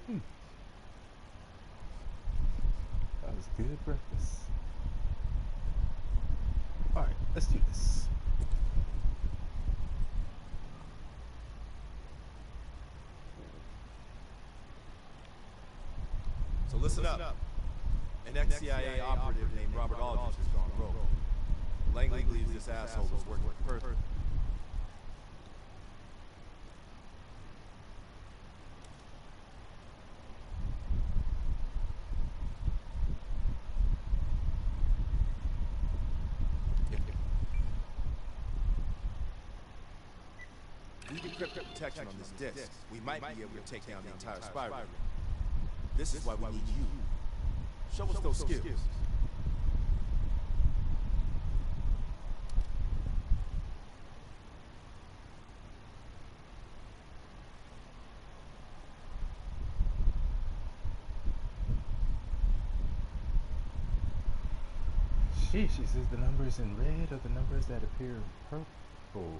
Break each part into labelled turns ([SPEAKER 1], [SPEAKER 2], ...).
[SPEAKER 1] Hmm. That was good breakfast. Alright, let's do this.
[SPEAKER 2] So listen up. An ex-CIA operative named Robert Aldrich has gone rogue. Langley believes this asshole was working with Perth. We decrypt protection on this disc. We might be able to take down the entire spy ring. This is why we need you. Show us those skills.
[SPEAKER 1] Sheesh, she says the numbers in red are the numbers that appear purple.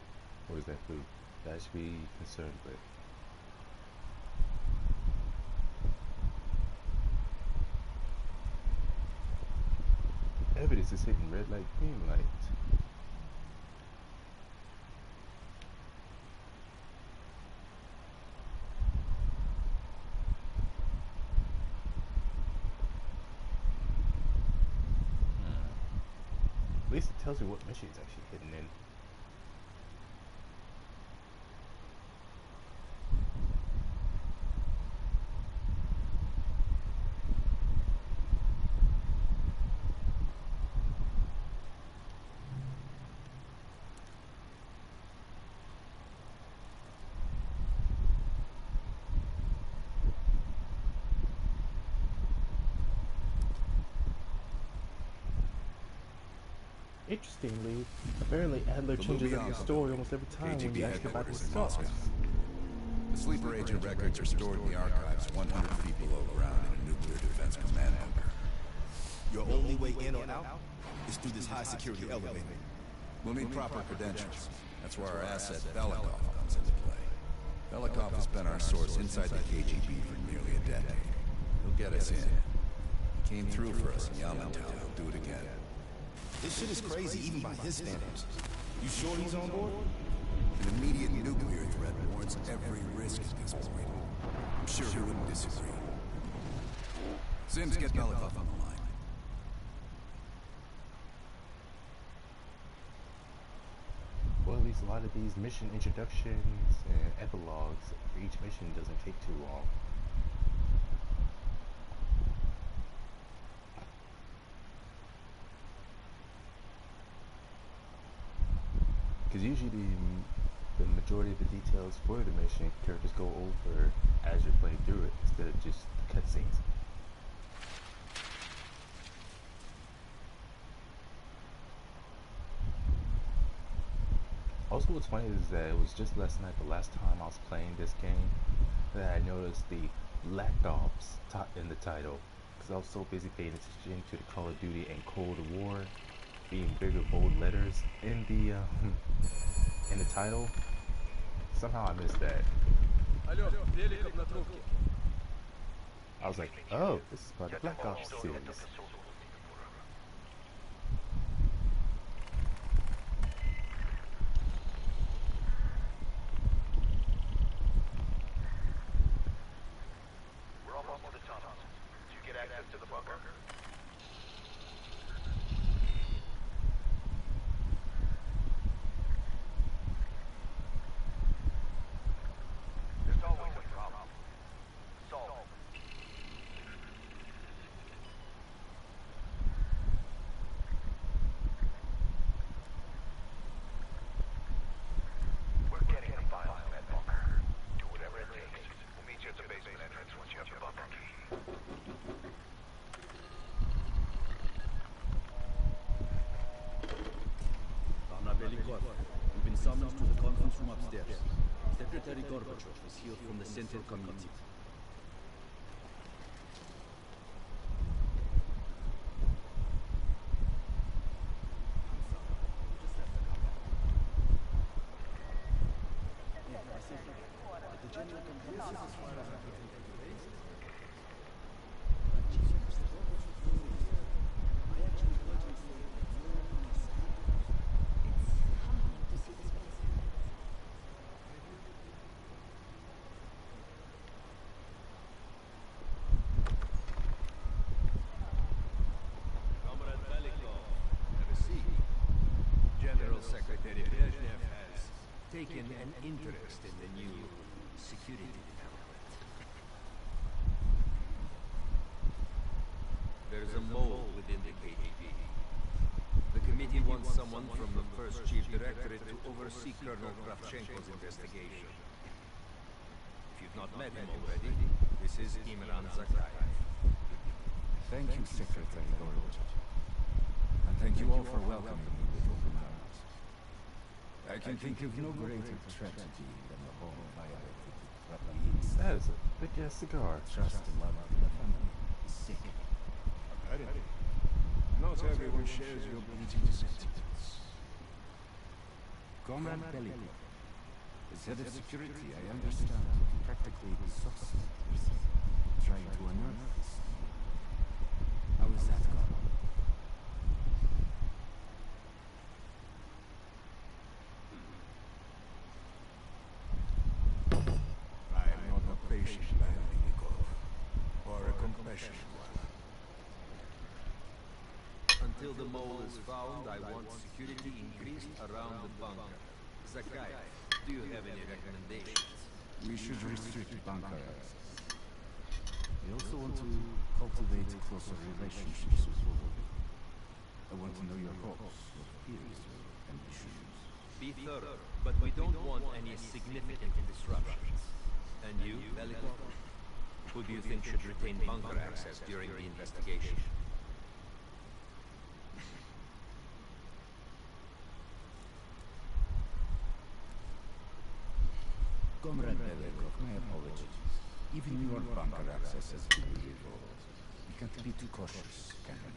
[SPEAKER 1] Or is that blue? That I should be concerned with. Evidence is hitting red light, green light. At least it tells you what mission is actually hidden in. Interestingly, apparently Adler changes up the story almost every time when you actually buy the stuff.
[SPEAKER 3] The sleeper agent records are stored in the archives 100 feet below ground in a nuclear defense command bunker.
[SPEAKER 2] Your only way in or out is through this high-security elevator.
[SPEAKER 3] We'll need proper credentials. That's where our asset Belikov comes into play. Belikov has been our source inside the KGB for nearly a decade. He'll get us in. He came through for us in Yamantau. He'll do it again.
[SPEAKER 2] This shit is crazy even by his standards. You sure he's on board?
[SPEAKER 3] An immediate nuclear threat warrants every risk at this point. I'm sure he wouldn't disagree. Sims, get Belikov on the line.
[SPEAKER 1] Well, at least a lot of these mission introductions and epilogues for each mission doesn't take too long. Because usually the majority of the details for the mission characters go over as you're playing through it instead of just cutscenes. Also, what's funny is that it was just last night, the last time I was playing this game, that I noticed the Black Ops in the title. Because I was so busy paying attention to the Call of Duty and Cold War being bigger bold letters in the title. Somehow I missed that. I was like, oh, this is part of the Black Ops series.
[SPEAKER 4] We're almost to the tunnels. Did you get access to the bunker? There's always a problem. Solve it. We're getting the files from that bunker. Do whatever it takes. We'll meet you at the basement entrance once you have the bunker key.
[SPEAKER 5] Belikov, you've been summoned to the conference room upstairs. Secretary Gorbachev is here from the Central Committee.
[SPEAKER 6] taken an interest in the new security development. There's a mole within the KGB. The committee wants someone from the first chief directorate to oversee Colonel Kravchenko's investigation. If you've not met him already, this is Imran Zakayev.
[SPEAKER 3] Thank you, Secretary Gorbachev. And thank you all for welcoming me with open arms. I can think of no greater tragedy than the home violated what leads
[SPEAKER 1] That is a big ass cigar.
[SPEAKER 3] trust and love of the family is sick.
[SPEAKER 2] Apparently, not everyone shares your bleeding sentiments.
[SPEAKER 3] Comrade Belikov, as head of security, I understand practically exhausted yourself trying to unearth this. How is that gone?
[SPEAKER 2] I am not a patient man, Belikov, or a compassionate one.
[SPEAKER 6] Until the mole is found, I want security increased around the bunker. Zakayev, do you have any recommendations?
[SPEAKER 3] We should restrict bunker access. We also want to cultivate closer relationships with Wolverine. I want to know your hopes, your fears, your ambitions.
[SPEAKER 6] Be thorough, but we don't want any significant disruptions. And you, Belikov? Who do you think should retain bunker access during the investigation?
[SPEAKER 3] Comrade Belikov, my apologies. Even your bunker access has been revoked. We can't be too cautious, can we?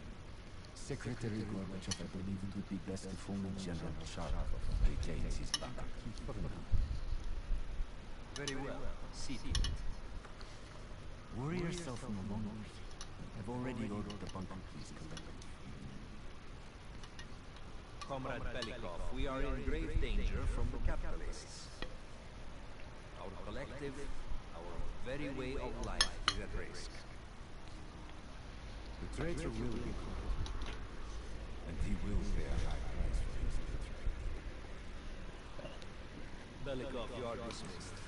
[SPEAKER 3] Secretary Gorbachev, I believe it would be best if only General Sharkov retains his bunker key for now.
[SPEAKER 6] Very well. See to it.
[SPEAKER 3] Worry yourself no longer. I've already ordered the bunker keys collected.
[SPEAKER 6] Comrade Belikov, we are in grave danger from the capitalists. Our collective, our very way of life is at risk.
[SPEAKER 3] The traitor will be caught, and he will pay a high price for his betrayal.
[SPEAKER 6] Belikov, you are dismissed.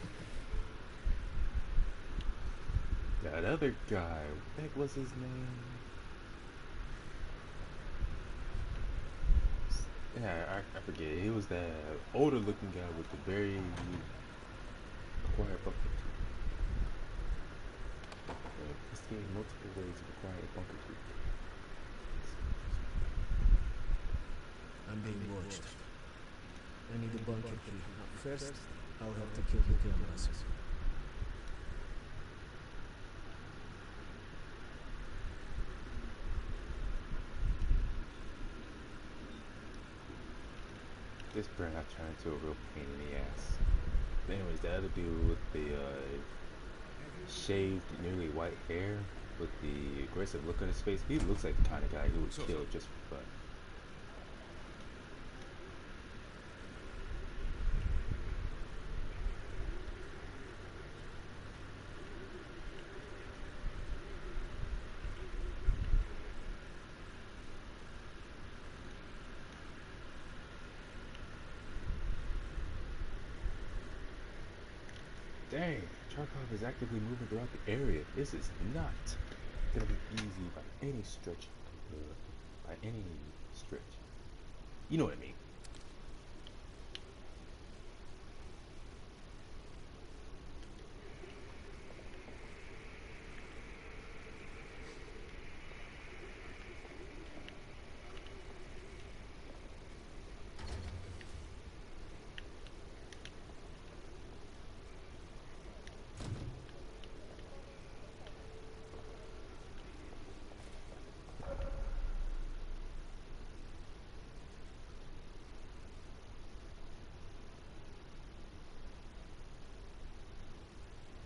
[SPEAKER 1] That other guy, what the heck was his name? Yeah, I forget. He was that older looking guy with the very quiet bunker key. Investigate multiple ways to acquire a bunker key.
[SPEAKER 7] I'm being watched. I need a bunker key. First, I'll have to kill the cameras.
[SPEAKER 1] This brand I turned into a real pain in the ass. But anyways, the other dude with the shaved, nearly white hair with the aggressive look on his face, he looks like the kind of guy who would kill just for fun. Dang, Charkov is actively moving throughout the area. This is not gonna be easy by any stretch. By any stretch. You know what I mean.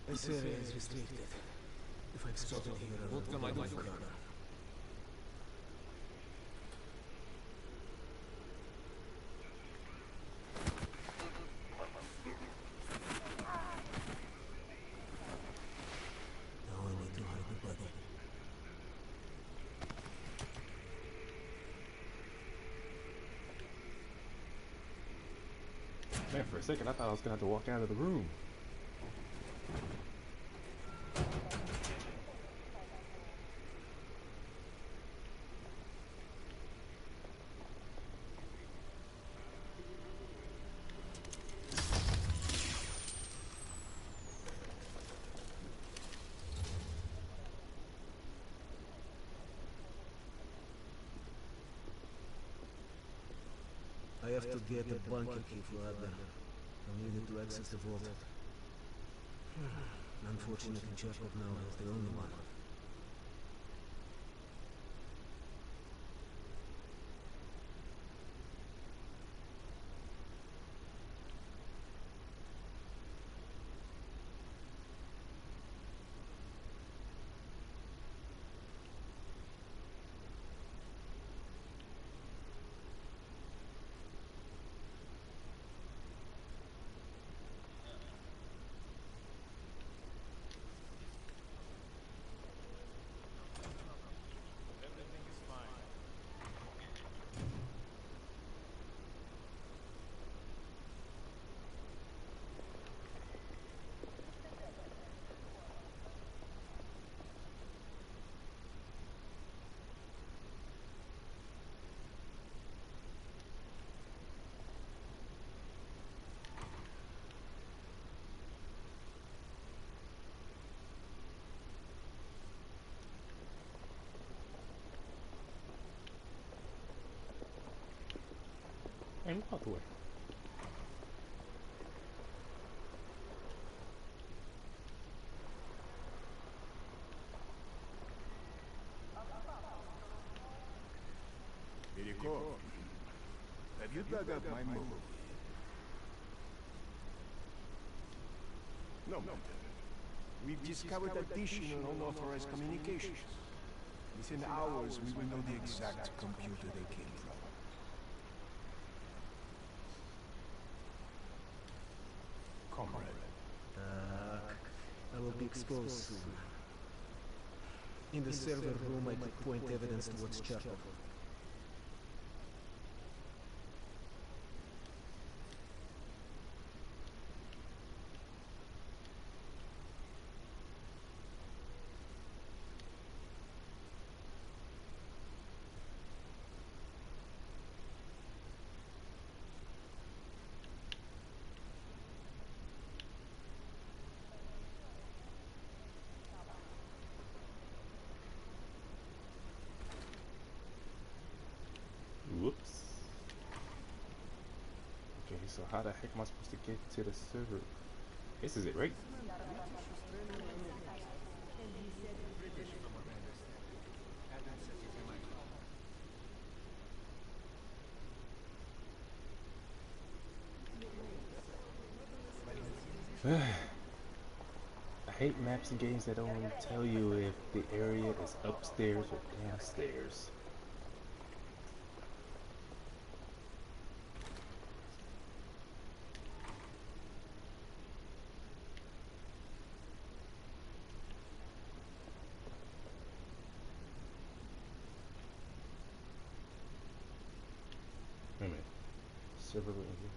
[SPEAKER 7] This area is restricted. If I'm stopping here,
[SPEAKER 6] What can I do for you?
[SPEAKER 7] Now I need to hide the body.
[SPEAKER 1] Man, for a second I thought I was gonna have to walk out of the room.
[SPEAKER 7] I have to get a bunker key for Adler. I'll need it to access the vault. Unfortunately, Chekhov now has the only one.
[SPEAKER 1] Hey, move out the way.
[SPEAKER 2] Miriko, have you dug up my move? No matter. We've discovered additional unauthorized communications. Within hours, we will know the exact computer they came from. Comrade.
[SPEAKER 7] I will be exposed soon. In the server room, I could point evidence towards Chekhov.
[SPEAKER 1] Whoops. Okay, so how the heck am I supposed to get to the server? This is it, right? I hate maps and games that don't tell you if the area is upstairs or downstairs. Wait a minute. Server room here.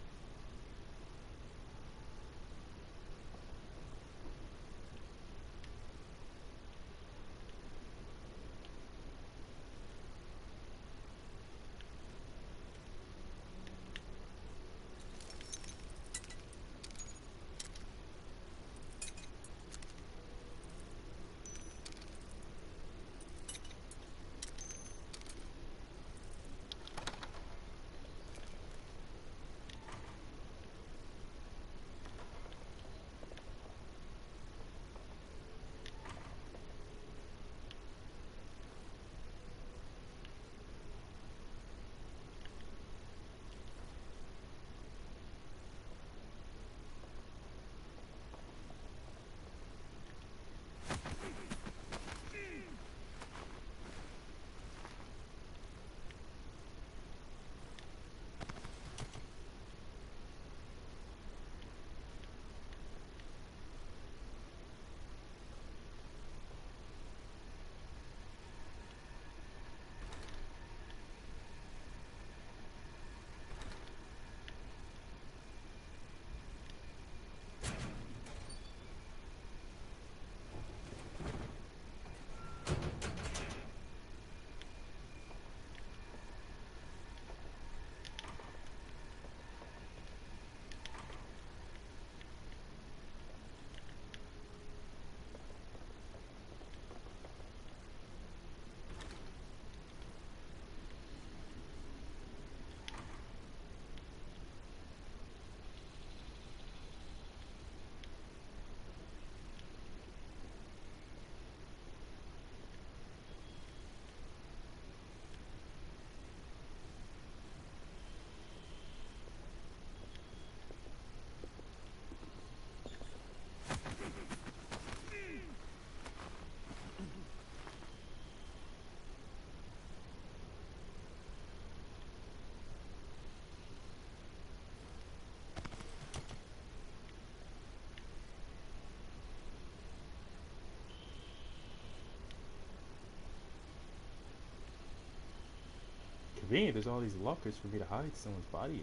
[SPEAKER 1] convenient. There's all these lockers for me to hide someone's body in.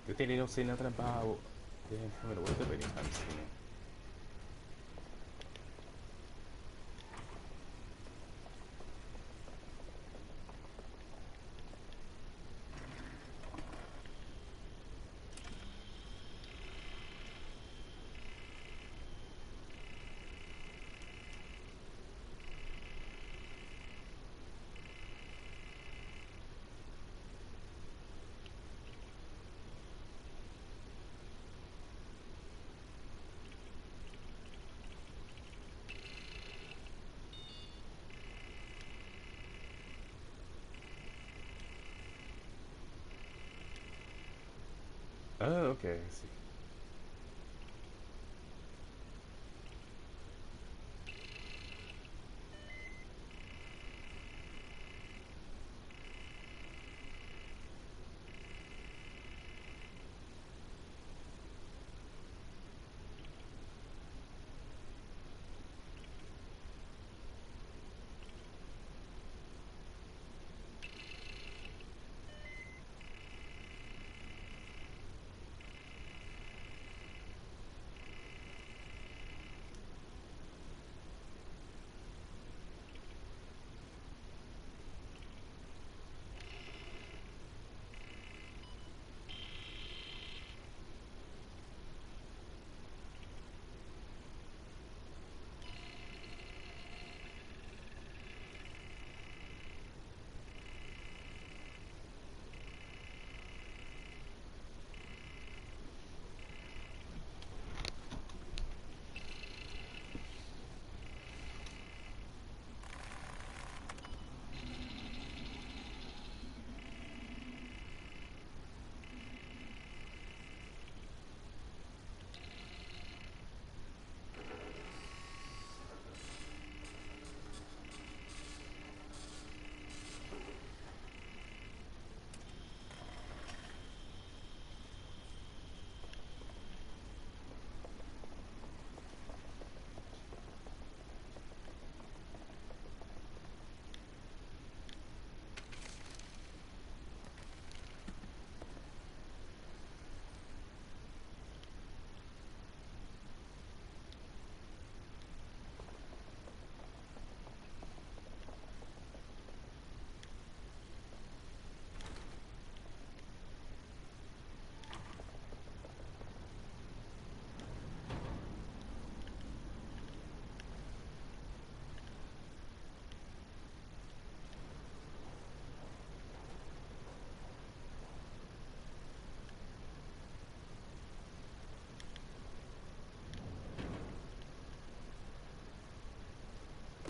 [SPEAKER 1] Good thing they don't say nothing about them coming to wake up anytime soon. Oh, okay, I see.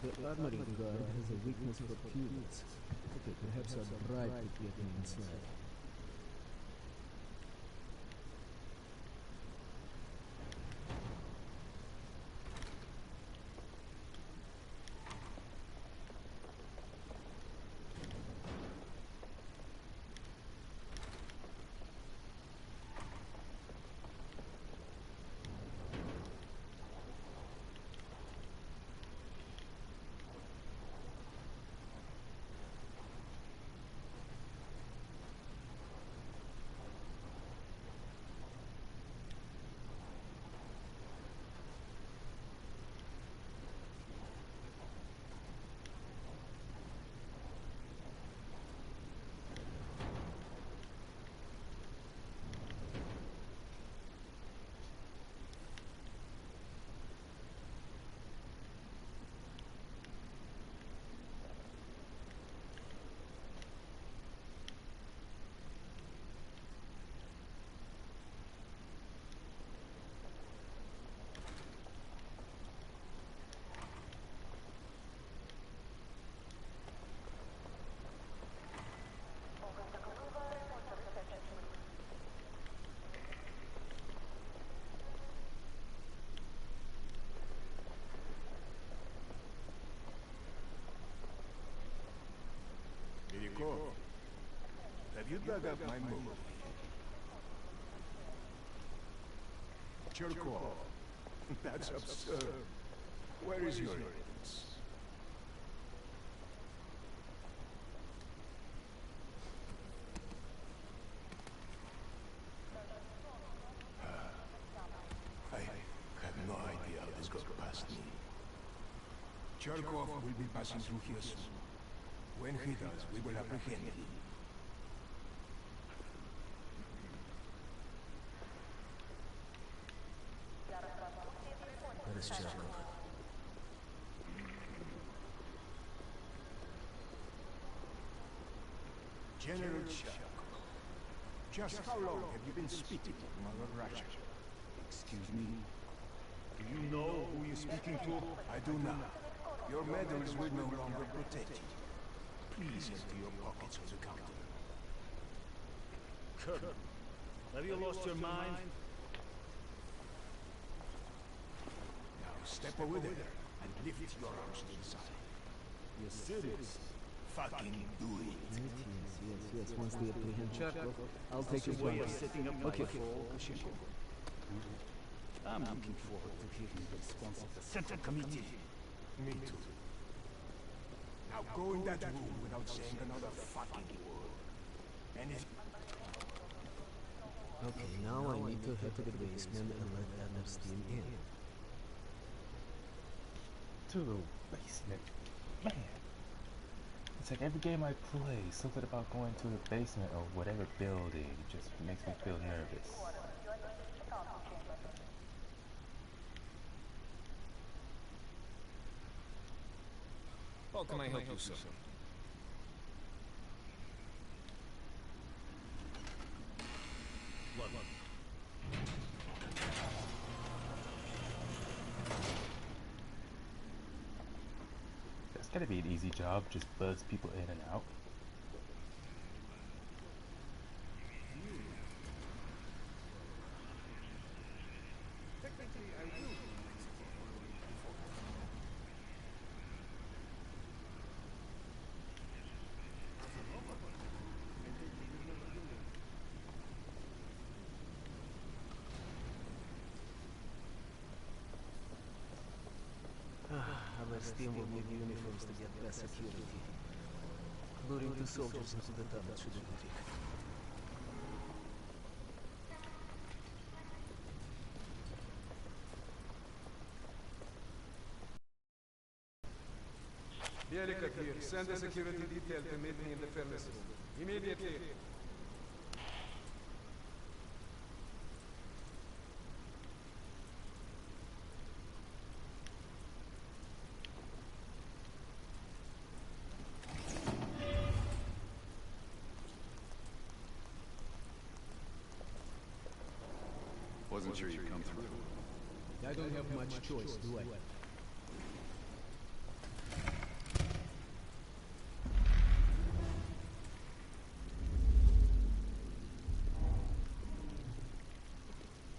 [SPEAKER 7] The armory guard has a weakness for cubits. Okay, perhaps I'll bribe to get me inside.
[SPEAKER 2] you dug up my motive? Cherkov. That's absurd. Where is your evidence? I have no idea how this got past me. Cherkov will be passing through here soon. When he does, we will apprehend him.
[SPEAKER 7] Where is Cherkov?
[SPEAKER 2] General Cherkov. Just how long have you been speaking to Mother Russia?
[SPEAKER 5] Excuse me. Do you know who you're speaking to?
[SPEAKER 2] I do not. Your medals will no longer protect you. Please empty your pockets on the counter.
[SPEAKER 5] Colonel, have you lost your mind?
[SPEAKER 2] Now step over there and lift your arms to the side.
[SPEAKER 5] You're serious?
[SPEAKER 2] Fucking do it.
[SPEAKER 7] Yes. Once they apprehend Cherkov, I'll take his
[SPEAKER 5] Way
[SPEAKER 7] way.
[SPEAKER 5] of setting up my
[SPEAKER 7] Okay.
[SPEAKER 5] fall. I'm looking forward to hearing the response of the Central Committee.
[SPEAKER 2] Me too. Now go in that room without saying another fucking word. And if...
[SPEAKER 7] Okay, now I need to head to the basement and let Adler steam in.
[SPEAKER 1] To the basement. Man. It's like every game I play, something about going to the basement or whatever building just makes me feel nervous.
[SPEAKER 6] How can I help you, sir?
[SPEAKER 1] That's gotta be an easy job, just buzz people in and out.
[SPEAKER 7] Adler steam will need uniforms to get best security. Luring 2 soldiers into the tunnel shouldn't be difficult.
[SPEAKER 8] Беликов here. Send a security detail to meet me in the furnace room. Immediately.
[SPEAKER 3] Wasn't sure you'd come through.
[SPEAKER 7] I don't have much choice, do I?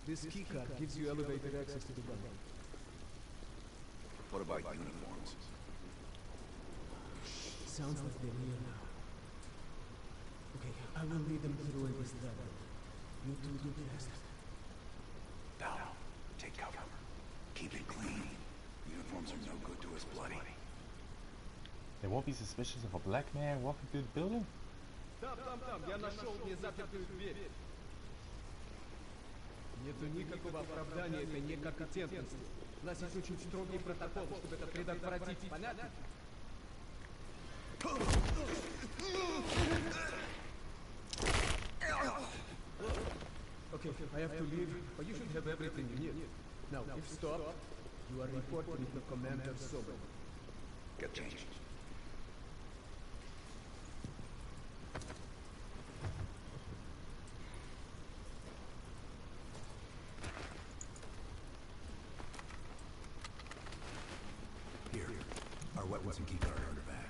[SPEAKER 7] This keycard gives you elevated access to the bunker.
[SPEAKER 3] What about uniforms?
[SPEAKER 7] Sounds like they're near now. Okay, I will lead them through in this tunnel. You two do the rest.
[SPEAKER 3] Down. Take cover. Keep it clean. Uniforms are no good to us bloody.
[SPEAKER 1] They won't be suspicious of a black man walking through the building?
[SPEAKER 8] Там, я нашел незапертую дверь. Нету никакого оправдания этой некомпетентности. У нас есть очень строгий протокол, чтобы это предотвратить. Понятно?
[SPEAKER 7] Okay, I have to leave, but you should have everything you need. Now, if stopped, you are reporting to Commander Sobel.
[SPEAKER 3] Get changed. Here, our weapons and keycard are in the bag.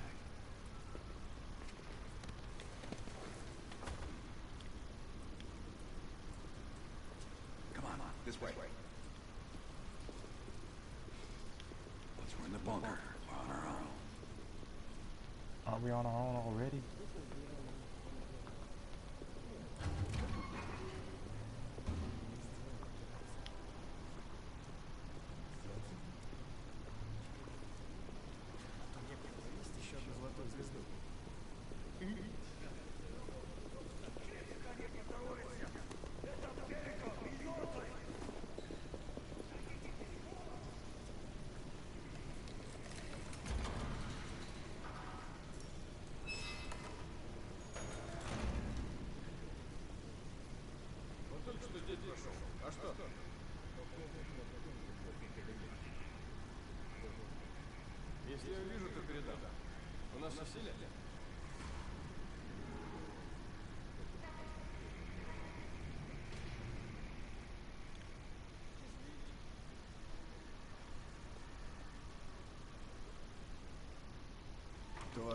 [SPEAKER 3] Come on, this way. Once we're in the bunker, we're on our own.
[SPEAKER 1] Aren't we on our own already?
[SPEAKER 5] нас усилия.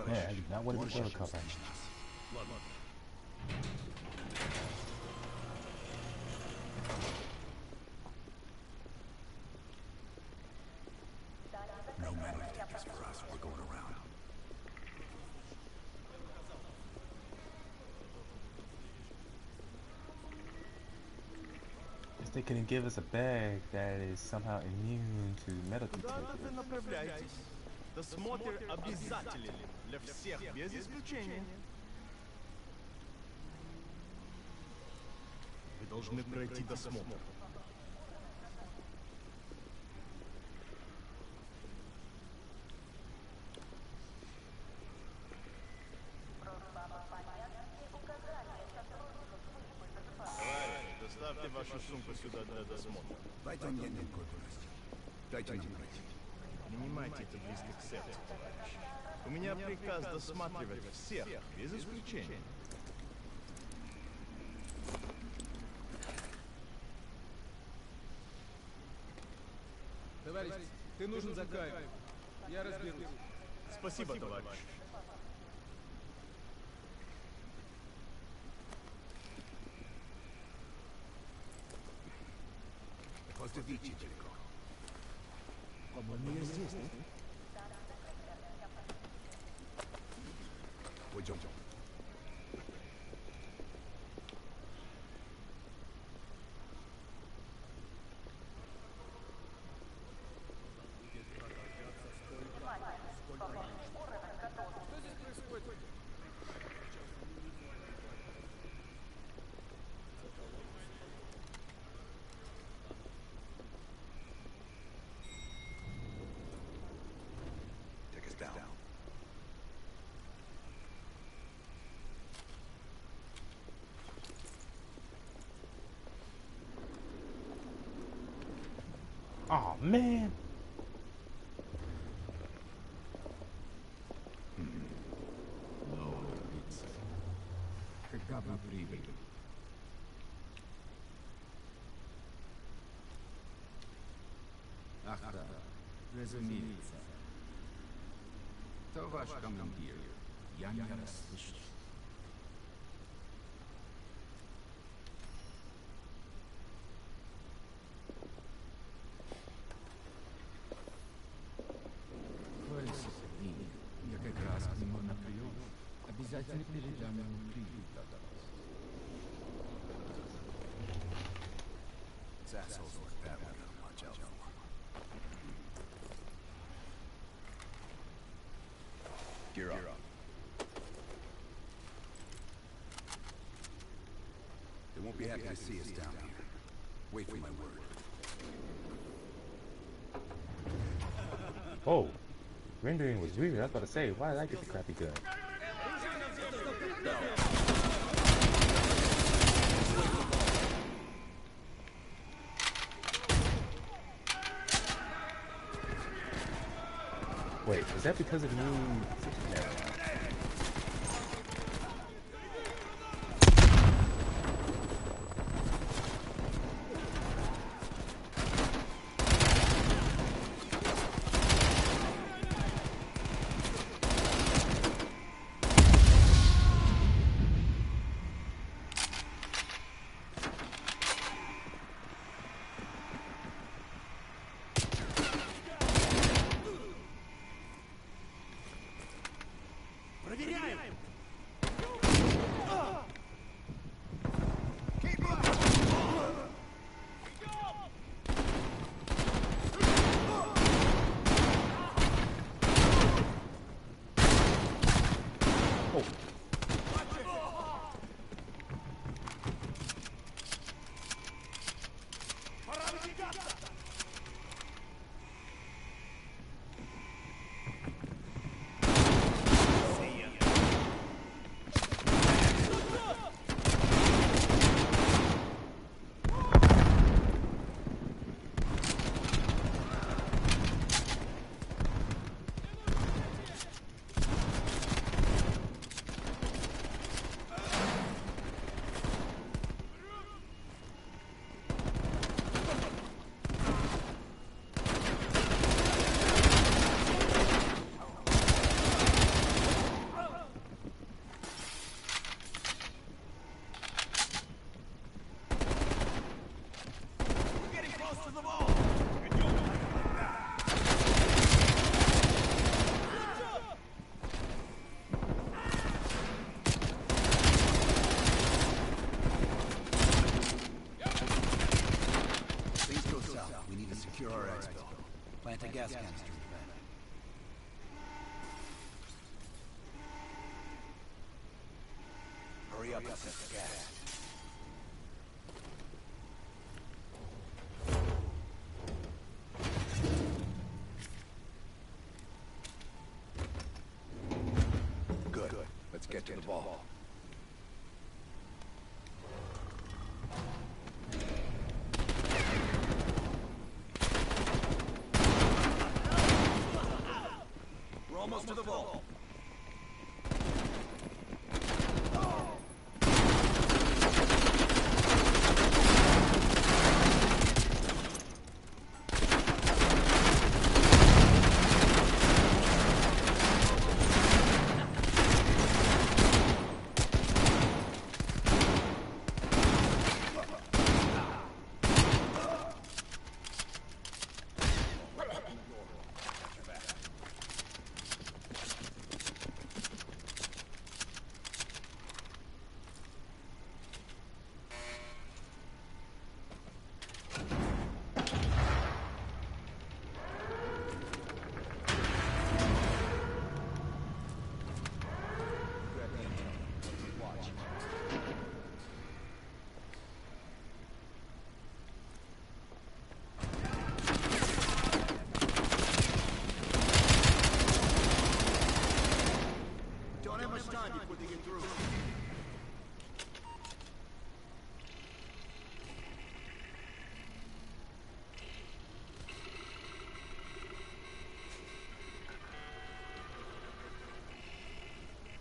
[SPEAKER 1] Man, I do not want to be Bellikov right now.
[SPEAKER 5] Ладно.
[SPEAKER 3] No metal detectors for us. We're going around.
[SPEAKER 1] Guess they couldn't give us a bag that is somehow immune to metal detectors.
[SPEAKER 2] Направляйтесь. Досмотр обязателен для всех, без исключения. Вы должны пройти досмотр. Товарищи, доставьте вашу сумку сюда для досмотра.
[SPEAKER 3] Дайте мне корпус. Дайте мне пройти.
[SPEAKER 2] Принимайте это близко к сердцу, товарищи. У меня приказ досматривать всех, без исключения.
[SPEAKER 7] Товарищ, ты нужен за кайф. Я разберусь.
[SPEAKER 2] Спасибо, товарищ.
[SPEAKER 3] Поздравите, далеко.
[SPEAKER 2] По-моему, я здесь, да?
[SPEAKER 3] Пойдем.
[SPEAKER 7] Что здесь происходит?
[SPEAKER 3] Take us down.
[SPEAKER 1] Oh man!
[SPEAKER 3] Когда вы прибыли?
[SPEAKER 9] Ах да, разумеется. То ваш командир. Я не расслышал. Хвалься, я как раз к нему на прием. Обязательно передам ему привет от вас.
[SPEAKER 3] It's assholes like that we gotta watch out for. Gear up. They won't be happy to see us down here. Wait for my word.
[SPEAKER 1] Oh, rendering was weird. I was about to say, why did I get the crappy gun? Wait, is that because of the new? Never mind.
[SPEAKER 10] gas canister in the back.
[SPEAKER 2] Hurry up and set the gas.
[SPEAKER 3] Good. Let's get to the ball.
[SPEAKER 2] We're almost to the vault.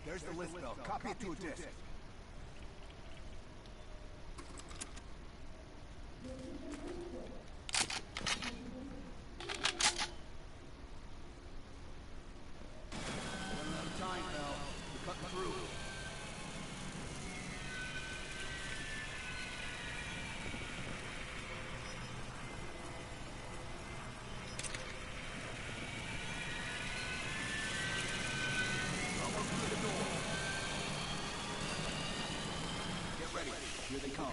[SPEAKER 2] There's the list belt. Copy it to a disk.
[SPEAKER 10] Running out of time, pal. We're cutting through. Here they come.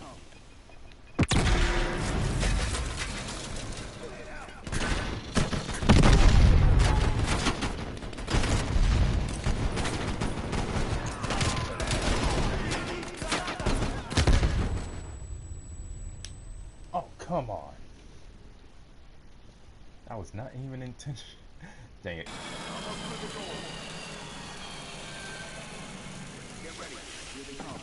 [SPEAKER 1] Oh, come on. That was not even intentional. Dang it.
[SPEAKER 2] Get ready. Here they come.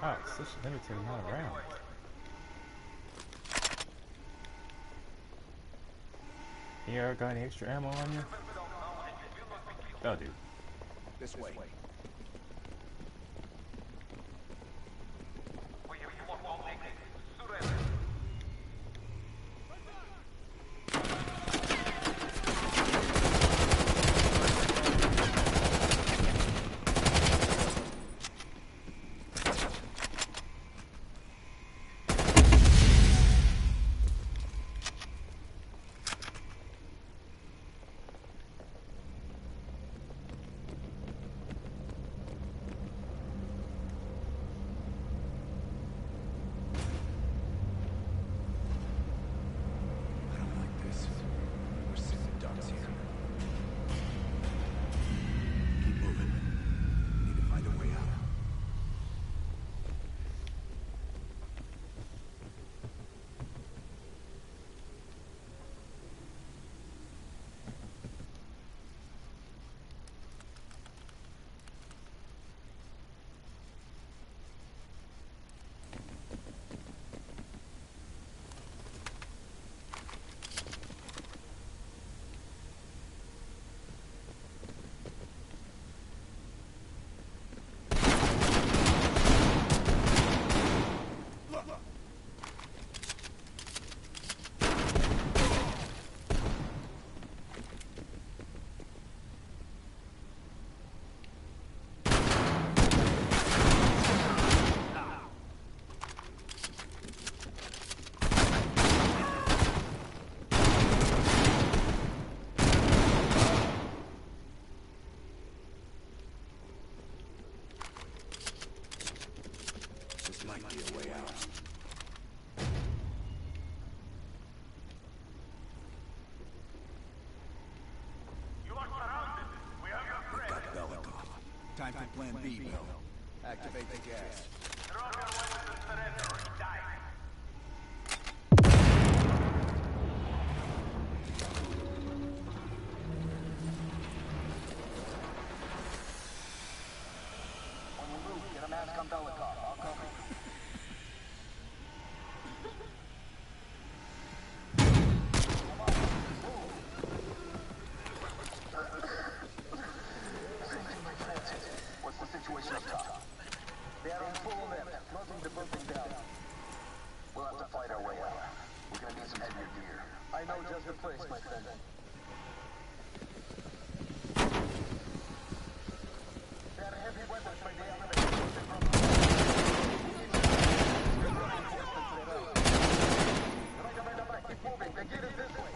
[SPEAKER 1] Oh, it's such a limited amount of rounds. You got any extra ammo on you? Oh, dude.
[SPEAKER 2] This way.
[SPEAKER 3] Time for Plan B, Bill. Activate the gas.
[SPEAKER 10] On the move, get a mask on Belikov. I'll cover you. What's the situation up top? They are on full lift, closing the building down. We'll have to fight our way out. We're gonna need some heavier gear. I know just the place, my friend. They have heavy weapons by the elevator. Right, keep moving. The gear is this way.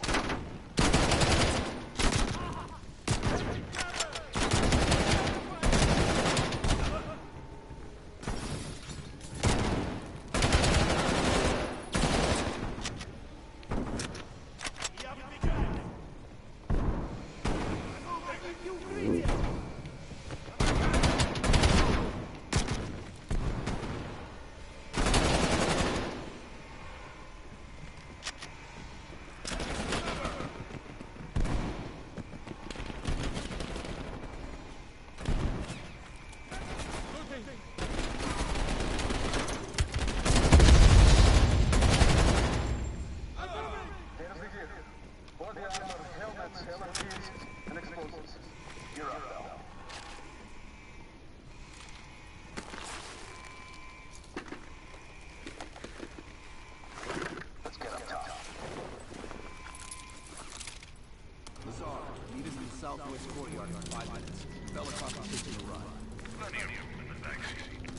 [SPEAKER 3] Southwest courtyard in 5 minutes. Belikov is taking a run.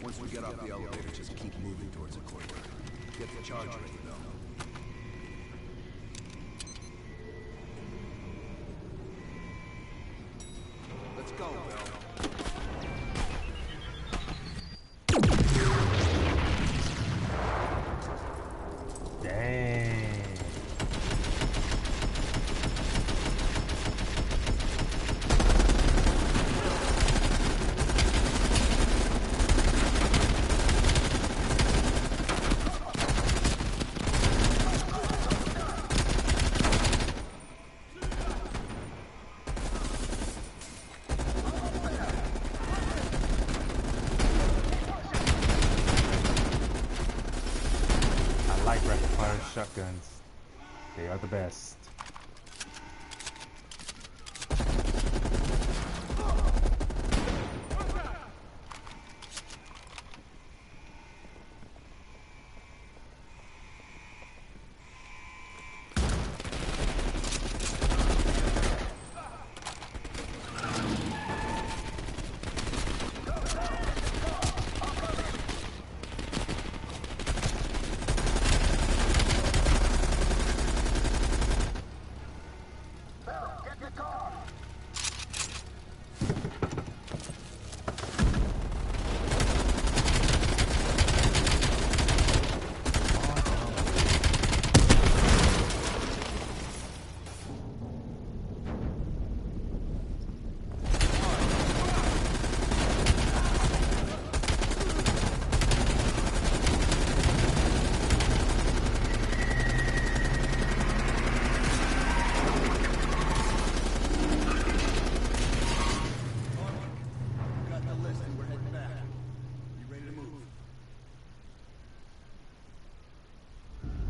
[SPEAKER 3] Once we get off the elevator, just keep moving towards the courtyard. Get the charge ready, though. Let's go, Bill.
[SPEAKER 1] Dang. Shotguns. They are the best.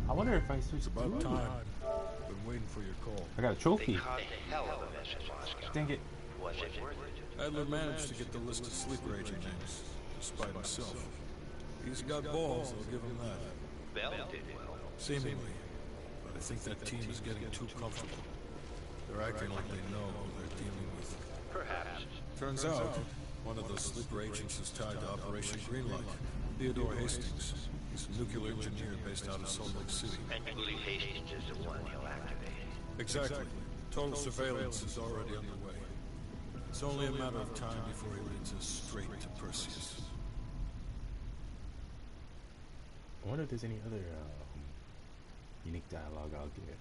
[SPEAKER 1] I wonder if I switch.
[SPEAKER 11] It's about time. Been waiting for your call.
[SPEAKER 1] I got a trophy.
[SPEAKER 4] They caught the hell of a mess in Moscow.
[SPEAKER 1] Dang it.
[SPEAKER 4] Was it worth it?
[SPEAKER 11] Adler managed to get the list of sleeper agent names, despite himself. He's got balls, I'll give him that.
[SPEAKER 4] Bell did well.
[SPEAKER 11] Seemingly. But I think that team is getting too comfortable. They're acting like they know who they're dealing with.
[SPEAKER 4] Perhaps.
[SPEAKER 11] Turns out, one of those sleeper agents is tied to Operation Greenlight. Theodore Hastings. He's a nuclear engineer based out of Salt Lake City.
[SPEAKER 4] And you believe Hastings is the one he'll activate?
[SPEAKER 11] Exactly. Total surveillance is already underway. It's only a matter of time before he leads us straight to Perseus.
[SPEAKER 1] I wonder if there's any other unique dialogue I'll get,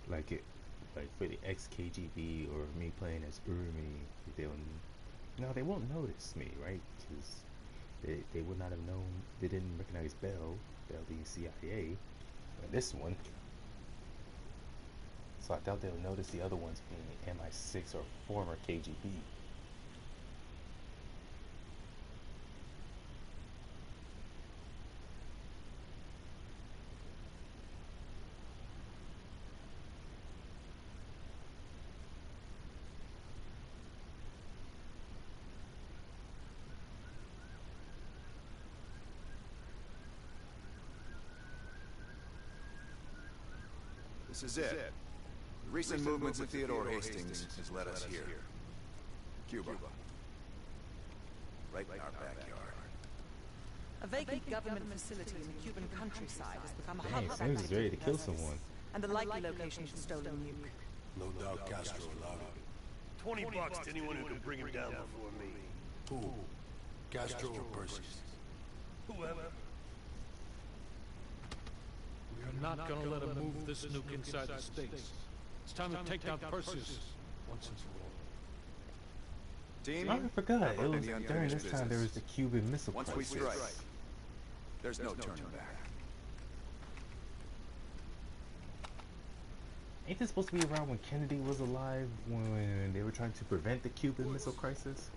[SPEAKER 1] like for the ex-KGB or me playing as Urmi. They'll No, they won't notice me, right? Because they would not have known. They didn't recognize Bell being CIA, and this one. So I doubt they'll notice the other ones being MI6 or former KGB.
[SPEAKER 2] This is it. The recent movements of Theodore Hastings has led us here. Cuba. Right in our backyard.
[SPEAKER 12] A vacant government facility in the Cuban countryside has become a hub
[SPEAKER 1] Dang,
[SPEAKER 12] for
[SPEAKER 1] Sims is ready to kill
[SPEAKER 12] activity
[SPEAKER 1] someone.
[SPEAKER 12] and the likely location for stolen nuke.
[SPEAKER 11] No doubt Castro allowed it.
[SPEAKER 13] $20 to anyone who can bring him down before me.
[SPEAKER 11] Who? Castro or Perseus?
[SPEAKER 13] Whoever.
[SPEAKER 14] We are not going to let him move this nuke inside the States. It's time to take down Perseus once and for all.
[SPEAKER 2] Team,
[SPEAKER 1] I forgot. It was
[SPEAKER 2] the
[SPEAKER 1] during this time there was the Cuban Missile Crisis.
[SPEAKER 2] Once we strike, there's no turning back.
[SPEAKER 1] Ain't this supposed to be around when Kennedy was alive, when they were trying to prevent the Cuban Missile Crisis?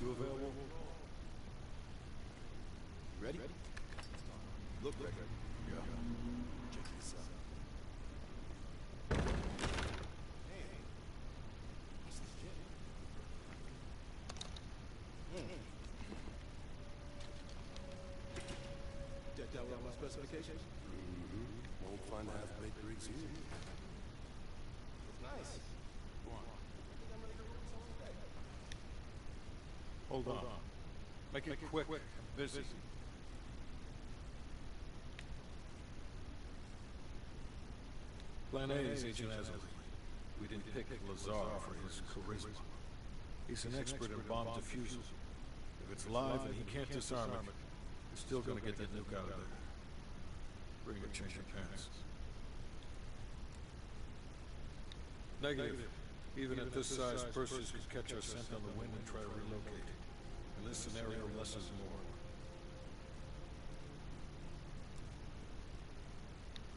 [SPEAKER 11] You available?
[SPEAKER 2] Ready? Look ready.
[SPEAKER 11] Yeah.
[SPEAKER 2] Check this out.
[SPEAKER 7] Decked out with my specifications?
[SPEAKER 11] Won't find half-baked rigs here.
[SPEAKER 7] Nice.
[SPEAKER 11] Go on. Hold on. Make it quick. I'm busy. Plan A is Agent Asley. We didn't pick Lazar for his charisma. He's an expert in bomb defusal. If it's live and he can't disarm it, he's still gonna get that nuke out of there. Bring a change of pants. Negative. Even at this size, Perseus could catch our scent on the wind and try to relocate. In this scenario, less is more.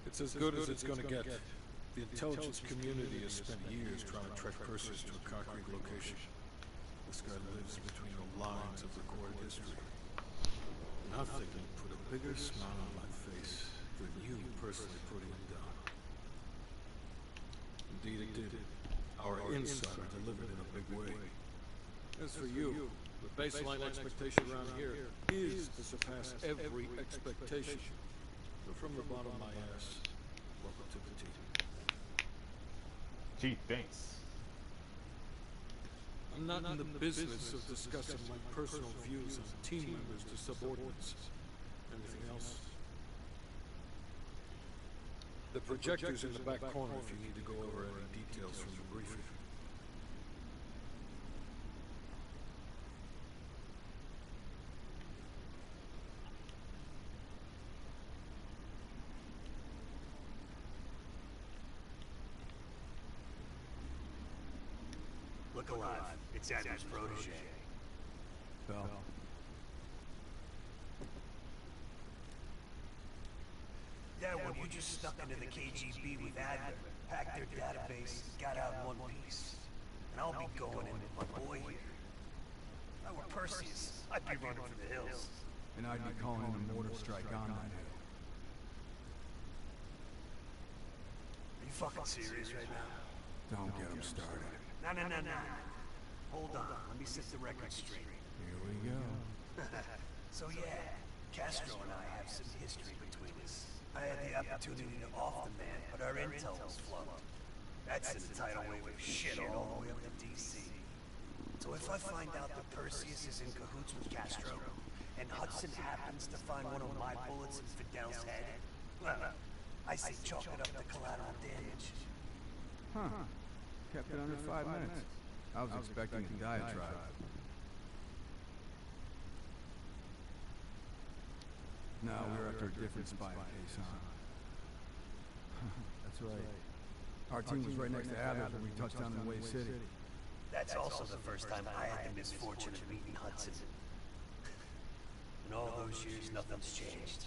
[SPEAKER 11] It's as good as it's gonna get. The intelligence community has spent years trying to track Perseus to a concrete location. This guy lives between the lines of recorded history. Nothing can put a bigger smile on my face than you personally putting him down. Indeed it did. Our insider delivered in a big way. As for you, the baseline expectation around here is to surpass every expectation. So from the bottom of my ass, welcome to the team.
[SPEAKER 1] Gee, thanks.
[SPEAKER 11] I'm not in the business of discussing my personal views on team members to subordinates. Anything else? The projector's in the back corner if you need to go over any details from the briefing.
[SPEAKER 13] Look alive. It's Adam's protege.
[SPEAKER 7] Bell.
[SPEAKER 13] That one you just snuck into the KGB with Adler, hacked their database, got out in one piece. And I'll be going in with my boy here. If I were Perseus, I'd be running for the hills.
[SPEAKER 7] And I'd be calling in a mortar strike on that hill.
[SPEAKER 13] Are you fucking serious right now?
[SPEAKER 7] Don't get him started.
[SPEAKER 13] No. Hold on, let me set the record straight.
[SPEAKER 7] Here we go.
[SPEAKER 13] So yeah, Castro and I have some history between us. I had the opportunity to off the man, but our intel was flubbed. That's in the tidal wave of shit all the way up to DC. So if I find out that Perseus is in cahoots with Castro, and Hudson happens to find one of my bullets in Fidel's head, well, I say chalk it up to collateral damage.
[SPEAKER 7] Huh. Kept it under 5 minutes. I was expecting a diatribe.
[SPEAKER 3] No, we're after a different spy case, huh? That's right. Our team was right next to Adler's when we touched down in Wave City.
[SPEAKER 13] That's also the first time I had the misfortune of meeting Hudson. In all those years, nothing's changed.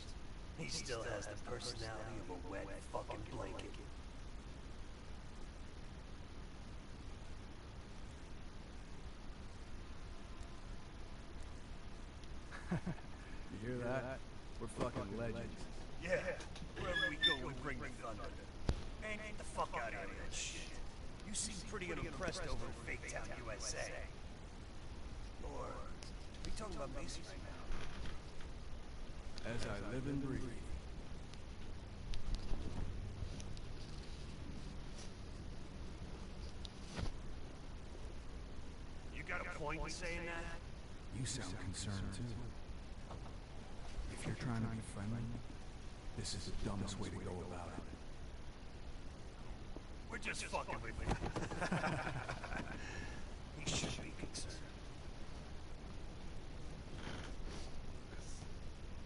[SPEAKER 13] He still has the personality of a wet fucking blanket.
[SPEAKER 3] You hear that? We're fucking legends.
[SPEAKER 13] Yeah, wherever we go, we bring the thunder. Man, get the fuck out of here with that shit. You seem pretty unimpressed over in Fake Town, USA. Or, are you talking about Macy right now?
[SPEAKER 3] As I live and breathe.
[SPEAKER 13] You got a point in saying that?
[SPEAKER 3] You sound concerned too. If you're trying to be friendly, this is the dumbest way to go about it.
[SPEAKER 13] We're just fucking with you. He should be concerned.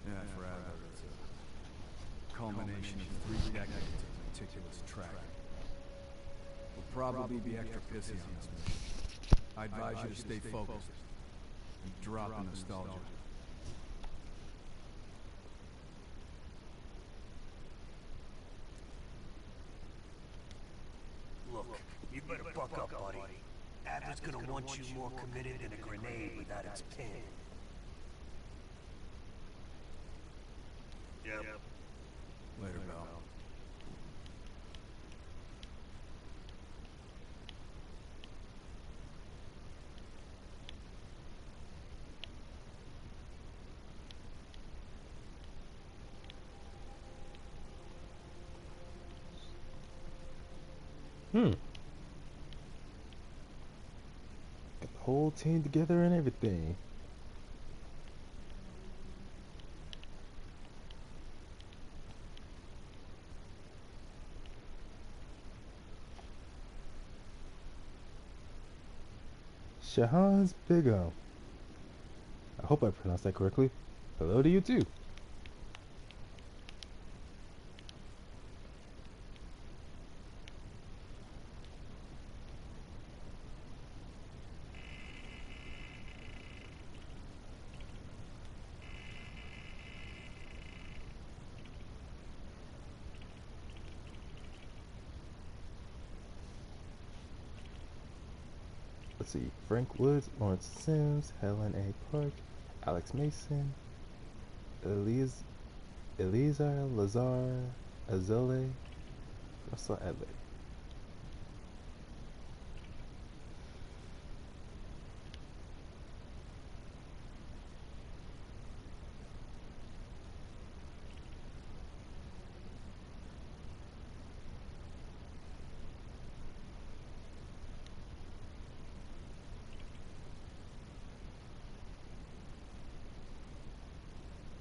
[SPEAKER 3] Yeah, for Adler, it's a culmination of 3 decades of meticulous tracking. We'll probably be extra pissy on this mission. I advise you to stay focused and drop the nostalgia.
[SPEAKER 13] Look, you better buck up, buddy. Adler's gonna want you more committed than a grenade without its pin. Yep.
[SPEAKER 3] Later, Val.
[SPEAKER 1] Got the whole team together and everything. Shahan's Bigum. I hope I pronounced that correctly. Hello to you too. Let's see. Frank Woods, Lawrence Sims, Helen A. Park, Alex Mason, Eliezer Lazar Azole, Russell Adler.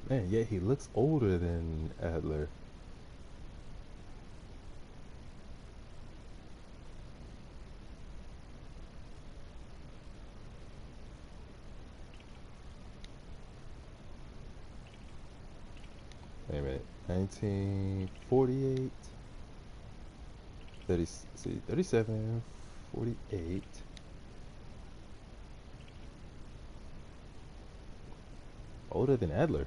[SPEAKER 1] Man, yet he looks older than Adler. Wait a minute. 1948. 37, 48. Older than Adler.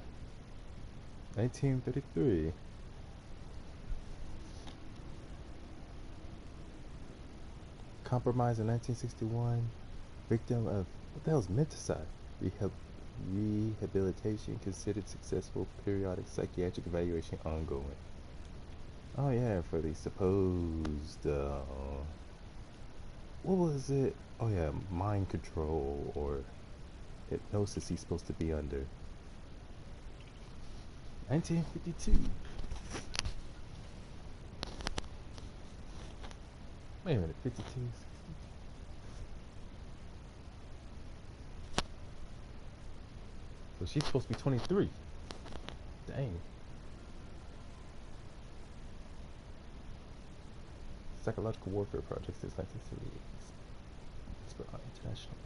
[SPEAKER 1] 1933. Compromised in 1961. Victim of, what the hell is menticide? Rehabilitation considered successful. Periodic psychiatric evaluation ongoing. Oh yeah, for the supposed, what was it? Oh yeah, mind control or hypnosis he's supposed to be under. 1952. Wait a minute, 52. So she's supposed to be 23. Dang. Psychological warfare project since 1978. Expert on international.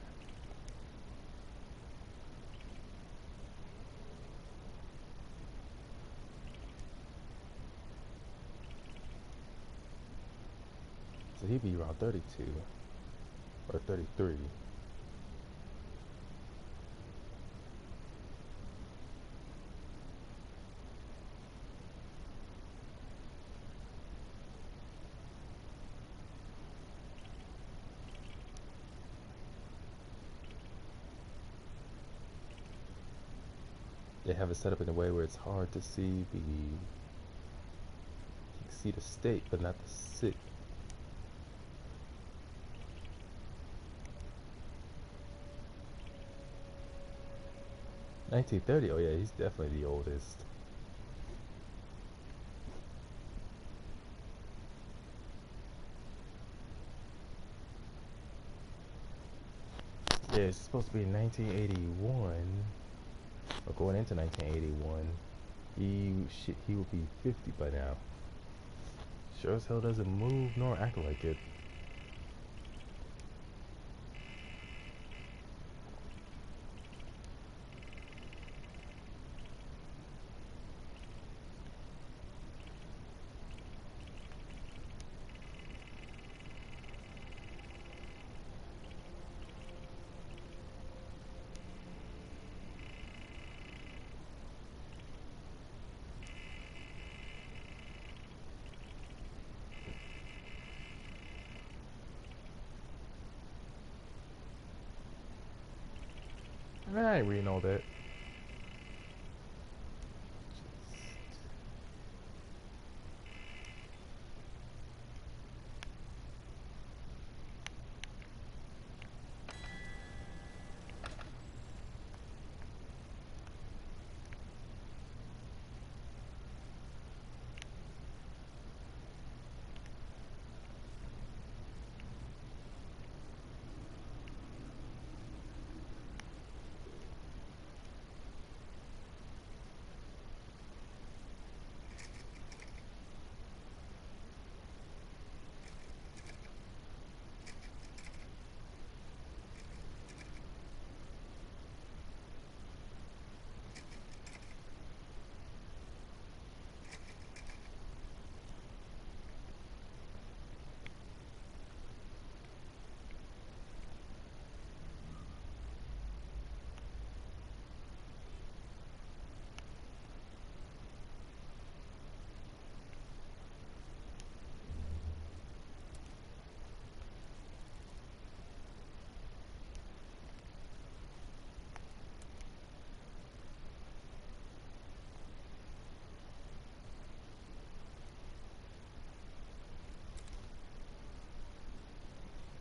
[SPEAKER 1] So he'd be around 32 or 33. They have it set up in a way where it's hard to see the, you can see the state but not the city. $1930, oh yeah, he's definitely the oldest. Yeah, it's supposed to be 1981, or going into 1981. He will be 50 by now. Sure as hell doesn't move nor act like it. I ain't reading all that.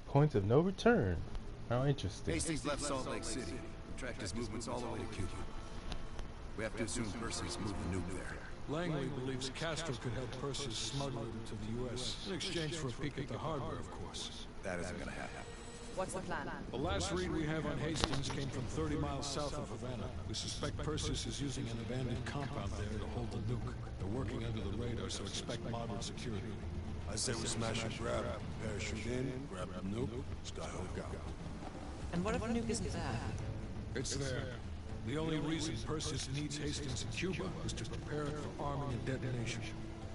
[SPEAKER 1] Point of no return. How interesting.
[SPEAKER 3] Hastings left Salt Lake City. Tracked his movements all the way to Cuba. We have to assume Percy's moved the nuke there.
[SPEAKER 14] Langley believes Castro could help Persis smuggle it to the U.S. in exchange for a peek at the hardware, of course.
[SPEAKER 3] That isn't gonna happen.
[SPEAKER 12] What's the plan?
[SPEAKER 14] The last read we have on Hastings came from 30 miles south of Havana. We suspect Persis is using an abandoned compound there to hold the nuke. They're working under the radar, so expect moderate security.
[SPEAKER 11] I say we smash and grab it. Parachute in, grab the nuke, skyhook out.
[SPEAKER 12] And what if the nuke isn't there?
[SPEAKER 14] It's there. The only reason Persis needs Hastings in Cuba is to prepare it for arming and detonation.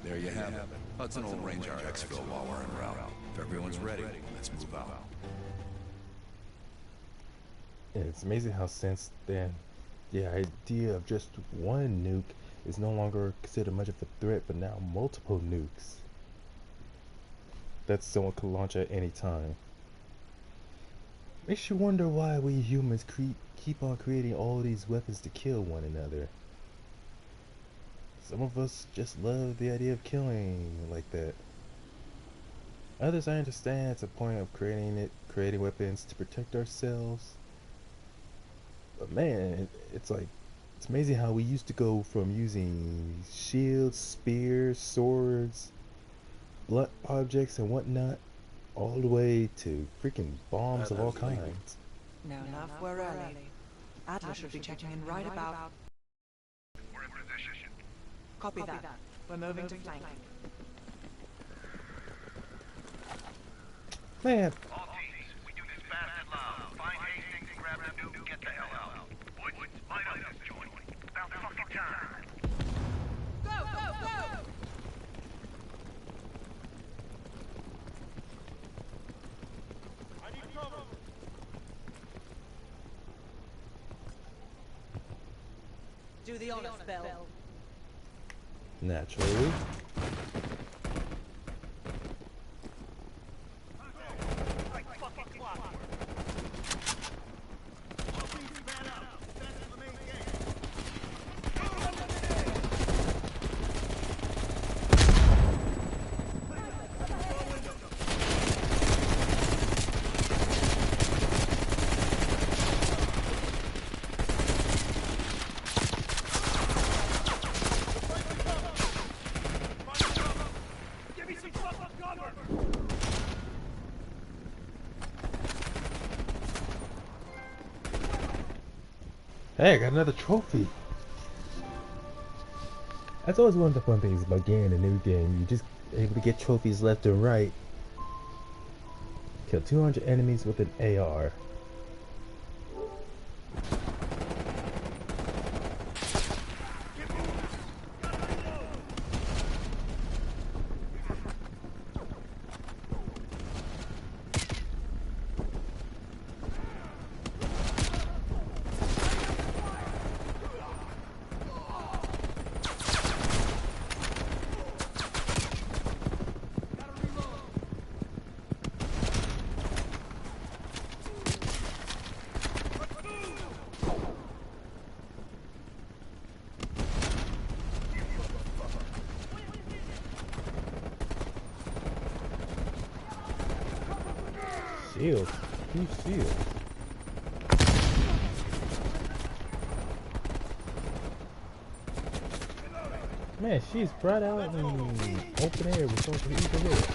[SPEAKER 3] There you have it. Hudson will arrange our exfil while we're en route. If everyone's ready, let's move out.
[SPEAKER 1] Yeah, it's amazing how since then, the idea of just one nuke is no longer considered much of a threat, but now multiple nukes that someone could launch at any time. Makes you wonder why we humans keep on creating all these weapons to kill one another. Some of us just love the idea of killing like that. Others, I understand it's a point of creating weapons to protect ourselves. But man, it's amazing how we used to go from using shields, spears, swords, blunt objects and whatnot, all the way to freaking bombs of all kinds.
[SPEAKER 12] No, enough, we're early. Adler should be checking in right about...
[SPEAKER 4] We're in position.
[SPEAKER 12] Copy that. We're moving to flank.
[SPEAKER 1] Man.
[SPEAKER 4] All teams, we do this fast and loud. Find Hastings, grab the nuke, get the hell out. Woods, light up this joint. About fucking time.
[SPEAKER 12] Go, go, go! Do the honors, Bell.
[SPEAKER 1] Naturally. Hey, I got another trophy. That's always one of the fun things about getting a new game. You're just able to get trophies left and right. Kill 200 enemies with an AR. Shields. Two shields. Man, she's brought out in open air with so much easy hit.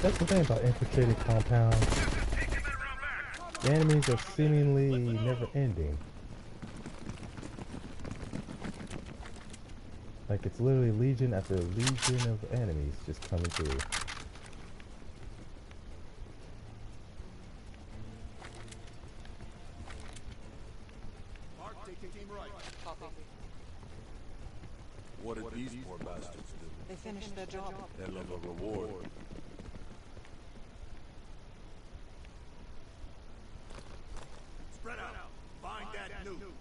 [SPEAKER 1] That's the thing about infiltrated compounds. The enemies are seemingly never ending. Like it's literally legion after legion of enemies just coming through.
[SPEAKER 11] What did these poor bastards do?
[SPEAKER 12] They finished their job.
[SPEAKER 11] They love a reward.
[SPEAKER 2] Spread out. Find that nuke.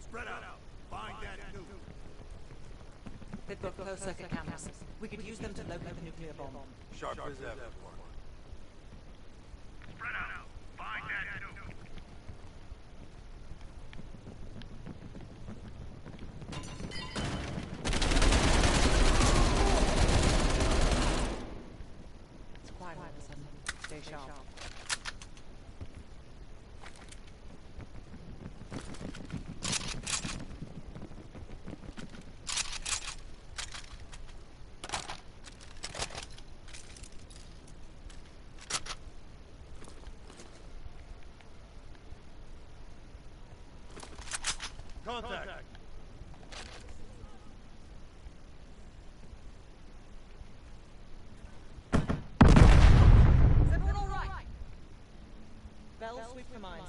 [SPEAKER 2] Spread out. Find that nuke.
[SPEAKER 12] They've got closed circuit cameras. We could use them to locate the nuclear bomb.
[SPEAKER 2] Sharp as ever.
[SPEAKER 4] Spread out. Find that nuke.
[SPEAKER 12] It's quiet all of a sudden. Stay sharp. for mines.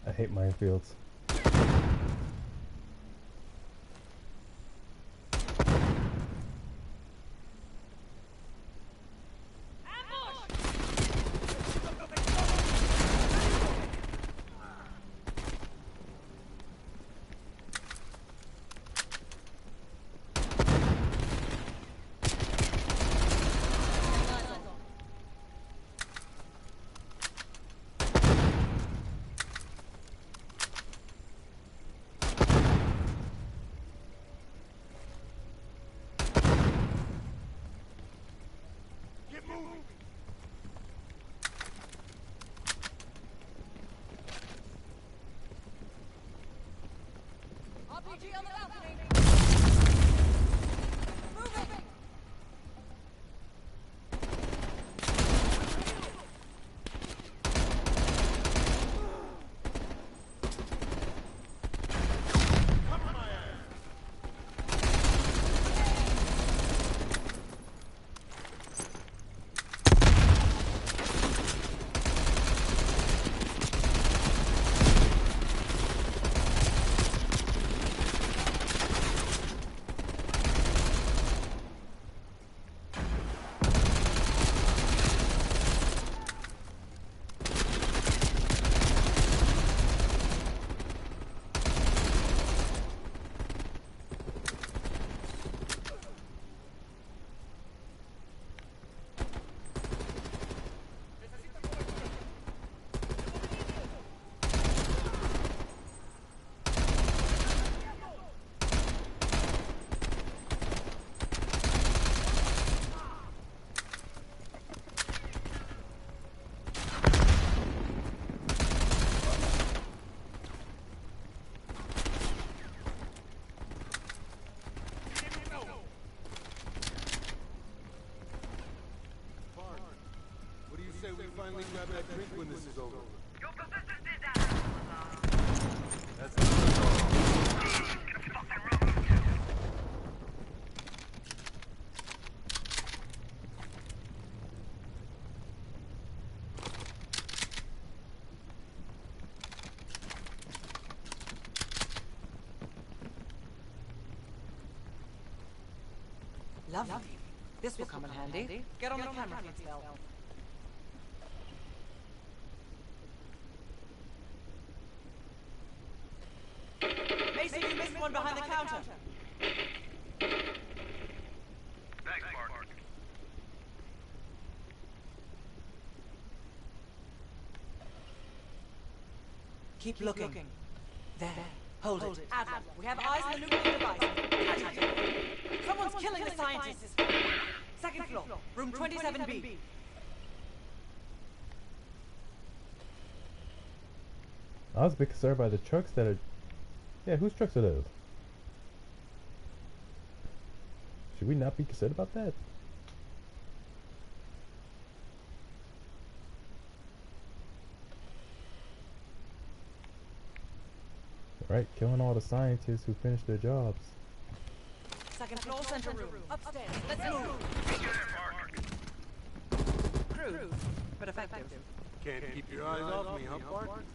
[SPEAKER 1] I hate minefields.
[SPEAKER 12] RPG on the balcony. Moving.
[SPEAKER 2] We finally grab that drink when this is over.
[SPEAKER 4] Your position is that.
[SPEAKER 2] That's
[SPEAKER 12] Lovely. This will come in handy. Get on the camera feeds, Bell. Mason, you missed one behind the counter.
[SPEAKER 4] Thanks, Mark.
[SPEAKER 12] Keep looking. There. Hold it. Adler, we have eyes on the nuclear device. Someone's killing the scientists. Second floor, room 27B.
[SPEAKER 1] I was a bit concerned by the trucks that are... Yeah, whose trucks are those? Should we not be concerned about that? Right, killing all the scientists who finished their jobs.
[SPEAKER 12] Second floor, center room. Upstairs. Let's move. Crude, but effective.
[SPEAKER 2] Can't keep your eyes off me, huh, Bart?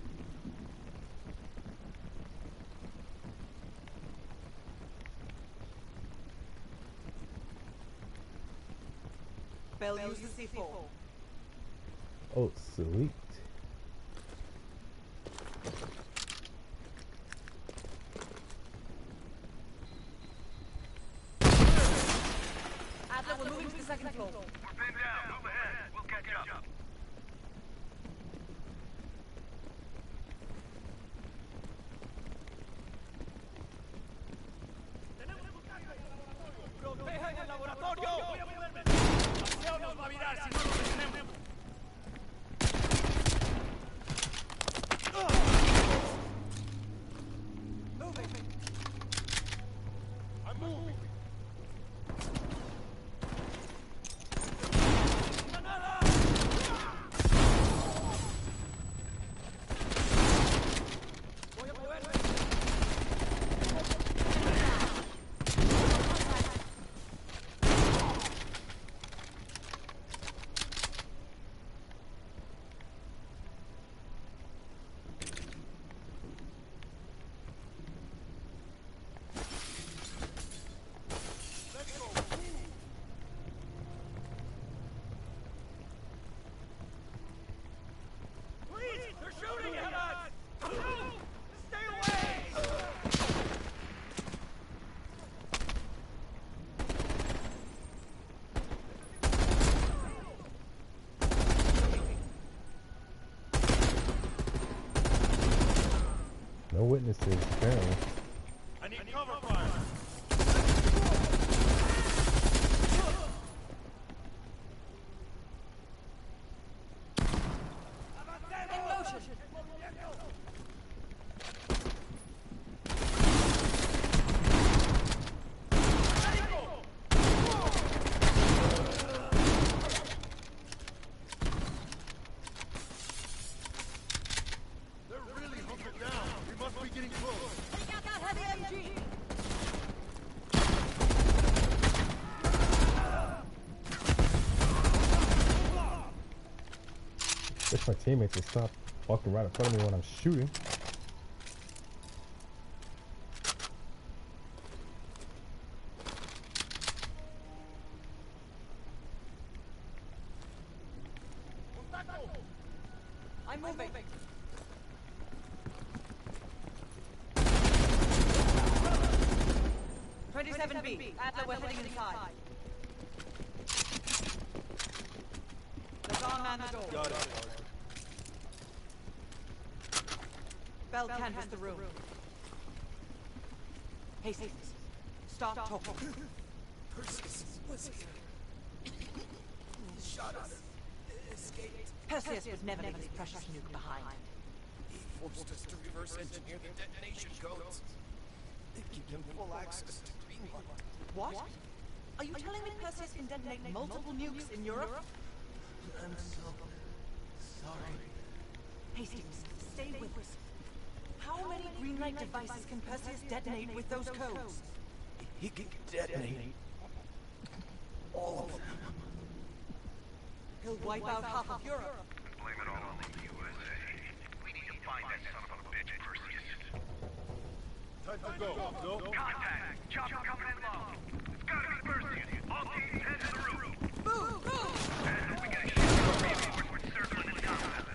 [SPEAKER 12] Bell, use the C4.
[SPEAKER 1] Oh, sweet.
[SPEAKER 12] Adler, we're moving to the second floor.
[SPEAKER 4] We're pinned down. Move ahead. We'll catch up.
[SPEAKER 13] ¡Proteja en el laboratorio! ¡Paseo nos va a virar si no lo detenemos!
[SPEAKER 2] I'm moving.
[SPEAKER 1] No witnesses, apparently.
[SPEAKER 2] I need cover fire.
[SPEAKER 12] In motion.
[SPEAKER 2] They're really hunkered down. We must be getting close.
[SPEAKER 12] Take out that heavy MG.
[SPEAKER 1] Wish my teammates would stop walking right in front of me when I'm shooting.
[SPEAKER 12] I'm moving. 27B. Adler, we're heading inside. Let's unman the door.
[SPEAKER 2] Got it.
[SPEAKER 12] Bell canvass the room. Hastings, stop talking.
[SPEAKER 13] Perseus was here. Shot us. Escaped.
[SPEAKER 12] Perseus would never leave his precious nuke behind.
[SPEAKER 13] He forced us to reverse engineer the detonation codes. They give him full access to Greenland.
[SPEAKER 12] What? Are you telling me Perseus can detonate multiple nukes in Europe?
[SPEAKER 13] I'm so sorry.
[SPEAKER 12] Hastings, stay with us. How many green light devices can Perseus detonate with those codes?
[SPEAKER 13] He can detonate all of them.
[SPEAKER 12] He'll wipe out half of Europe.
[SPEAKER 4] Blame it all on the USA. We need to find that son of a bitch, Perseus.
[SPEAKER 2] Time to go. Go.
[SPEAKER 4] Contact! Chopper coming in low. It's gotta be Perseus. All teams head to the roof.
[SPEAKER 12] Move! Move!
[SPEAKER 4] And we get a shit of reinforcements circling in combat.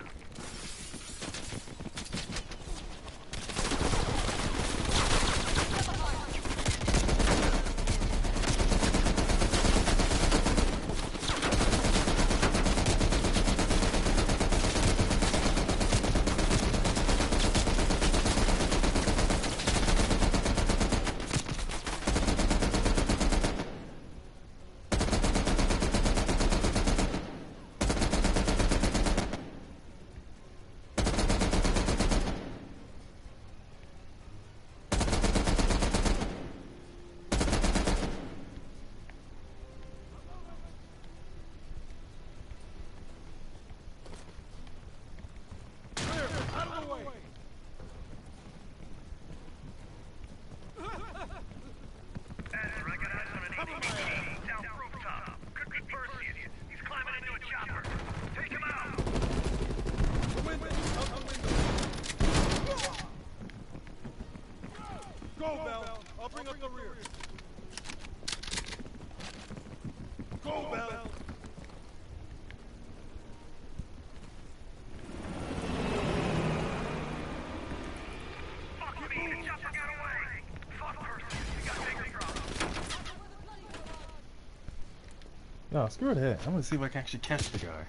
[SPEAKER 2] Go, Bell. I'll bring up the rear. Go, Bell.
[SPEAKER 4] Fuck me, the chopper got away. Fuck Perseus, we got bigger problems.
[SPEAKER 1] No, screw that. I'm gonna see if I can actually catch the guy.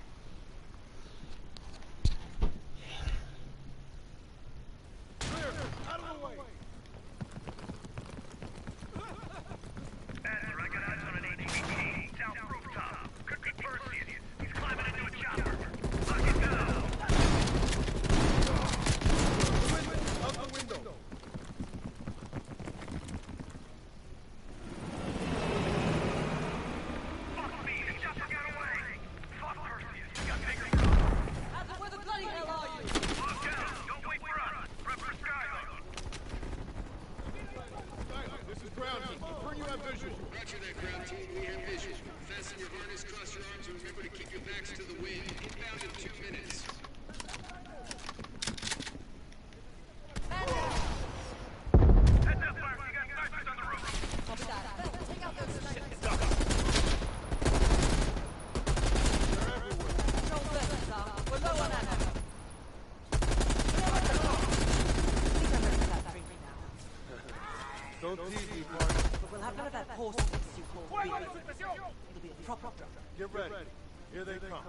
[SPEAKER 2] Don't tease me, partner.
[SPEAKER 12] But we'll have none of that horse mix you call beer. It'll be a proper drop.
[SPEAKER 2] Get ready. Here they come.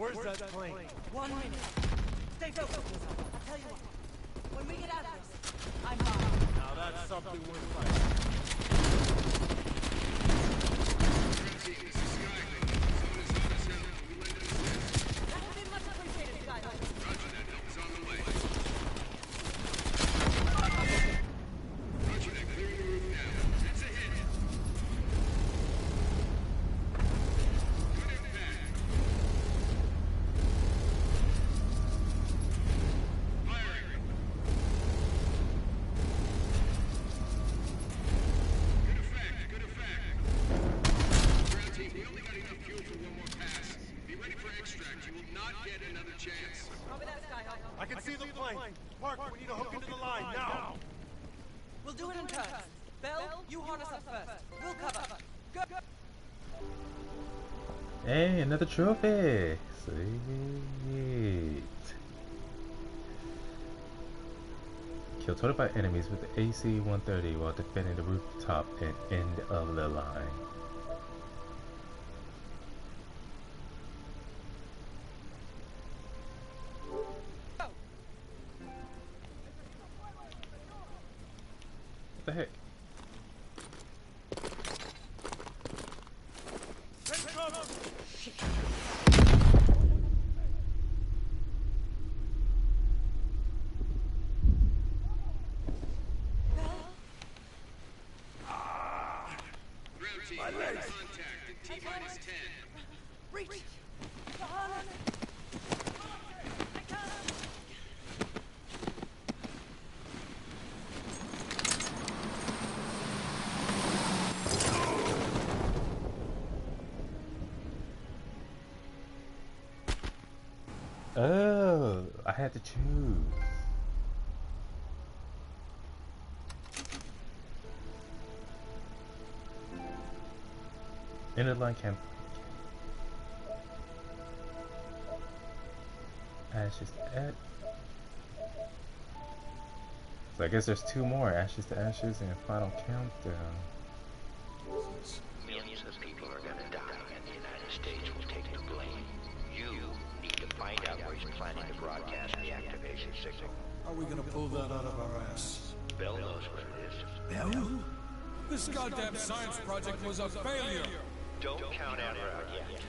[SPEAKER 13] Where's that plane?
[SPEAKER 12] 1 minute. Stay focused, yourself. I'll tell you what. When we get out of this, I'm fine.
[SPEAKER 13] Now that's something worth fighting.
[SPEAKER 12] That would be much appreciated, Skyler.
[SPEAKER 4] Roger that. Help is on the way. Roger that. Clearing the roof now. That's a hit. Good impact. Firing. Good effect. Good effect. Ground team, we only got enough fuel for one more pass. Be ready for extract. You will not get another chance.
[SPEAKER 12] Copy that, Skyhawk.
[SPEAKER 13] I can see the plane. Park, we need to hook into the line now.
[SPEAKER 12] We'll do it in turns. Bell, you harness up first. We'll cover. Go.
[SPEAKER 1] Hey, another trophy! Sweet. Kill 25 enemies with the AC-130 while defending the rooftop and end of the line. What the heck?
[SPEAKER 4] Ground team, contact in T-minus 10.
[SPEAKER 12] Reach.
[SPEAKER 1] Oh, I had to choose. Inner line camp. Ashes to ashes. So I guess there's two more. Ashes to ashes and final countdown.
[SPEAKER 15] Millions of people are gonna die, and the United States will take the blame. You need to find out where he's planning to broadcast the activation signal.
[SPEAKER 14] How are we gonna pull that out of our ass?
[SPEAKER 15] Bell knows where it is.
[SPEAKER 14] Bell? This goddamn science project was a failure!
[SPEAKER 15] Don't count Adler out yet.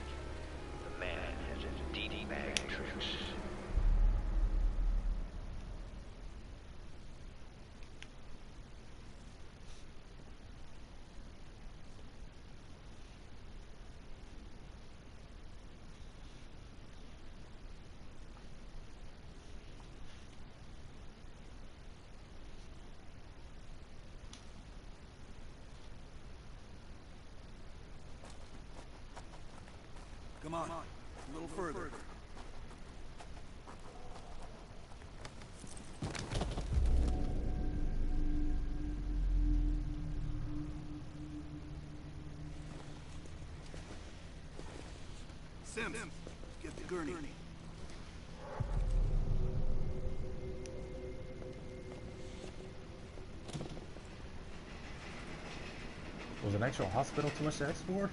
[SPEAKER 15] The man has a deep bag of tricks.
[SPEAKER 13] Come on, a little further. Sims, get the gurney.
[SPEAKER 1] Was an actual hospital too much to ask for?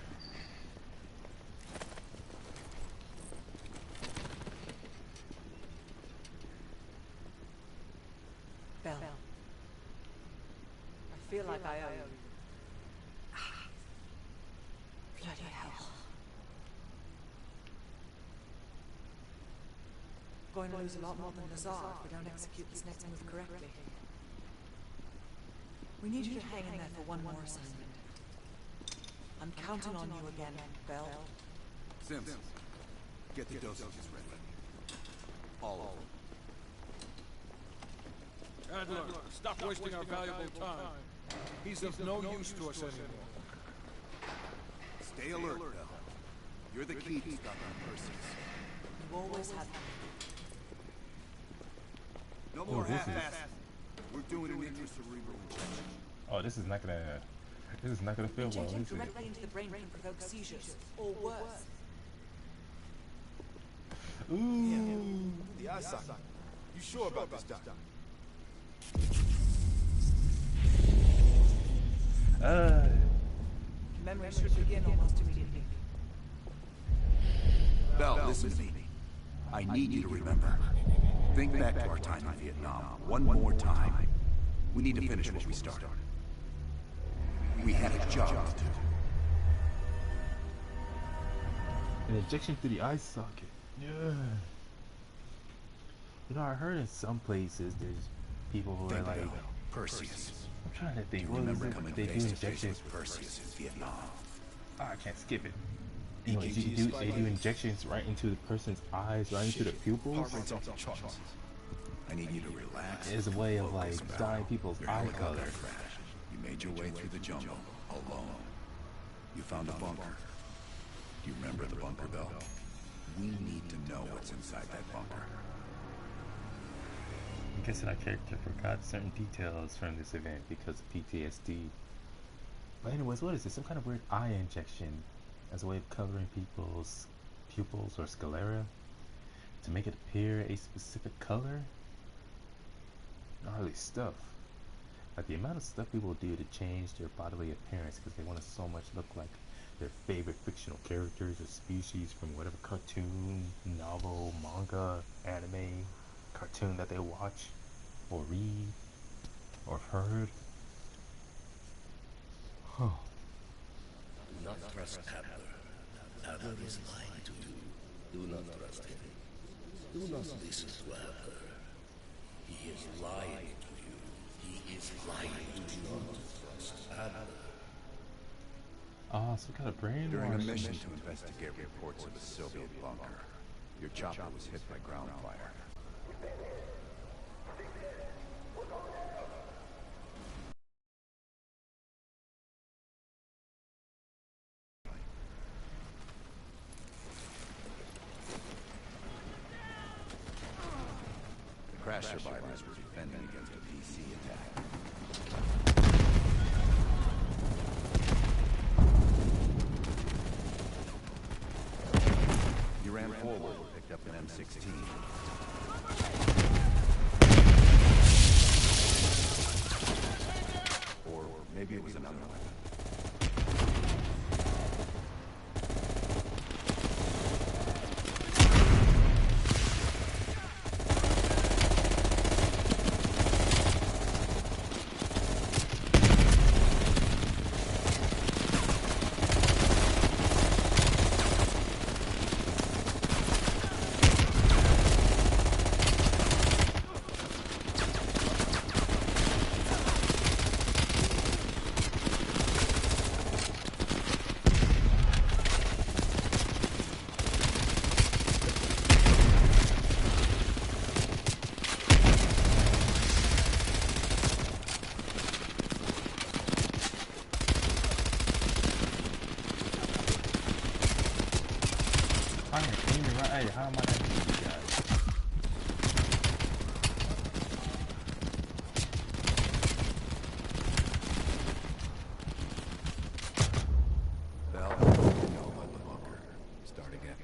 [SPEAKER 12] Bell. I feel like I owe you. Bloody hell. Going to lose a lot more than Lazar if we don't execute this next move correctly. We need you to hang in there for one more assignment. I'm counting on you again, Bell.
[SPEAKER 2] Sims, get the dosages ready. All of them.
[SPEAKER 14] Adler, stop wasting our valuable time. He's of no use to us anymore.
[SPEAKER 2] Stay alert, Bell. You're the key to stopping Perseus.
[SPEAKER 12] You always have been.
[SPEAKER 2] No more
[SPEAKER 1] this
[SPEAKER 2] half-ass. We're doing an intracerebral injection.
[SPEAKER 1] Oh, this is not gonna feel well,
[SPEAKER 12] Injecting
[SPEAKER 1] is it?
[SPEAKER 12] directly into the brain can provoke seizures, or worse.
[SPEAKER 1] Ooh.
[SPEAKER 2] The eyesight. You sure about this, Doctor?
[SPEAKER 12] Memory should begin almost immediately.
[SPEAKER 2] Bell, listen to me.
[SPEAKER 3] I need you to remember. Think back to our time in Vietnam one more time. We need to finish what we started. We had a job to do.
[SPEAKER 1] An injection through the eye socket. Yeah. You know, I heard in some places there's people who are like
[SPEAKER 3] Perseus.
[SPEAKER 1] I'm trying to think.
[SPEAKER 3] You
[SPEAKER 1] What is
[SPEAKER 3] remember
[SPEAKER 1] it?
[SPEAKER 3] coming
[SPEAKER 1] They do
[SPEAKER 3] face to face
[SPEAKER 1] injections.
[SPEAKER 3] with Perseus in Vietnam.
[SPEAKER 1] Oh, I can't skip it. Anyways, they do injections right into the person's eyes, right into the pupils.
[SPEAKER 3] I need you to relax.
[SPEAKER 1] It's a way of like dyeing people's eye color.
[SPEAKER 3] Crash. You made your way through the jungle alone. You found a bunker. Do you remember the bunker, Bell? We need to know what's inside that bunker.
[SPEAKER 1] I'm guessing our character forgot certain details from this event because of PTSD. But anyways, what is this? Some kind of weird eye injection as a way of covering people's pupils or sclera to make it appear a specific color? Gnarly stuff. Like the amount of stuff people do to change their bodily appearance because they want to so much look like their favorite fictional characters or species from whatever cartoon, novel, manga, anime, cartoon that they watch or read or heard. Huh.
[SPEAKER 16] Do not trust Adler. Adler is lying to you. Do not trust him. Do not listen to Adler. He is lying to you. He is lying. Do not trust Adler.
[SPEAKER 1] Ah, some kind of brainwashing.
[SPEAKER 3] During a mission to investigate reports of a Soviet bunker, your chopper was hit by ground fire. The crash survivors were defending against a PC attack. You ran forward and picked up an M16. Or maybe it was another weapon.
[SPEAKER 1] How am I gonna do these guys?
[SPEAKER 3] Bell, you know about the bunker. Start again.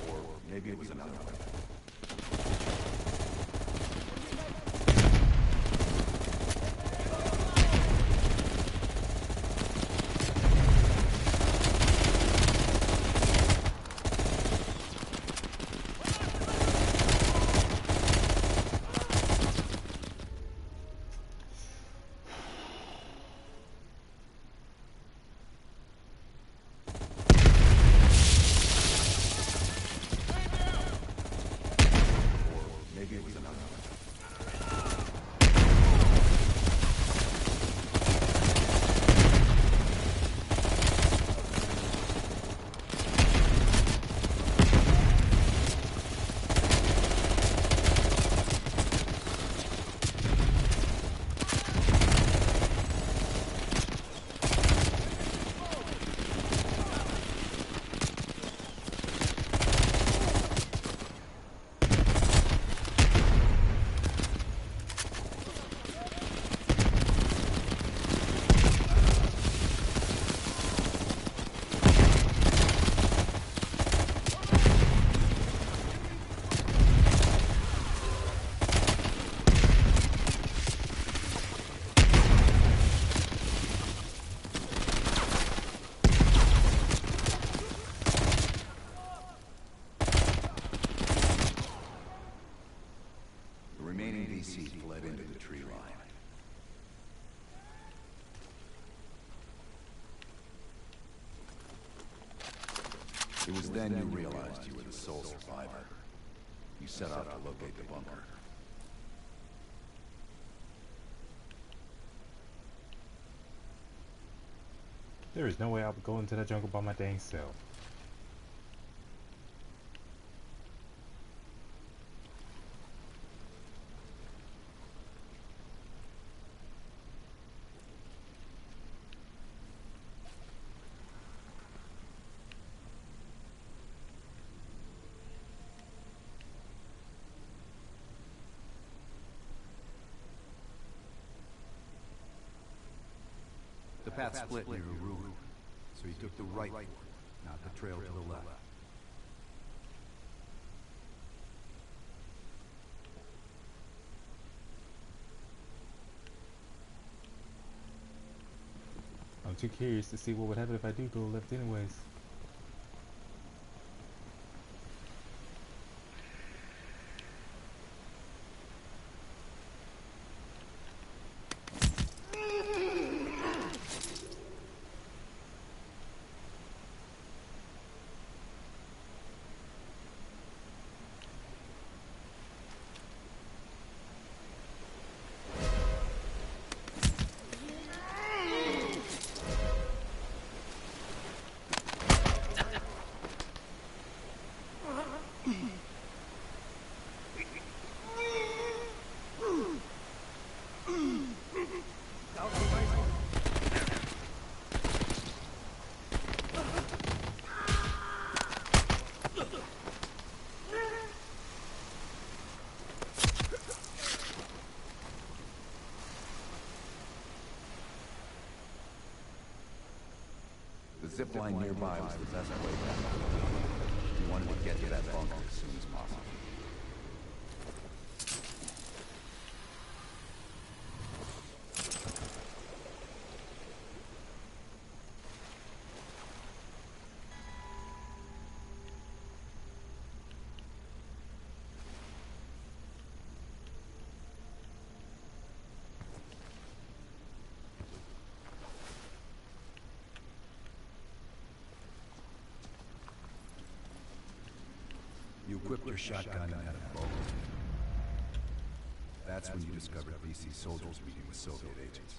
[SPEAKER 3] Or maybe it was another weapon. It was then you realized you were the sole survivor. You set out to locate the bunker.
[SPEAKER 1] There is no way I would go into that jungle by my dang self.
[SPEAKER 3] The path split near a ruin, so you took the right one, not the trail to the left.
[SPEAKER 1] I'm too curious to see what would happen if I do go left anyways.
[SPEAKER 3] The zip line nearby was the best way back. You wanted to get to that bunker as soon as possible. You equipped your shotgun and had a bow. That's when you discovered VC soldiers meeting with Soviet agents.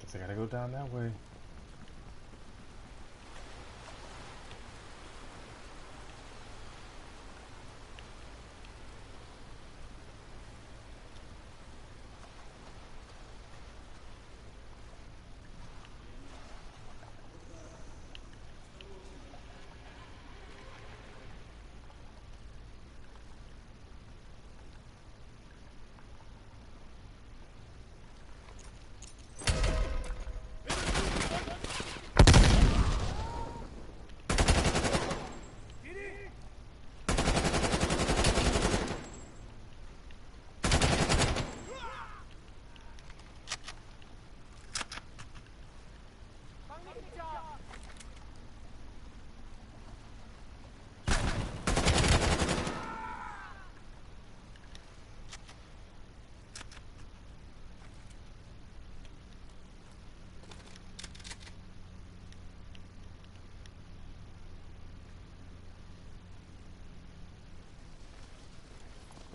[SPEAKER 1] Guess I gotta go down that way.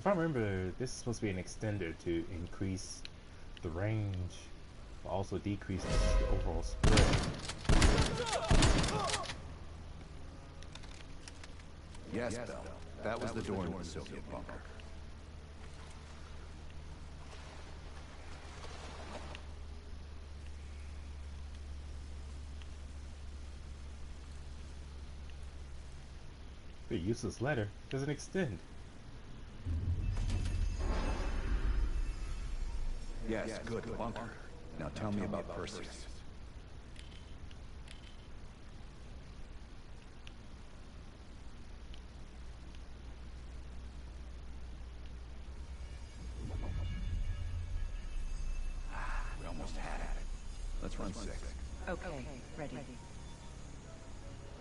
[SPEAKER 1] If I remember, this is supposed to be an extender to increase the range, but also decrease the overall spread.
[SPEAKER 3] Yes, Bell. That was the door into the Soviet bunker.
[SPEAKER 1] The useless letter doesn't extend.
[SPEAKER 3] Yes, good, bunker. Now tell me about Perseus. We almost had it. Let's run 6.
[SPEAKER 12] Okay, ready.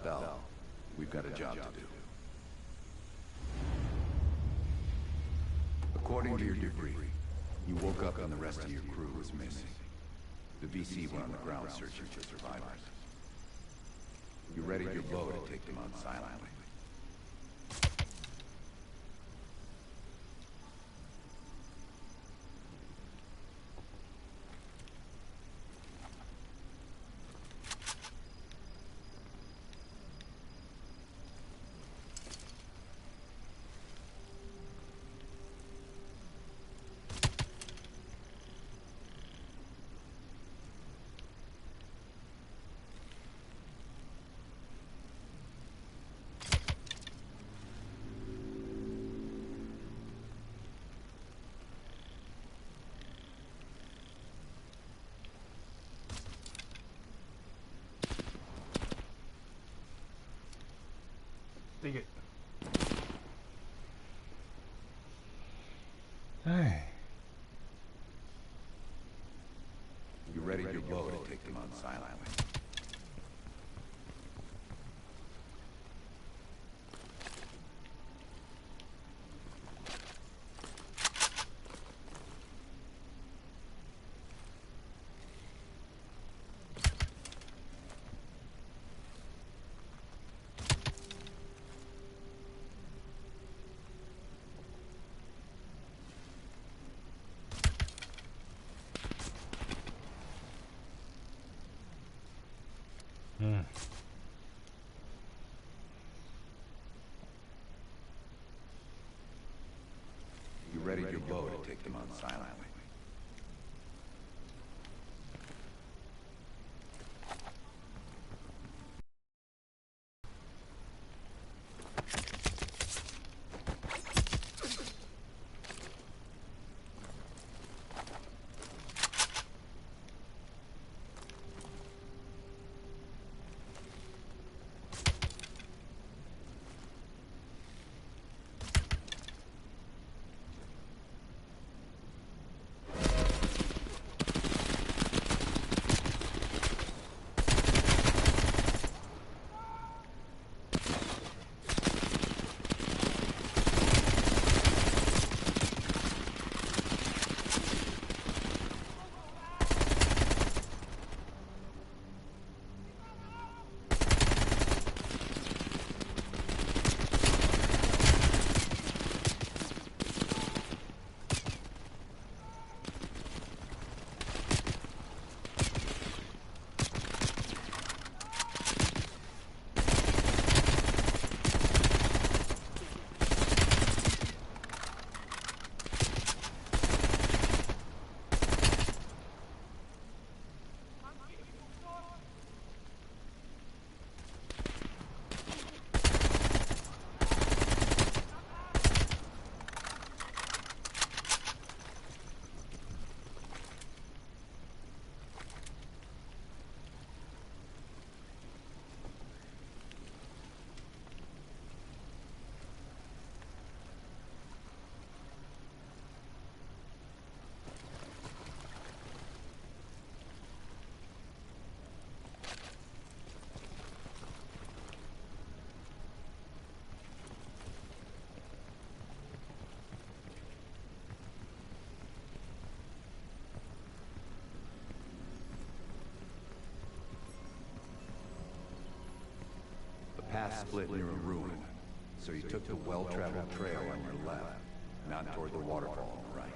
[SPEAKER 3] Bell, we've got a job to do. According to your debrief, you woke up and the rest of your crew was missing. The VC went on the ground searching for survivors. You readied your bow to take them out silently.
[SPEAKER 1] Dig it. Hey.
[SPEAKER 3] You readied your bow to take them out silently. You readied your bow to take them out silently. Path split near a ruin, so you took the well-traveled trail on your left. and out toward the waterfall on the right.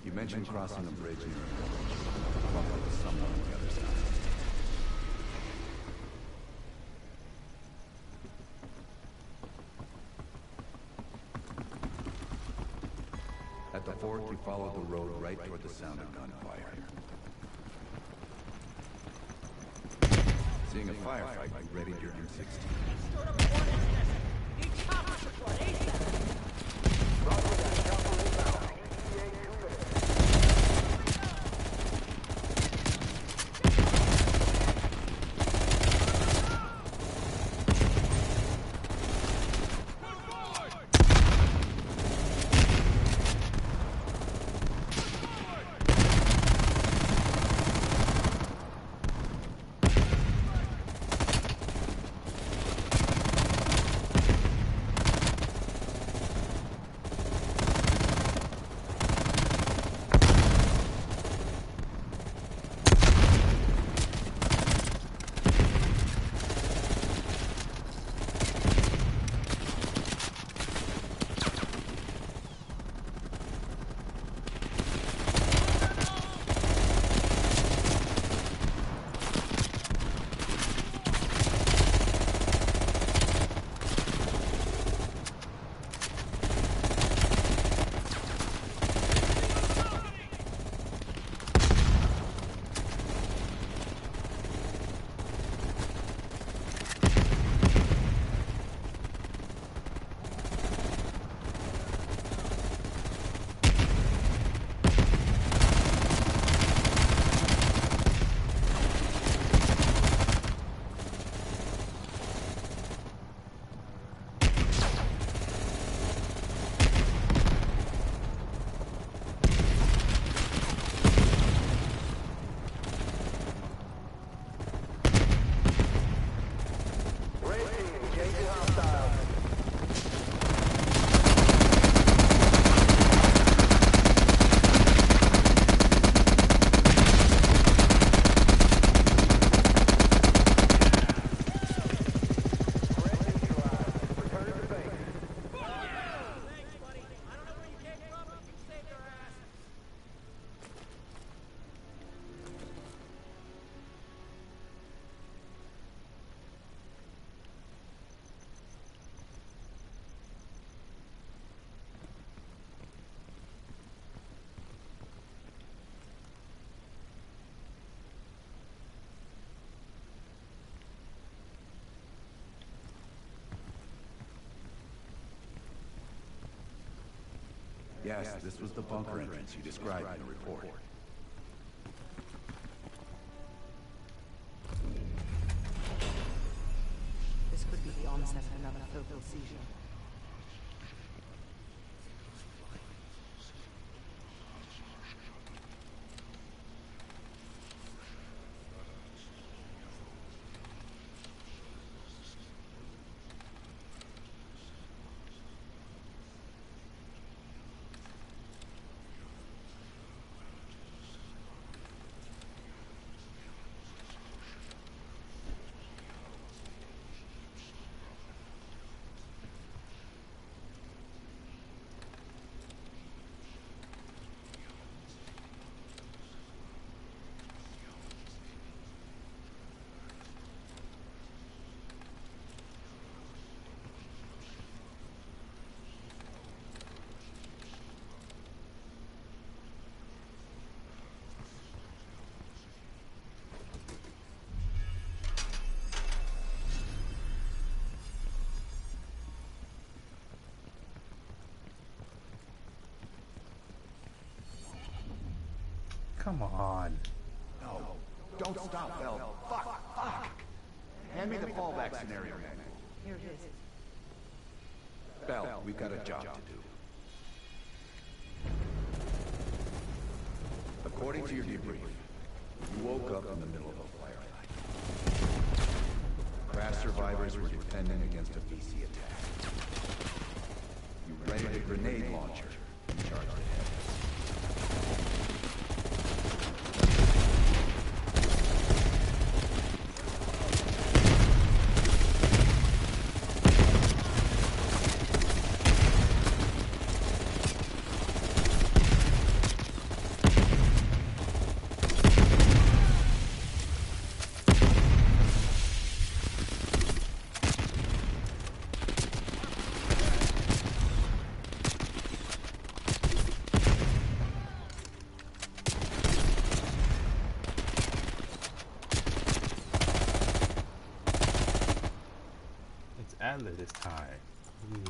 [SPEAKER 3] You mentioned crossing a bridge near a village. Bump up with someone on the other side. At the fork, you follow the road right toward the sound of gunfire. Seeing a firefight, you readied your M16. Yes, this was the bunker entrance you described in the report.
[SPEAKER 12] This could be the onset of another focal seizure.
[SPEAKER 1] Come on.
[SPEAKER 3] No, don't stop, Bell. Fuck. Hand me the fallback scenario manual.
[SPEAKER 12] Here it is.
[SPEAKER 3] Bell, we've got a job to do. According to your debrief, you woke up in the middle of a firefight. Crash survivors were defending against a VC attack. You rented a grenade launcher and charged ahead.
[SPEAKER 1] Adler this time. Weird.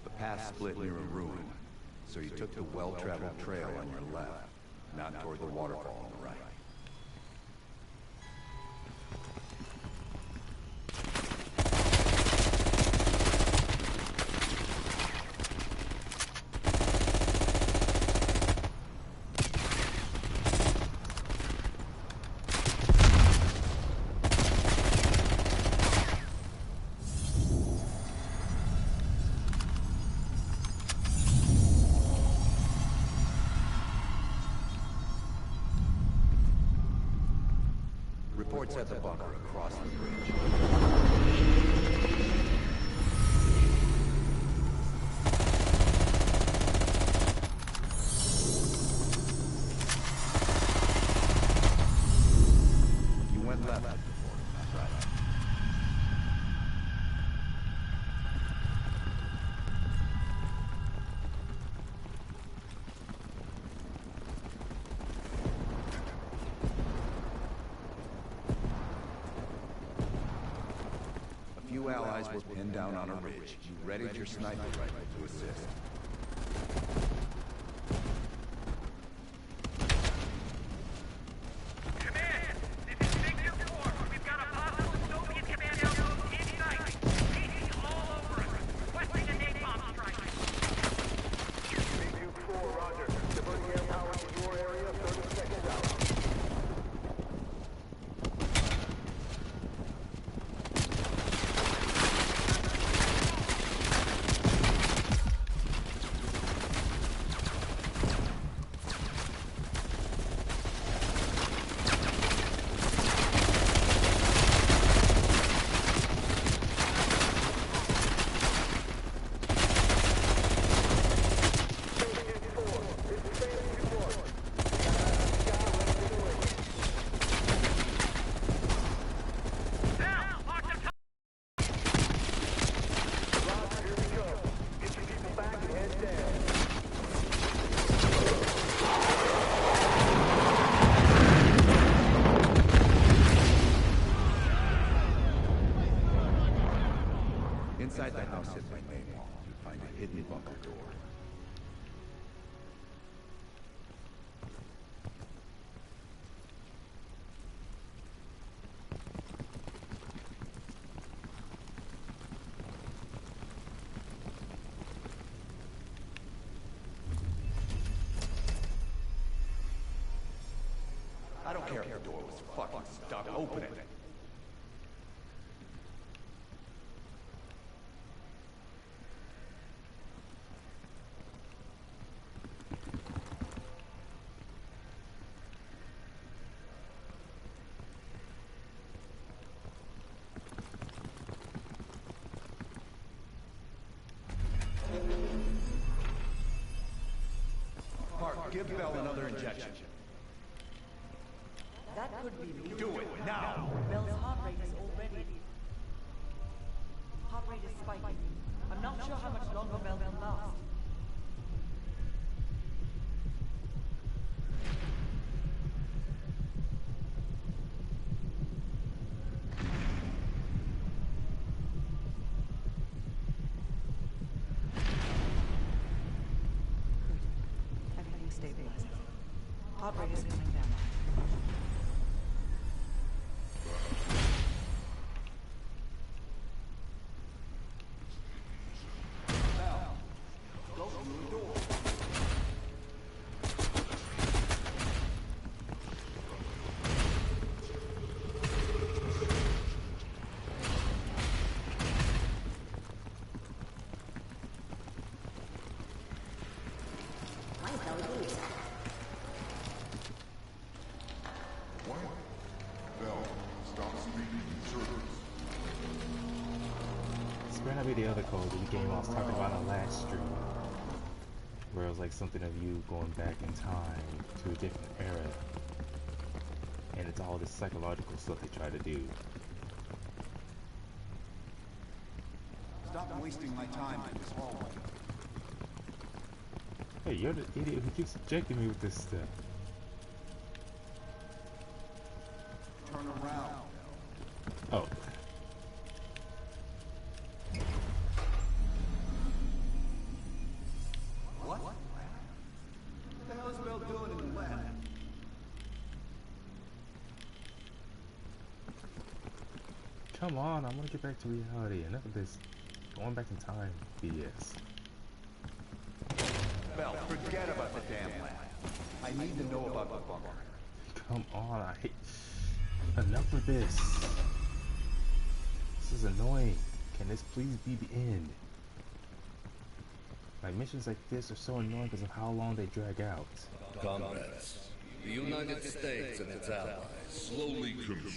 [SPEAKER 3] The path split near a ruin, so you took the well-traveled trail on your left. Not toward the waterfall on the right. Reports at the bunker across the bridge. You went left before, right? Few allies were pinned down on a ridge. You readied your sniper rifle to assist.
[SPEAKER 4] Command! This is Victor 4. We've got a possible Soviet commando in sight. Easy all over us. Requesting a napalm strike.
[SPEAKER 10] Victor 4, roger. Diverting air power to your area, 30 seconds out.
[SPEAKER 3] Inside the house hit by napalm, you find a hidden bunker door. I don't care if the door was fucking stuck. Open it. Mark, give Bell another injection.
[SPEAKER 12] That could be me.
[SPEAKER 3] Do it now!
[SPEAKER 12] Bell's heart rate is already... Heart rate is spiking. I'm not sure how much longer Bell can last. Everything's stabilizing. Heart rate is coming down.
[SPEAKER 1] This better not be the other Call of Duty game I was talking about in the last stream, where it was like something of you going back in time to a different era, and it's all this psychological stuff they try to do.
[SPEAKER 2] Stop wasting my time in this hallway.
[SPEAKER 1] Hey, you're the idiot who keeps subjecting me with this stuff.
[SPEAKER 2] Turn around.
[SPEAKER 1] Oh.
[SPEAKER 2] What? What the hell is Bell doing in the lab?
[SPEAKER 1] Come on, I want to get back to reality. Enough of this going back in time BS.
[SPEAKER 2] Bell, forget about the damn lab. I need to know about the bunker.
[SPEAKER 1] Come on, I hate... Enough of this. This is annoying. Can this please be the end? Like, missions like this are so annoying because of how long they drag out.
[SPEAKER 16] Comrades, the United States and its allies slowly consume.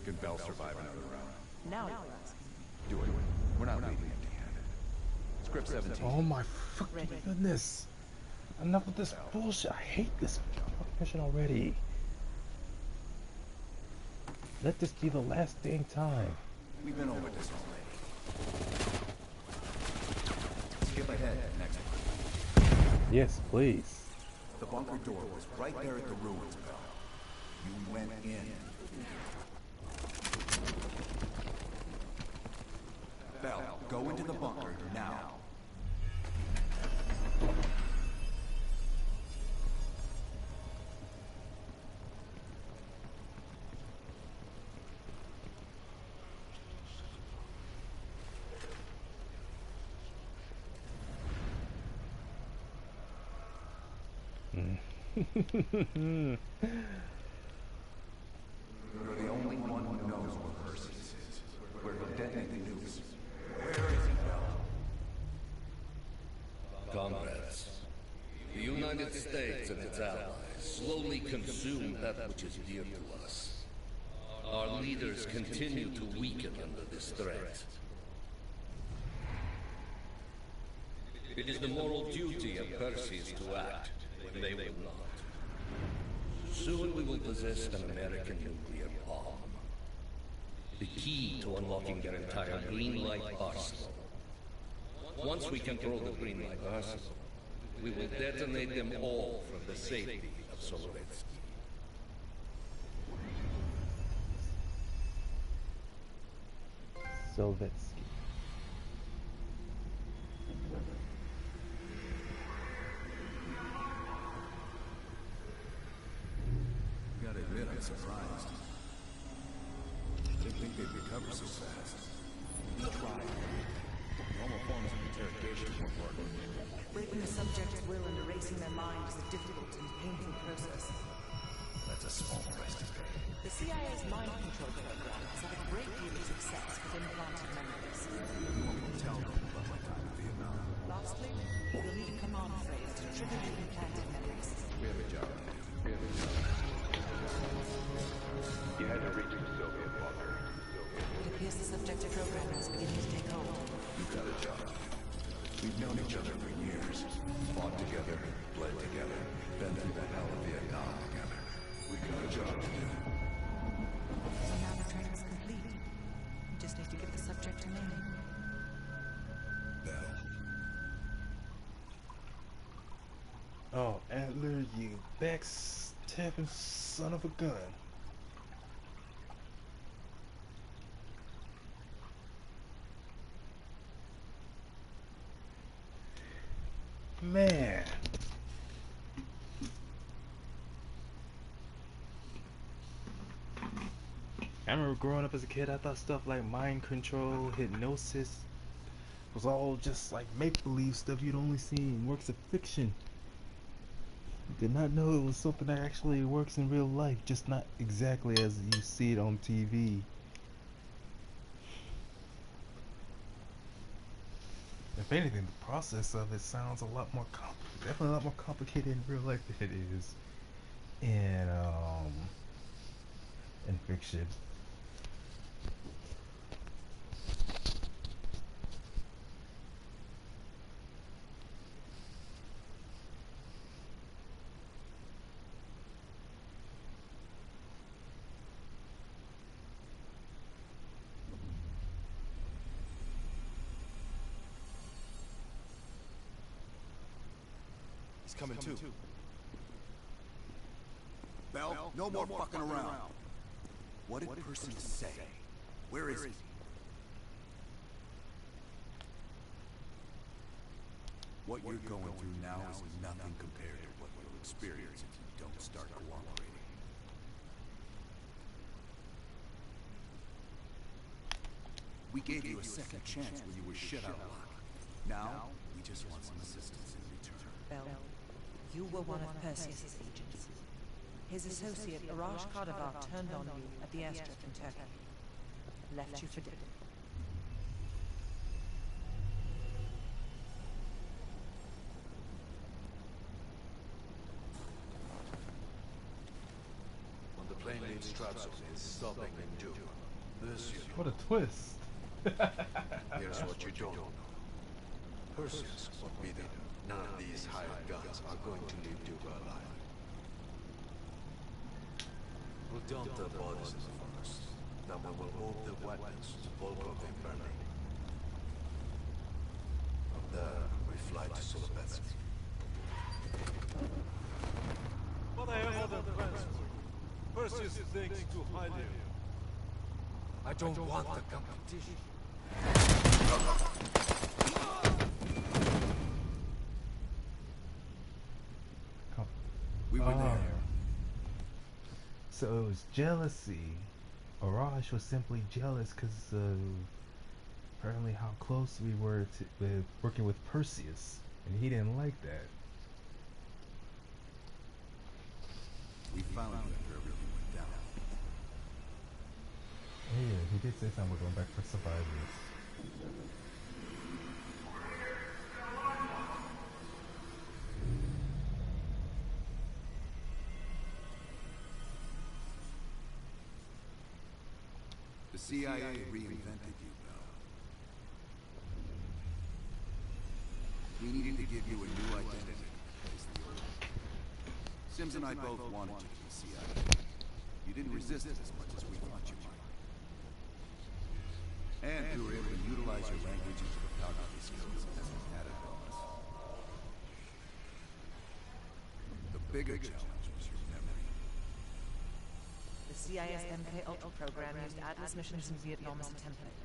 [SPEAKER 3] Can Bell survive another round?
[SPEAKER 12] Now you're asking.
[SPEAKER 3] Do it. We're not leaving empty-handed. Script 17.
[SPEAKER 1] Oh my fucking goodness. Enough of this bullshit. I hate this mission already. Let this be the last dang time.
[SPEAKER 3] We've been over this already. Skip ahead next time.
[SPEAKER 1] Yes, please.
[SPEAKER 3] The bunker door was right there at the ruins, Bell. You went in. Bell, go into the bunker now. You're the only one who knows where Perseus is. We're to detonate the nukes. Where is he, Bell?
[SPEAKER 16] Comrades, the United States and its allies slowly consume that which is dear to us. Our leaders continue to weaken under this threat. It is the moral duty of Perseus to act when they will not. Soon we will possess an American nuclear bomb. The key to unlocking their entire green light arsenal. Once we control the green light arsenal, we will detonate them all from the safety of Solovetsky.
[SPEAKER 1] Solovetsky.
[SPEAKER 3] Gotta admit, I'm surprised. Didn't think they'd recover so fast. We tried. Normal forms of interrogation won't work.
[SPEAKER 12] Breaking a subject's will and erasing their mind is a difficult and painful process.
[SPEAKER 3] That's a small price to pay.
[SPEAKER 12] The CIA's mind control program has had a great deal of success with implanted memories.
[SPEAKER 3] Tell me about my time in Vietnam.
[SPEAKER 12] Lastly, you'll need a command phrase to trigger the implanted memories.
[SPEAKER 3] We have a job to do.
[SPEAKER 17] You had to reach the Soviet bunker.
[SPEAKER 12] It appears the subjective program is beginning to take hold.
[SPEAKER 3] You've got a job to do. We've known each other for years. Fought together, bled together, been through the hell of Vietnam together. We got a job to do.
[SPEAKER 12] So now the training is complete. You just need to give the subject a name.
[SPEAKER 3] Bell.
[SPEAKER 1] Oh, Adler, you backstabbing son of a gun. Man. I remember growing up as a kid, I thought stuff like mind control, hypnosis was all just like make-believe stuff you'd only see in works of fiction. Did not know it was something that actually works in real life, just not exactly as you see it on TV. If anything, the process of it sounds a lot more definitely a lot more complicated in real life than it is in fiction.
[SPEAKER 2] He's coming too. Bell, no more fucking around. What did Percy say? Where is he? What you're going through now is nothing compared to what you'll experience if you don't start cooperating. We gave you a second chance when you were shit out of luck. Now, we just want some assistance in return.
[SPEAKER 12] Bell, you were one of Perseus's agents. His associate, Arash Kardavar, turned on you at the airstrip in Turkey. Left you for dead.
[SPEAKER 6] When the plane leaves Trabzon, it's stopping in Duke. This you know.
[SPEAKER 1] What a twist.
[SPEAKER 6] Here's what you don't know. Perseus won't be there. None of these hired guns are going to leave Duke alive. We'll dump their bodies in the forest. Then we will move the weapons to Volkov in Berlin. From there, we fly to Solovetsky.
[SPEAKER 18] But I have other plans for you. Perseus thinks too highly of you.
[SPEAKER 6] I don't want the competition.
[SPEAKER 2] We were there.
[SPEAKER 1] So it was jealousy. Arash was simply jealous because of apparently how close we were with working with Perseus, and he didn't like that.
[SPEAKER 2] We found you after everything went down.
[SPEAKER 1] Yeah, he did say something. We're going back for survivors.
[SPEAKER 2] The CIA reinvented you, Bell. We needed to give you a new identity. Replace the old. Sims and I both wanted you to be CIA. You didn't resist it as much as we thought you might. And you were able to utilize your language and cryptography skills as an added bonus. The bigger challenge was your memory.
[SPEAKER 12] The CIS MK Ultra program used Atlas missions in Vietnam as a template.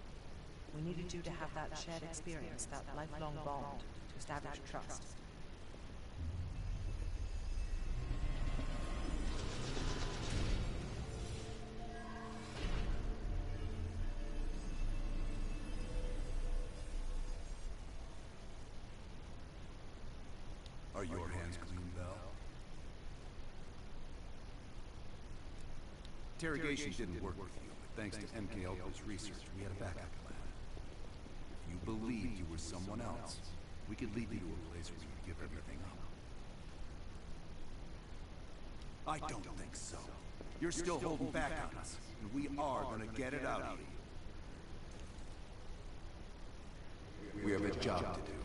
[SPEAKER 12] We needed you to have that shared experience, that lifelong bond, to establish trust.
[SPEAKER 2] Are your hands clean, Bell? Interrogation didn't work with you, but thanks to MK Ultra's research, we had a backup plan. If you believed you were someone else, we could lead you to a place where you give everything up. I don't think so. You're still holding back on us, and we are gonna get it out of you. We have a job to do.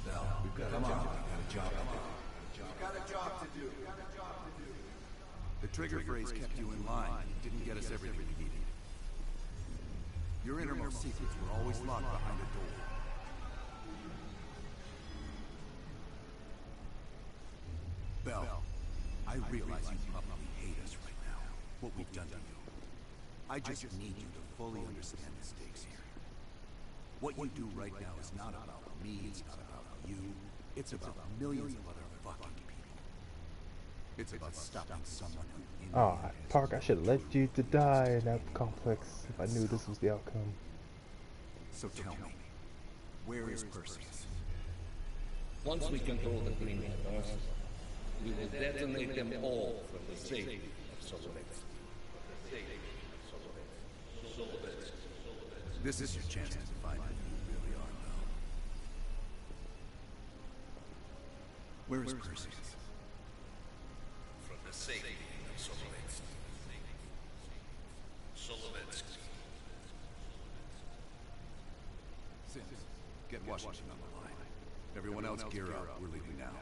[SPEAKER 2] Now, we've got a job to do. The trigger phrase kept you in line. It didn't get us everything we needed. Your innermost secrets were always locked behind a door. Bell, I realize you probably hate us right now. What we've done to you. I just need you to fully understand the stakes here. What you do right now is not about me, it's not about you. It's about millions of other fucking people. It's about stopping someone who...
[SPEAKER 1] Oh, Park, I should have let you to die in that complex if I knew this was the outcome.
[SPEAKER 2] So tell me, where is Perseus?
[SPEAKER 16] Once we control the green networks, we will detonate them all for the sake of Solovets.
[SPEAKER 2] This is your chance to find out who you really are now. Where is Perseus?
[SPEAKER 16] For the sake of Solovets. Solovets.
[SPEAKER 2] Sims, get Washington on the line. Everyone else gear up. We're leaving now.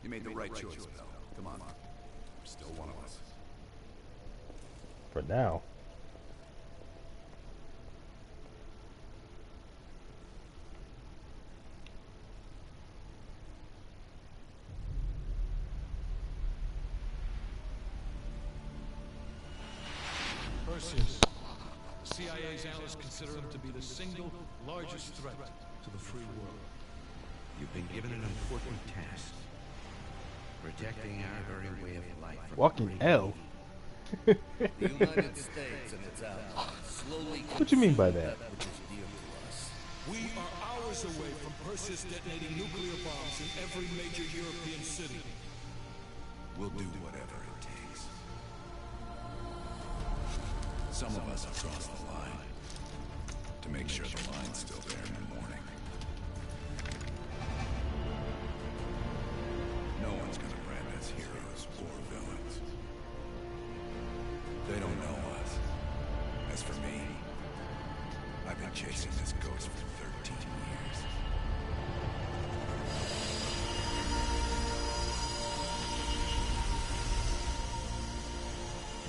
[SPEAKER 2] You made the right choice, Bell. Come on. You're still one of us.
[SPEAKER 1] For now.
[SPEAKER 14] Perseus. CIA's analysts consider him to be the single largest threat to the free world.
[SPEAKER 19] You've been given an important task. Protecting our very way of life.
[SPEAKER 1] Walking L.
[SPEAKER 19] The United States and its allies slowly.
[SPEAKER 1] What do you mean by that?
[SPEAKER 19] Which is dear to us.
[SPEAKER 14] We are hours away from Perseus detonating nuclear bombs in every major European city.
[SPEAKER 2] We'll do whatever it takes. Some of us have crossed the line to make sure the line's still there in the morning. No one's gonna brand us heroes or villains. They don't know us. As for me, I've been chasing this ghost for 13 years.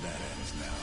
[SPEAKER 2] That ends now.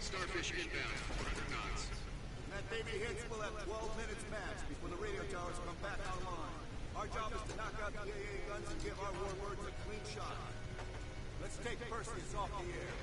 [SPEAKER 4] Starfish inbound, 400 knots.
[SPEAKER 2] When that baby hits, we'll have 12 minutes max before the radio towers come back online. Our job is to knock out the AA guns and give our warbirds a clean shot. Let's take Perseus off the air.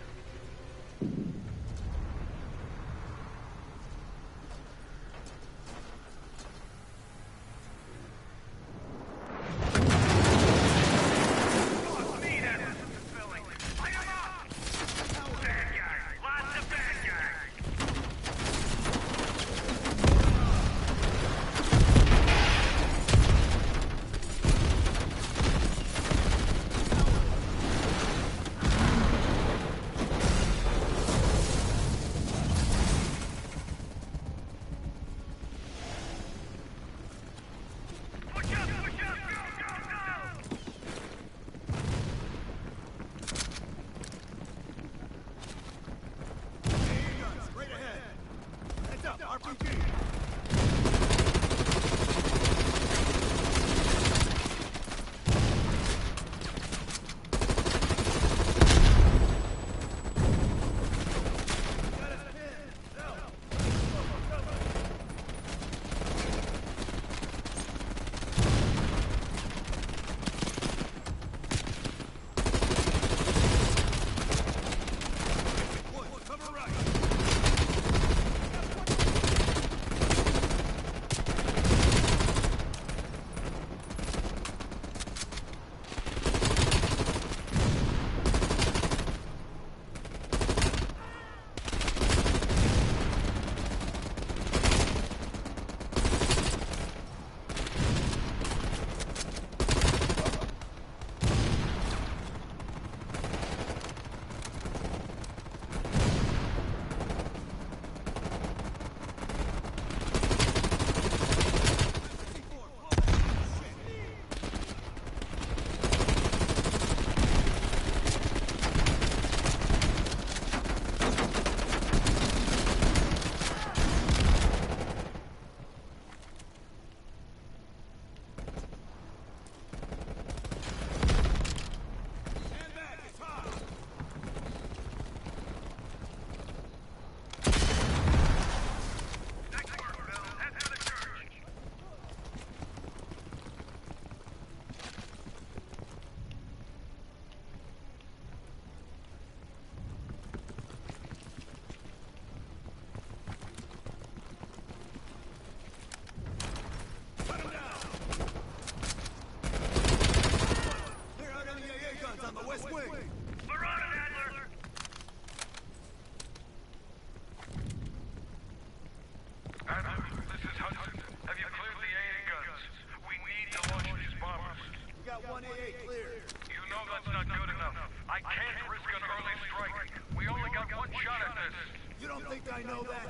[SPEAKER 4] I can't risk an early strike. We only got one shot at this.
[SPEAKER 2] You don't think I know that?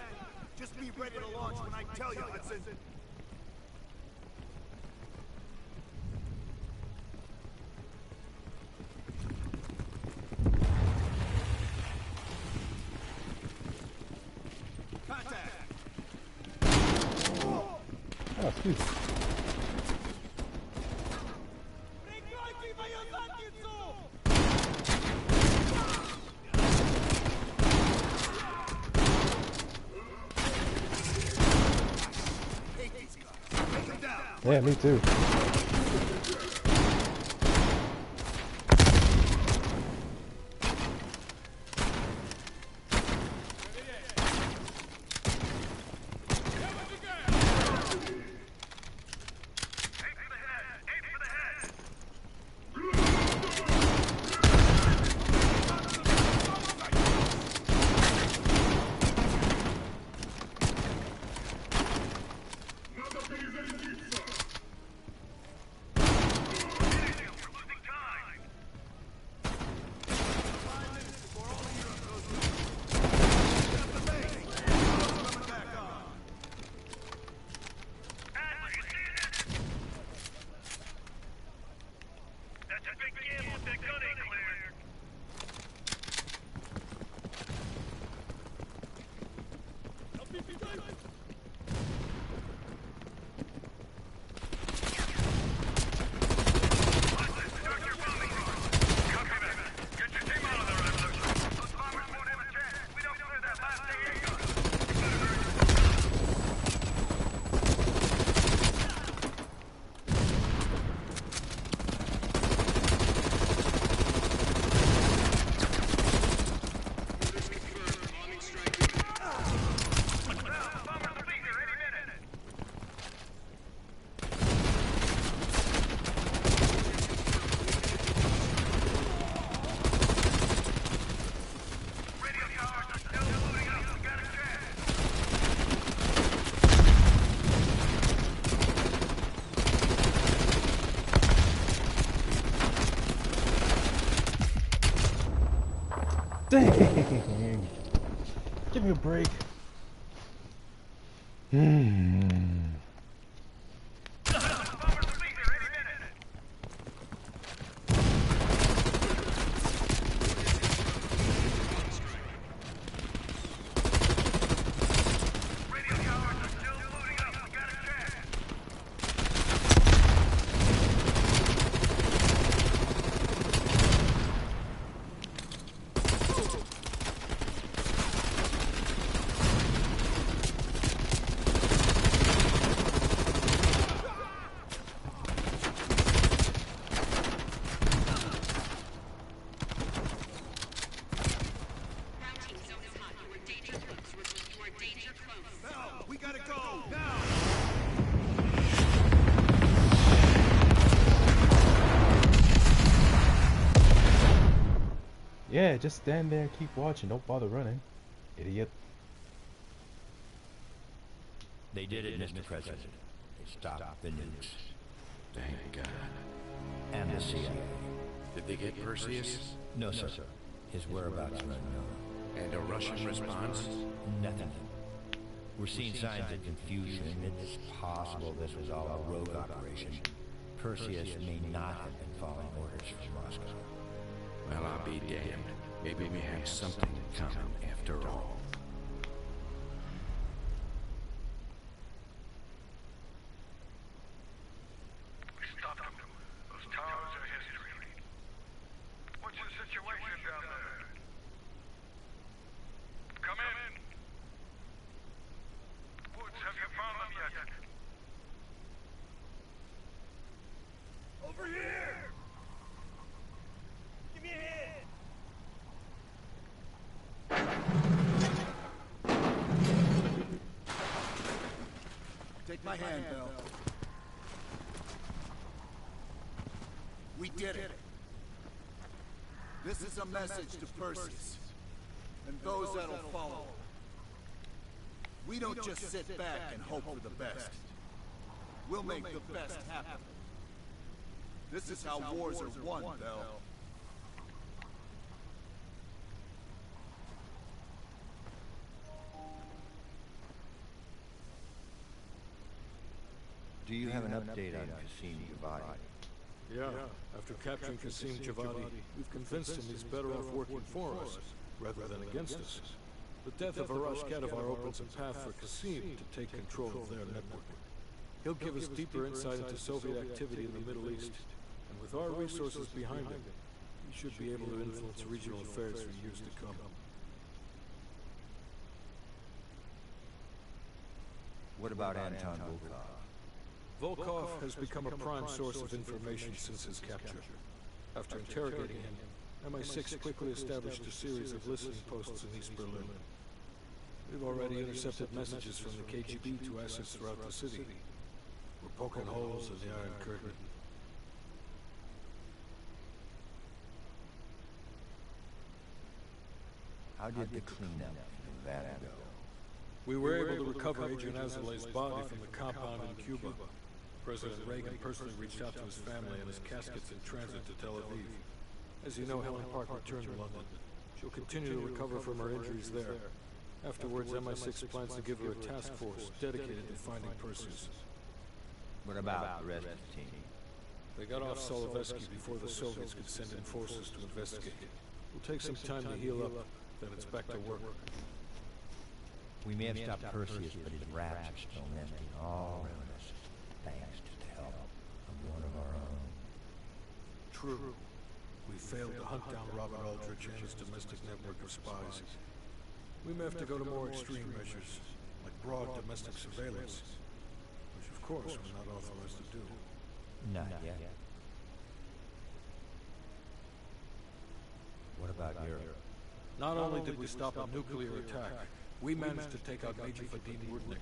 [SPEAKER 2] Just be ready to launch when I tell you, Hudson.
[SPEAKER 1] Oh, excuse me. Yeah, me too. Dang! Give me a break. Yeah, just stand there and keep watching. Don't bother running, idiot.
[SPEAKER 15] They did it, Mr. President. They stopped the nukes.
[SPEAKER 19] Thank God.
[SPEAKER 15] And the CIA.
[SPEAKER 19] Did they get Perseus?
[SPEAKER 15] No, sir. His whereabouts are unknown.
[SPEAKER 19] And a Russian response?
[SPEAKER 15] Nothing. We're seeing signs of confusion. It's possible this was all a rogue operation. Perseus may not have been following orders from Moscow.
[SPEAKER 19] Well, I'll be damned. Maybe we had something in common after all.
[SPEAKER 4] We stopped them. Those towers are history. What's the situation down there? Come in. Woods, have you found them yet? Over here! Give me a hand!
[SPEAKER 2] Take my hand, Bill. We did it. This is a message to Perseus and those that'll follow. We don't just sit back and hope for the best. We'll make the best happen. This is how wars are won, Bell.
[SPEAKER 15] Do you have an update on Kasim Javadi?
[SPEAKER 14] Yeah, after capturing Kasim Javadi, we've convinced him he's better off working for us, rather than against us. The death of Arash Kadivar opens a path for Kasim to take control of their network. He'll give us deeper insight into Soviet activity in the Middle East, and with our resources behind him, we should be able to influence regional affairs for years to come.
[SPEAKER 15] What about Anton Volkov?
[SPEAKER 14] Volkov has become a prime source of information since his capture. After interrogating him, MI6 quickly established a series of listening posts in East Berlin. We've already intercepted messages from the KGB to assets throughout the city. We're poking holes in the Iron Curtain.
[SPEAKER 15] How did the cleanup in Nevada go?
[SPEAKER 14] We were able to recover Adrian Azoulay's body from the compound in Cuba. President Reagan personally reached out to his family and his casket's in transit to Tel Aviv. As you know, Helen Park returned to London. She'll continue to recover from her injuries there. Afterwards, MI6 plans to give her a task force dedicated to finding Perseus.
[SPEAKER 15] What about the rest of the team?
[SPEAKER 14] They got off Solovetsky before the Soviets could send in forces to investigate. It'll take some time to heal up, then it's back to work.
[SPEAKER 15] We may have stopped Perseus, but his raps are still nesting all around us, thanks to the help of one of our own.
[SPEAKER 14] True. We failed to hunt down Robert Aldrich and his domestic network of spies. We may have to go to more extreme measures, like broad domestic surveillance, which of course we're not authorized to do.
[SPEAKER 15] Not yet. What about Europe?
[SPEAKER 14] Not only did we stop a nuclear attack, we managed to take out Major Vadim Rudnik.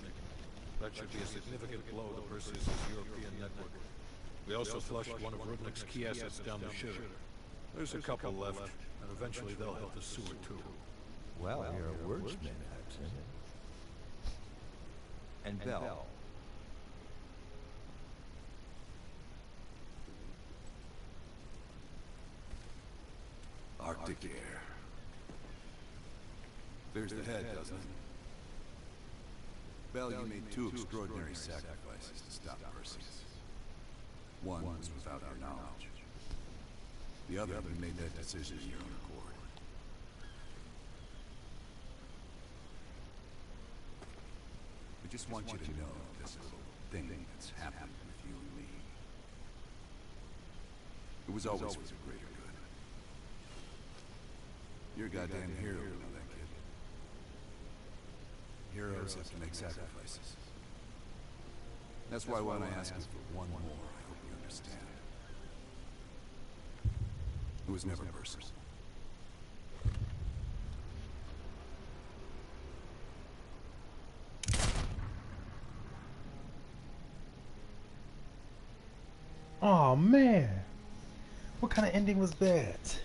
[SPEAKER 14] That should be a significant blow to Perseus' European network. We also flushed one of Rudnik's key assets down the shitter. There's a couple left, and eventually they'll hit the sewer too.
[SPEAKER 15] Well, you're a wordsmith, Hudson. And Bell.
[SPEAKER 3] Arctic air. There's the head, doesn't it? Bell, you made two extraordinary sacrifices to stop Perseus. One was without your knowledge. The other, you made that decision of your own accord. I just want you to know this little thing that's happened with you and me. It was always for the greater good. You're a goddamn hero, you know that, kid. Heroes have to make sacrifices. That's why when I ask you for one more, I hope you understand. It was never personal.
[SPEAKER 1] Oh man, what kind of ending was that?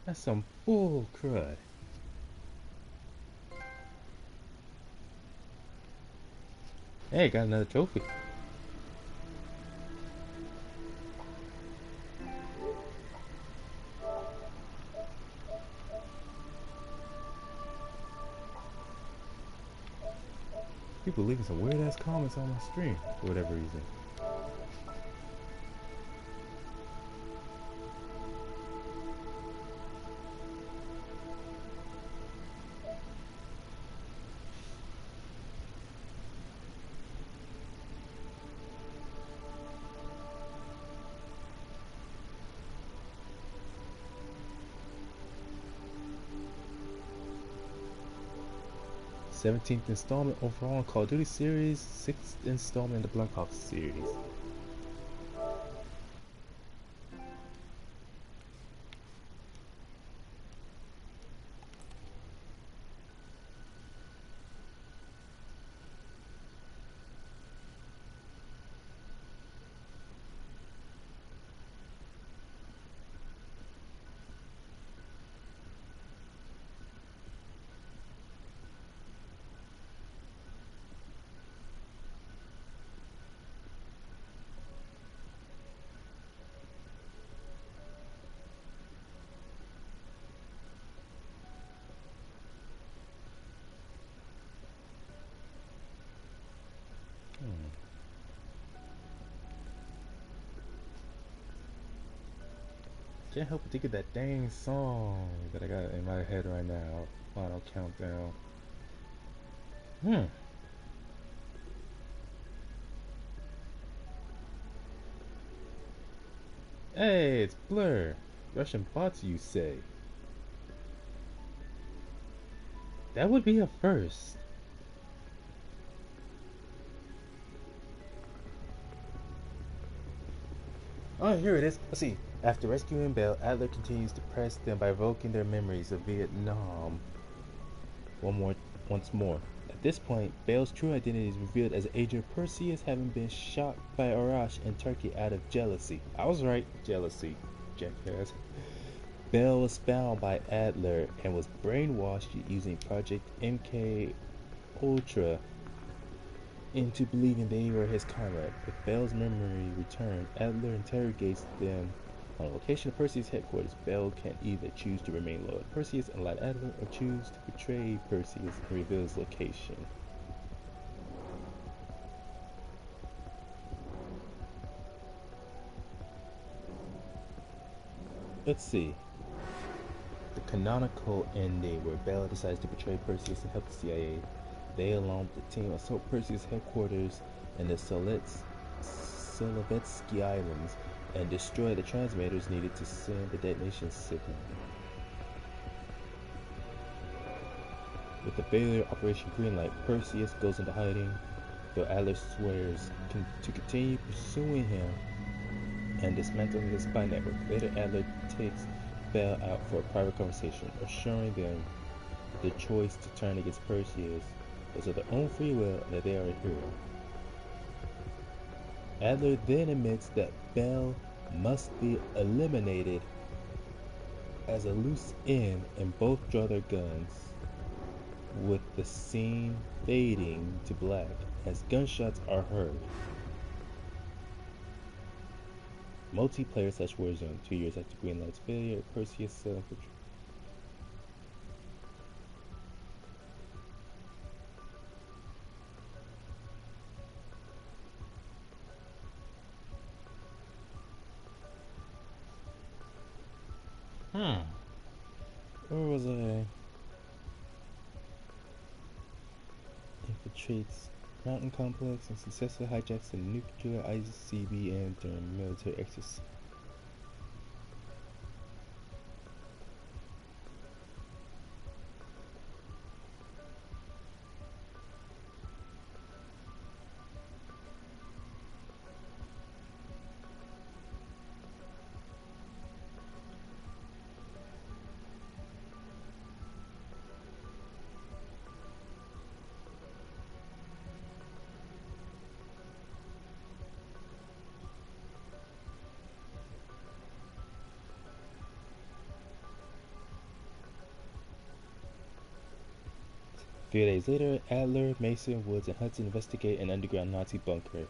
[SPEAKER 1] That's some bull crud. Hey, got another trophy. People leaving some weird ass comments on my stream for whatever reason. th installment overall in Call of Duty series, 6th installment in the Black Ops series. Can't help but think of that dang song that I got in my head right now. Final countdown. Hey, it's Blur. Russian bots, you say? That would be a first. Oh, here it is. Let's see. After rescuing Bell, Adler continues to press them by evoking their memories of Vietnam. Once more. At this point, Bell's true identity is revealed as Agent Perseus, having been shot by Arash in Turkey out of jealousy. I was right. Jealousy. Jackass. Bell was found by Adler and was brainwashed using Project MK Ultra into believing they were his comrade. With Bell's memory returned, Adler interrogates them on the location of Perseus' headquarters. Bell can either choose to remain loyal to Perseus and lie to Adler, or choose to betray Perseus and reveal his location. Let's see. The canonical ending, where Bell decides to betray Perseus and help the CIA. They, along with the team, assault Perseus' headquarters in the Solovetsky Islands and destroy the transmitters needed to send the detonation signal. With the failure of Operation Greenlight, Perseus goes into hiding, though Adler swears to continue pursuing him and dismantling his spy network. Later, Adler takes Bell out for a private conversation, assuring them that the choice to turn against Perseus was of their own free will and that they are a hero. Adler then admits that Bell must be eliminated as a loose end, and both draw their guns, with the scene fading to black as gunshots are heard. Multiplayer / Warzone. 2 years after Greenlight's failure, Perseus sailing for Where was I? Infiltrates mountain complex and successfully hijacks a nuclear ICBM during military exercise. A few days later, Adler, Mason, Woods, and Hudson investigate an underground Nazi bunker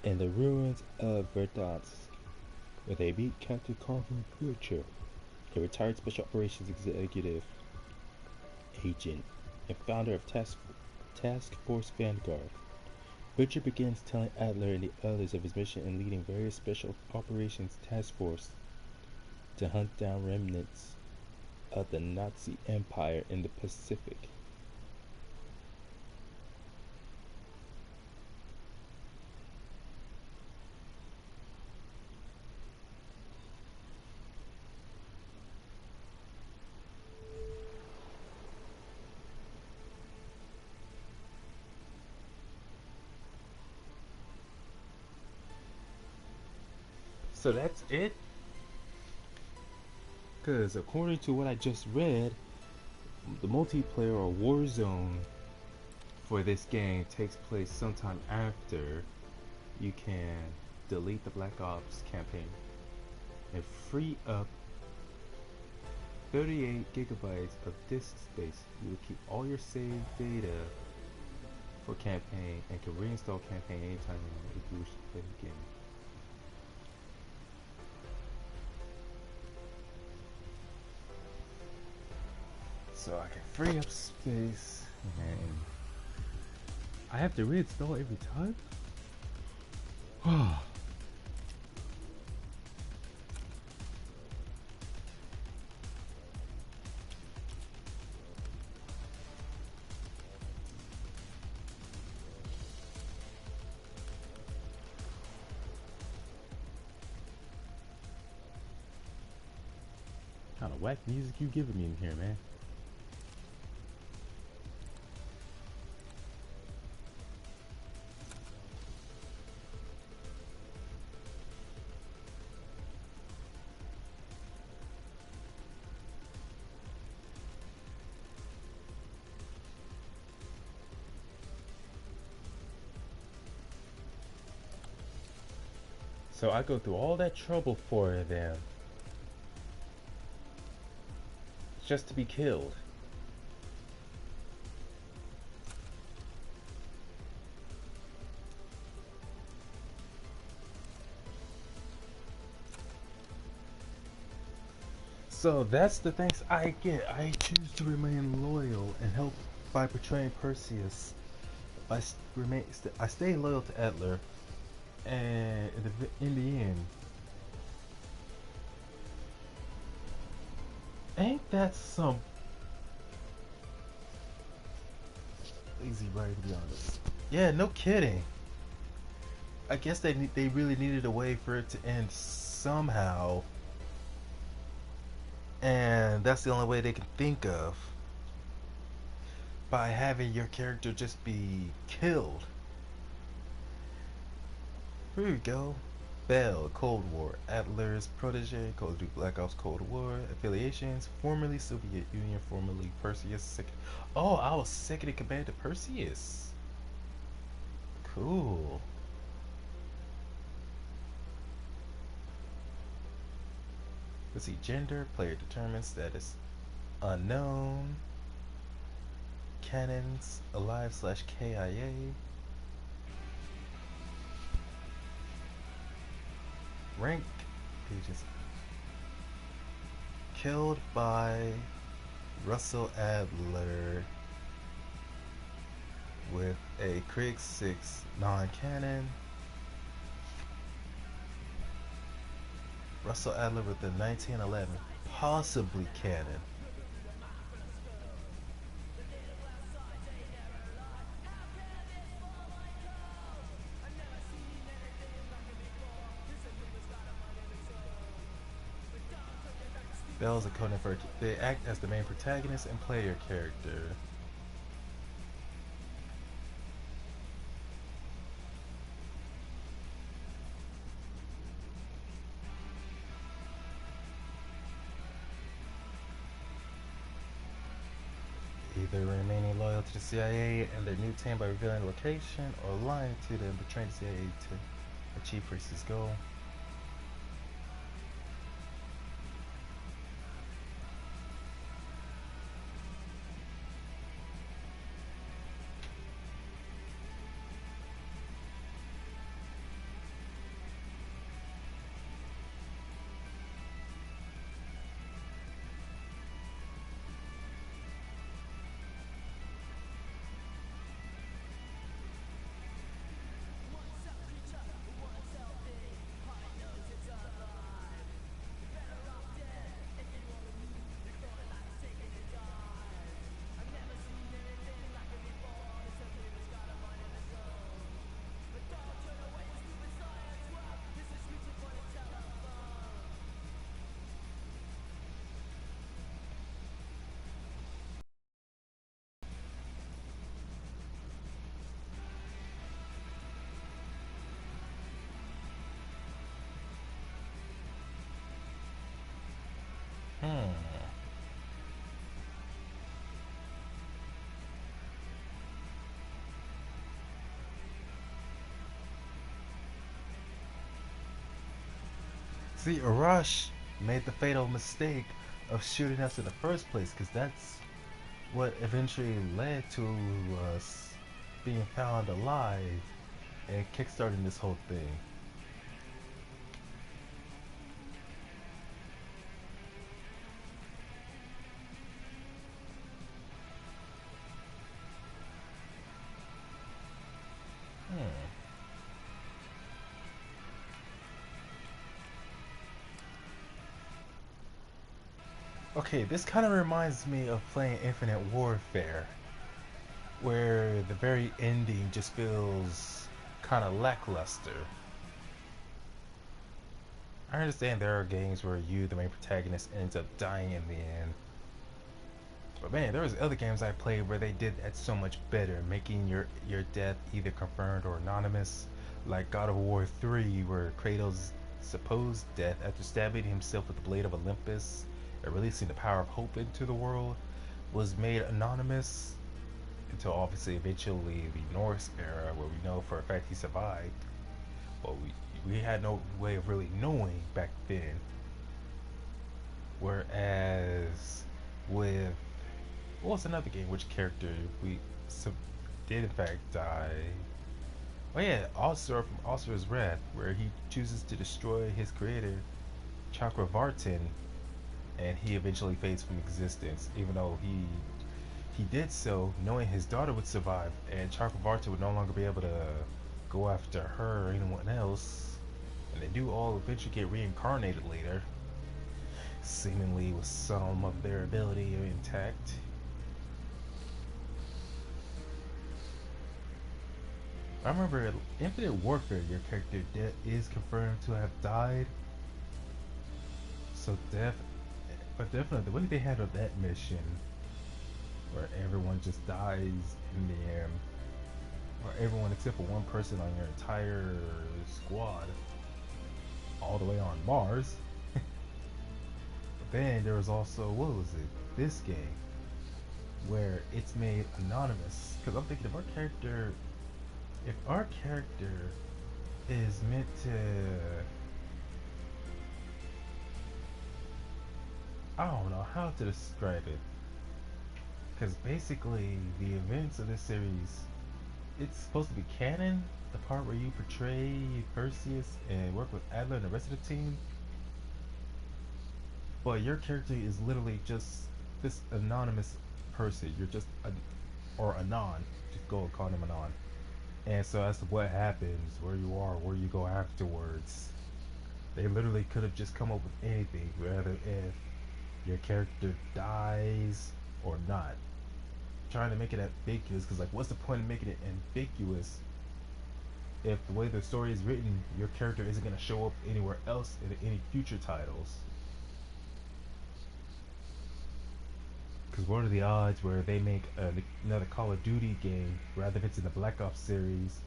[SPEAKER 1] in the ruins of Verdansk, where they meet Captain Carver Butcher, a retired Special Operations Executive Agent and founder of Task Force Vanguard. Butcher begins telling Adler and the others of his mission in leading various Special Operations Task Force to hunt down remnants of the Nazi Empire in the Pacific. So that's it? Because according to what I just read, the multiplayer or Warzone for this game takes place sometime after you can delete the Black Ops campaign and free up 38 gigabytes of disk space. You will keep all your saved data for campaign and can reinstall campaign anytime if you wish to play the game. So I can free up space, and I have to reinstall every time? kind of whack music you giving me in here, man? So I go through all that trouble for them just to be killed. So that's the things I get. I choose to remain loyal and help by portraying Perseus. I stay loyal to Adler, and in the end, ain't that some lazy writing, to be honest? Yeah, no kidding. I guess they really needed a way for it to end somehow, and that's the only way they can think of, by having your character just be killed. Here we go. Bell, Cold War, Adler's protege, Call of Duty Black Ops Cold War, affiliations, formerly Soviet Union, formerly Perseus. Oh, I was second in command to Perseus. Cool. Let's see, gender, player determined, status unknown, cannons, alive/KIA. Rank, pages. Killed by Russell Adler with a Krieg 6 non-cannon. Russell Adler with the 1911 possibly cannon. Bell's a codename for they act as the main protagonist and player character. Either remaining loyal to the CIA and their new team by revealing location, or lying to them, betraying the CIA to achieve Priest's goal. See, Arash made the fatal mistake of shooting us in the first place, because that's what eventually led to us being found alive and kickstarting this whole thing. Okay, this kind of reminds me of playing Infinite Warfare, where the very ending just feels kind of lackluster. I understand there are games where you, the main protagonist, ends up dying in the end. But man, there was other games I played where they did that so much better, making your death either confirmed or anonymous. Like God of War 3, where Kratos' supposed death after stabbing himself with the blade of Olympus and releasing the power of hope into the world was made anonymous until obviously eventually the Norse era, where we know for a fact he survived. But we had no way of really knowing back then. Whereas with what was another game which character did in fact die? Oh yeah, Osir from Osir's Wrath, where he chooses to destroy his creator, Chakravartin, and he eventually fades from existence, even though he did so knowing his daughter would survive and Chakravartin would no longer be able to go after her or anyone else. And they do all eventually get reincarnated later, seemingly with some of their ability intact. I remember in Infinite Warfare, your character is confirmed to have died. So but definitely the way they handled that mission, where everyone just dies in the end, or everyone except for one person on your entire squad, all the way on Mars. But then there was also, what was it? This game, where it's made anonymous. Because I'm thinking if our character is meant to, I don't know how to describe it, because basically the events of this series, it's supposed to be canon, the part where you portray Perseus and work with Adler and the rest of the team, but your character is literally just this anonymous person. You're just or Anon, just go and call him Anon. And so as to what happens, where you are, where you go afterwards, they literally could have just come up with anything, whether if your character dies or not. Trying to make it ambiguous, because like, what's the point of making it ambiguous if the way the story is written, your character isn't going to show up anywhere else in any future titles? Because what are the odds where they make another Call of Duty game, rather if it's in the Black Ops series,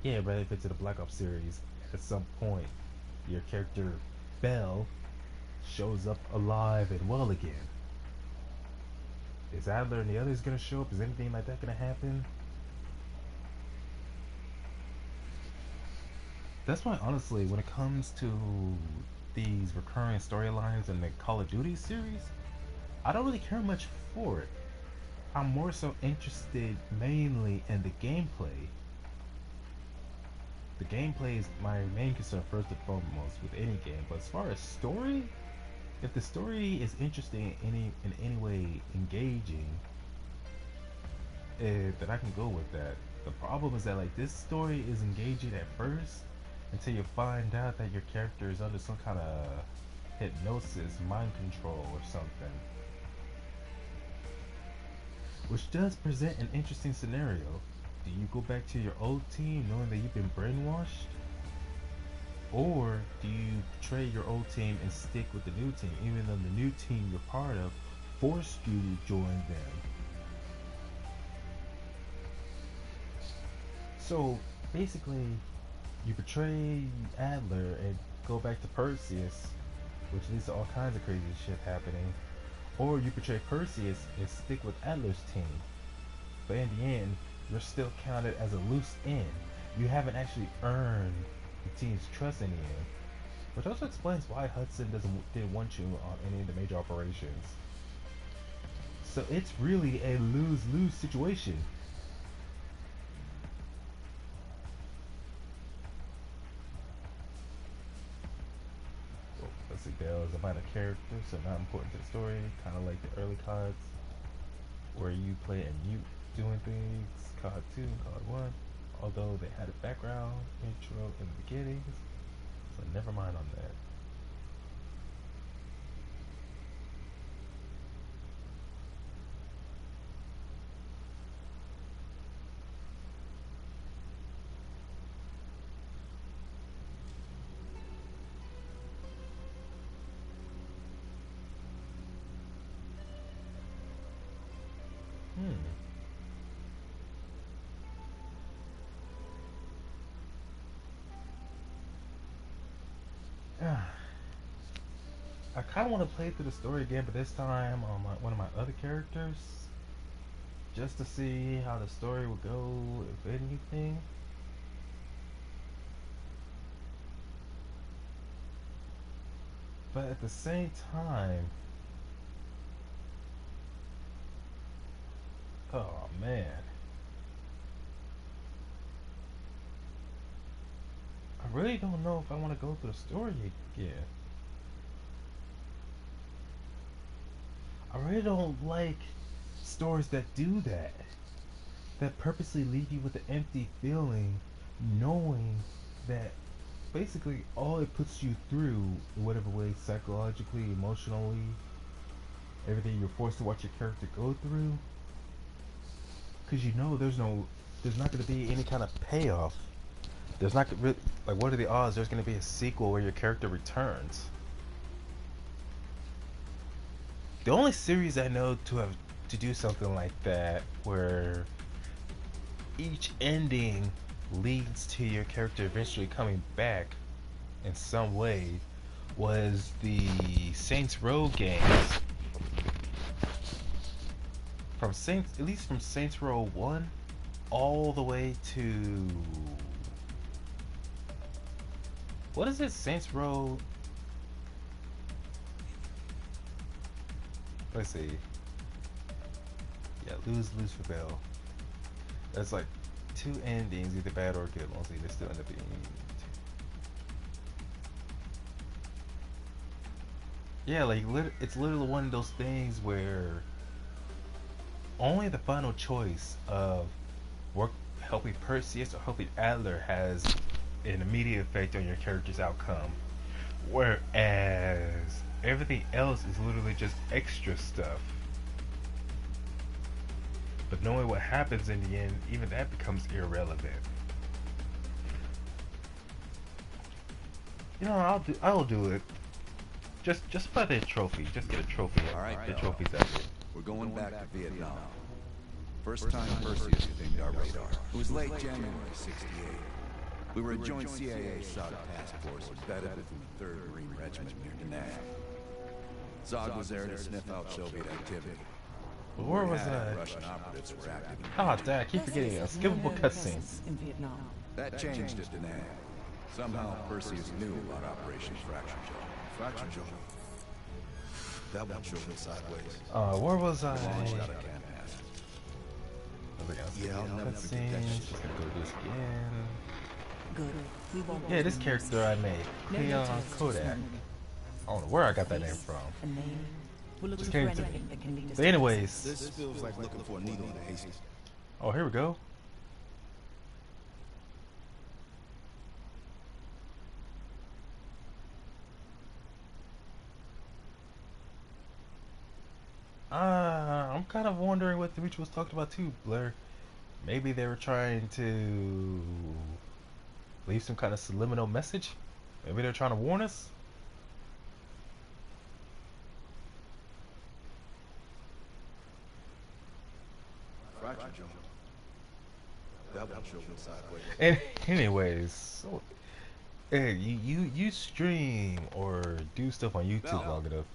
[SPEAKER 1] rather if it's in the Black Ops series, at some point, your character, Bell, shows up alive and well again. Is Adler and the others going to show up? Is anything like that going to happen? That's why, honestly, when it comes to these recurring storylines in the Call of Duty series, I don't really care much for it. I'm more so interested mainly in the gameplay. The gameplay is my main concern first and foremost with any game. But as far as story, if the story is interesting in any way engaging, then I can go with that. The problem is that like this story is engaging at first until you find out that your character is under some kind of hypnosis, mind control or something. Which does present an interesting scenario. Do you go back to your old team knowing that you've been brainwashed? Or do you betray your old team and stick with the new team, even though the new team you're part of forced you to join them? So basically, you betray Adler and go back to Perseus, which leads to all kinds of crazy shit happening. Or you betray Perseus and stick with Adler's team. But in the end, you're still counted as a loose end. You haven't actually earned the team's trust in the end. Which also explains why Hudson didn't want you on any of the major operations. So it's really a lose-lose situation. Let's see, Bell is a minor character, so not important to the story. Kind of like the early CODs, where you play a mute doing things. COD 2 and COD 1, although they had a background intro in the beginnings, so never mind on that. I kind of want to play through the story again, but this time on one of my other characters, just to see how the story would go, if anything. But at the same time, oh man, I really don't know if I want to go through the story again. I really don't like stories that do that. That purposely leave you with an empty feeling, knowing that basically all it puts you through, in whatever way, psychologically, emotionally, everything you're forced to watch your character go through, because you know there's not going to be any kind of payoff. There's not really, like, what are the odds there's going to be a sequel where your character returns? The only series I know to do something like that, where each ending leads to your character eventually coming back in some way, was the Saints Row games. At least from Saints Row 1 all the way to, what is it, Saints Row, let's see, yeah, lose for Bell. That's like 2 endings, either bad or good. Mostly they still end up being. Yeah, like it's literally one of those things where only the final choice of helping Perseus or helping Adler has an immediate effect on your character's outcome, whereas everything else is literally just extra stuff. But knowing what happens in the end, even that becomes irrelevant. You know, I'll do it. Just for the trophy. Just get a trophy.
[SPEAKER 3] All right,
[SPEAKER 1] the
[SPEAKER 3] Bill.
[SPEAKER 1] trophies out there.
[SPEAKER 3] We're going back to Vietnam. First time Perseus pinged our radar. It was late January '68. We were a joint CIA SOG task force embedded within the 3rd Marine Regiment near Da Nang. SOG was there to sniff out Soviet activity.
[SPEAKER 1] Where was I?
[SPEAKER 3] Russian operatives were active in
[SPEAKER 1] Oh, dang, I keep forgetting. Skippable cutscenes.
[SPEAKER 12] In Vietnam.
[SPEAKER 3] That changed at Da Nang. Somehow Perseus knew about Operation Fracture Jaw. Fracture Jaw? That one showed me sideways.
[SPEAKER 1] Where was I?
[SPEAKER 3] Launched out of Camp Pass. Yeah, I'll never forget that shit.
[SPEAKER 1] Just gonna go do this again.
[SPEAKER 12] Good. We won't.
[SPEAKER 1] Yeah, this character I made, Cleon Kodak. I don't know where I got that name from.
[SPEAKER 12] A name. We're looking
[SPEAKER 1] Just
[SPEAKER 12] for
[SPEAKER 1] came
[SPEAKER 12] anything that can lead us.
[SPEAKER 1] But anyways.
[SPEAKER 2] This feels like looking for a needle in a haystack.
[SPEAKER 1] Oh, here we go. I'm kind of wondering what Dimitri was talking about too, Blair. Maybe they were trying to leave some kind of subliminal message. Maybe they're trying to warn us.
[SPEAKER 3] Fracture Jaw. That one showed me sideways.
[SPEAKER 1] And anyways, so, hey, you stream or do stuff on YouTube long enough.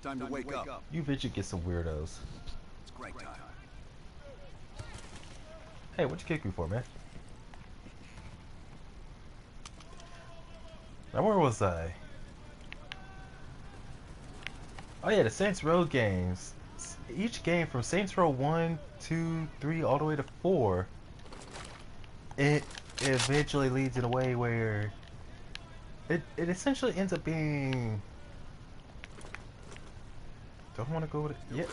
[SPEAKER 2] Time to wake up.
[SPEAKER 1] You eventually get some weirdos.
[SPEAKER 2] It's break time.
[SPEAKER 1] Hey, what you kick me for, man? Now where was I? Oh yeah, the Saints Row games. Each game from Saints Row 1, 2, 3, all the way to 4, it eventually leads in a way where it essentially ends up being. Don't want to go with it. Yeah.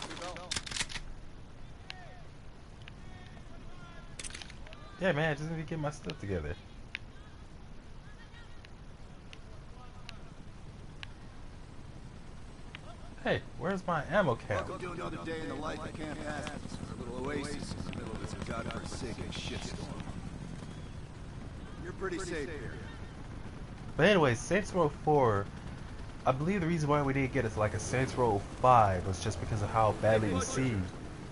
[SPEAKER 1] Yeah, man, I just need to get my stuff together. Hey, where's my ammo cap?
[SPEAKER 2] Welcome to another day in the life of Camp Athens, a little oasis in the middle of this godforsaken shitstorm. You're pretty safe here.
[SPEAKER 1] But anyways, Saints Row 4, I believe the reason why we didn't get it like a Saints Row 5 was just because of how badly received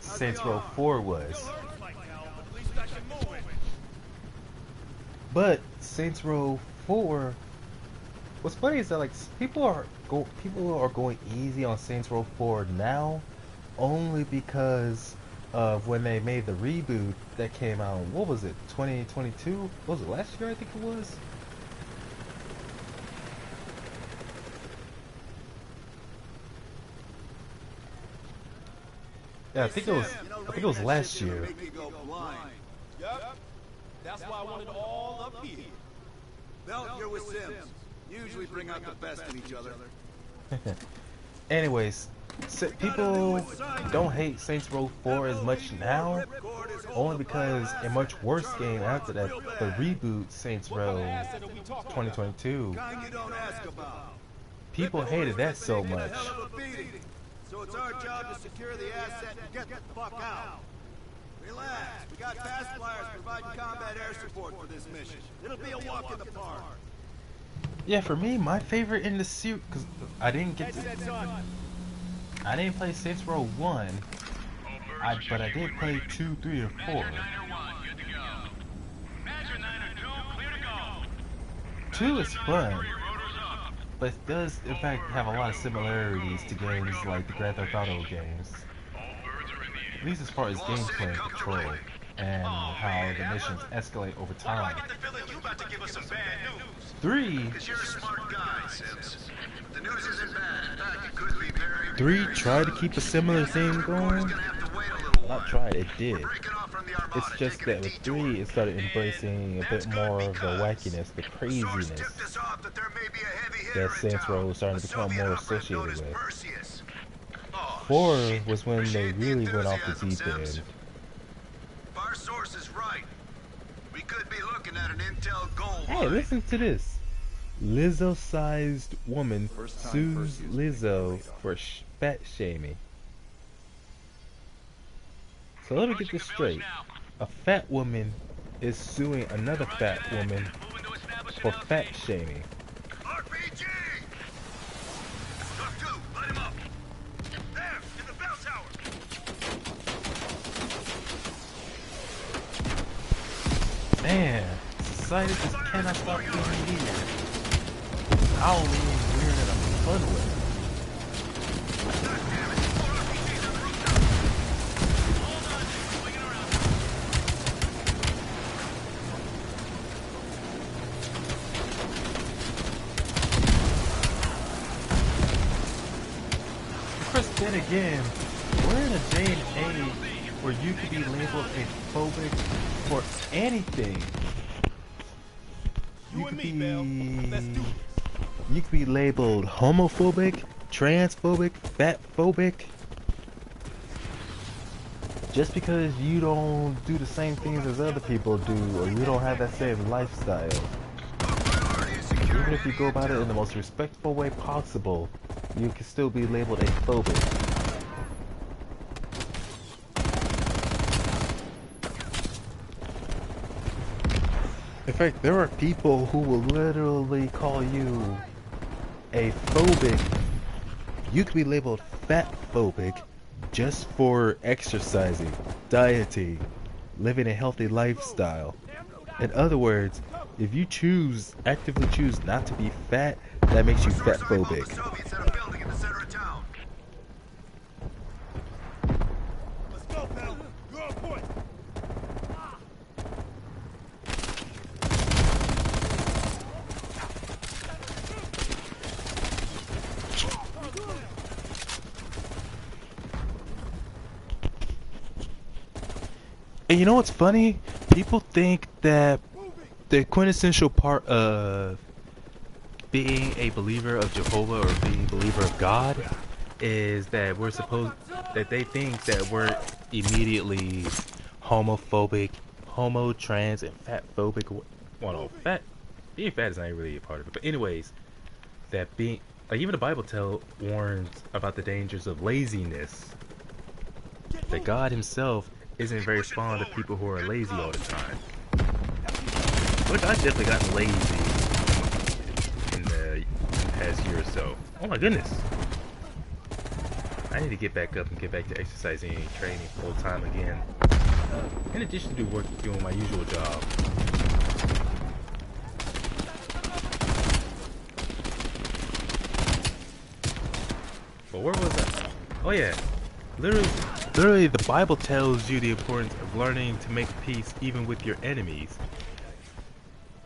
[SPEAKER 1] Saints Row 4 was. But Saints Row 4, what's funny is that like people are going easy on Saints Row 4 now, only because of when they made the reboot that came out. What was it? 2022? What was it, last year? I think it was. Yeah, I think it was last year.
[SPEAKER 2] Yup. That's why I wanted all up here. Belt, you're with Sims. Usually bring out the best in each other.
[SPEAKER 1] Anyways, people don't hate Saints Row 4 as much now, only because a much worse game after that, the reboot Saints Row 2022, people hated that so much.
[SPEAKER 2] So it's our job to secure the asset and get the fuck out. Relax, we got fast flyers providing combat air support for this mission. It'll be a walk in the park.
[SPEAKER 1] Yeah, for me, my favorite in the series, because I didn't play Saints Row 1, but I did play 2, 3, and 4. 2 is fun, but it does, in fact, have a lot of similarities to games like the Grand Theft Auto games. At least as far as gameplay and control, and how the missions escalate over time. 3 tried to keep a similar thing going. Not tried, it did. It's just that with 3, it started embracing a bit more of the wackiness, the craziness that Saints Row was starting to become more associated with. 4 was when they really went off the deep end.
[SPEAKER 2] Our source is right. We could be looking at an intel gold
[SPEAKER 1] Hey, listen to this. Lizzo-sized woman sues Lizzo for fat shaming. So let me get this straight. A fat woman is suing another fat woman for fat shaming.
[SPEAKER 2] RPG! Look, dude, light him up. There, in the bell tower.
[SPEAKER 1] Man, society just cannot stop being weird. I don't mean weird in a fun way. Then again, we're in a day and age where you could be labeled a phobic for anything. You could be labeled homophobic, transphobic, fatphobic. Just because you don't do the same things as other people do, or you don't have that same lifestyle. Even if you go about it in the most respectful way possible, you can still be labeled a phobic. In fact, there are people who will literally call you a phobic. You could be labeled fat phobic just for exercising, dieting, living a healthy lifestyle. In other words, if you actively choose not to be fat, that makes you fat phobic.
[SPEAKER 2] Let's go, pal. You're on point.
[SPEAKER 1] And you know what's funny? People think that the quintessential part of being a believer of Jehovah or being a believer of God is that they think that we're immediately homophobic, homo, trans, and fat-phobic. Well, no, being fat is not really a part of it. But anyways, that being, like, even the Bible warns about the dangers of laziness. That God himself isn't very fond of people who are lazy all the time. Look, I've definitely gotten lazy in the past year or so. Oh my goodness. I need to get back up and get back to exercising and training full time again. In addition to doing my usual job. But where was I? Oh yeah, literally, the Bible tells you the importance of learning to make peace even with your enemies,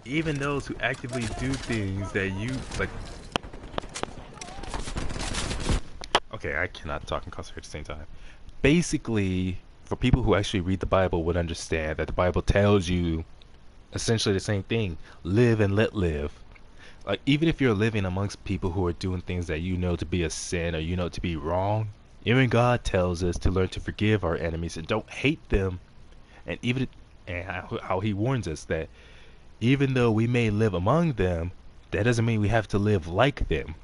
[SPEAKER 1] even those who actively do things that you like. Okay, I cannot talk and concentrate at the same time. Basically, for people who actually read the Bible would understand that the Bible tells you essentially the same thing: live and let live. Like, even if you're living amongst people who are doing things that you know to be a sin or you know to be wrong, even God tells us to learn to forgive our enemies and don't hate them. And how he warns us that even though we may live among them, that doesn't mean we have to live like them.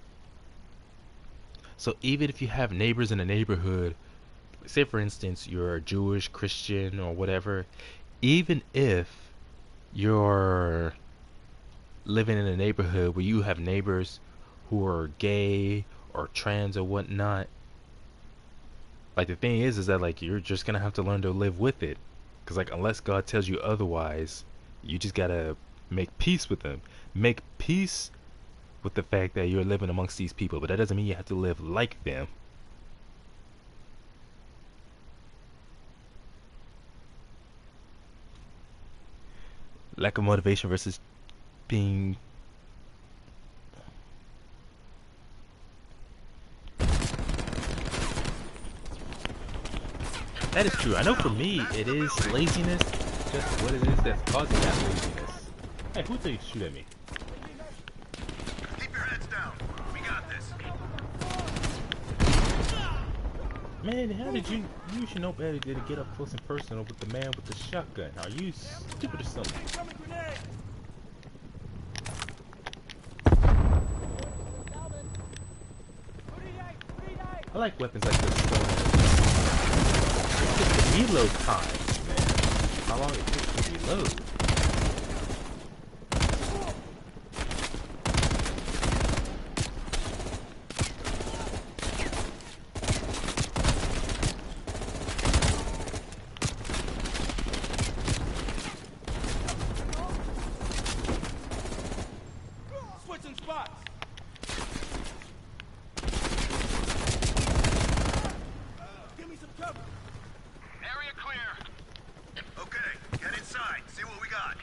[SPEAKER 1] So even if you have neighbors in a neighborhood, say for instance you're a Jewish, Christian, or whatever, even if you're living in a neighborhood where you have neighbors who are gay or trans or whatnot, like, the thing is that, like, you're just gonna have to learn to live with it, because, like, unless God tells you otherwise, you just gotta make peace with them. Make peace with the fact that you're living amongst these people, but that doesn't mean you have to live like them. Lack of motivation versus being that is true. I know for me it is laziness, just what it is that's causing that laziness. Hey, who told you to shoot at me?
[SPEAKER 2] Keep your heads down. We got this.
[SPEAKER 1] Man, how did you should know better than to get up close and personal with the man with the shotgun. Are you stupid or something? I like weapons like this. It's just the reload time, man. How long it takes to reload.
[SPEAKER 18] Switching spots. Give me some cover.
[SPEAKER 2] Area clear. Okay, get inside. See what we got.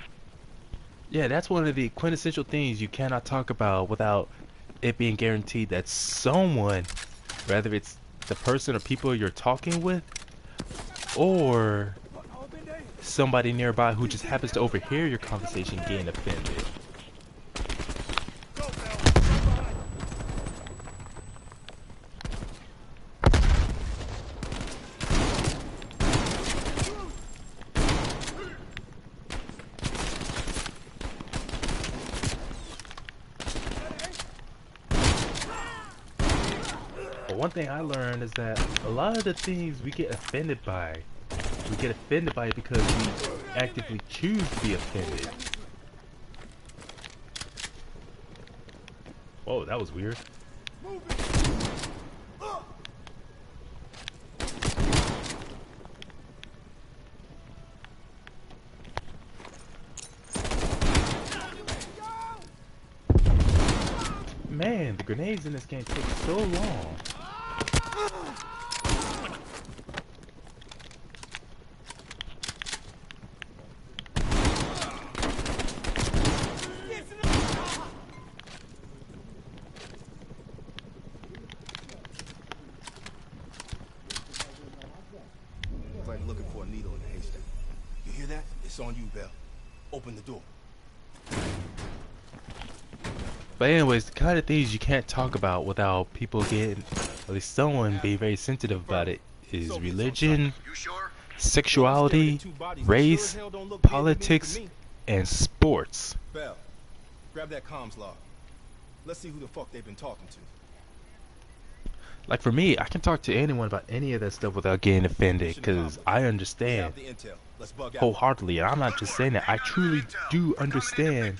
[SPEAKER 1] Yeah, that's one of the quintessential things you cannot talk about without it being guaranteed that someone, whether it's the person or people you're talking with, or somebody nearby who just happens to overhear your conversation, getting offended. But one thing I learned is that a lot of the things we get offended by because we actively choose to be offended. Whoa, that was weird. Man, the grenades in this game take so long.
[SPEAKER 20] It's like looking for a needle in a haystack. You hear that? It's on you, Bell. Open the door.
[SPEAKER 1] But anyways, the kind of things you can't talk about without people getting, at least someone being very sensitive about it, is religion, sexuality, race, politics, and sports.
[SPEAKER 20] Bell, grab that comms log. Let's see who the fuck they've been talking to.
[SPEAKER 1] Like for me, I can talk to anyone about any of that stuff without getting offended, because I understand wholeheartedly, and I'm not just saying that, I truly do understand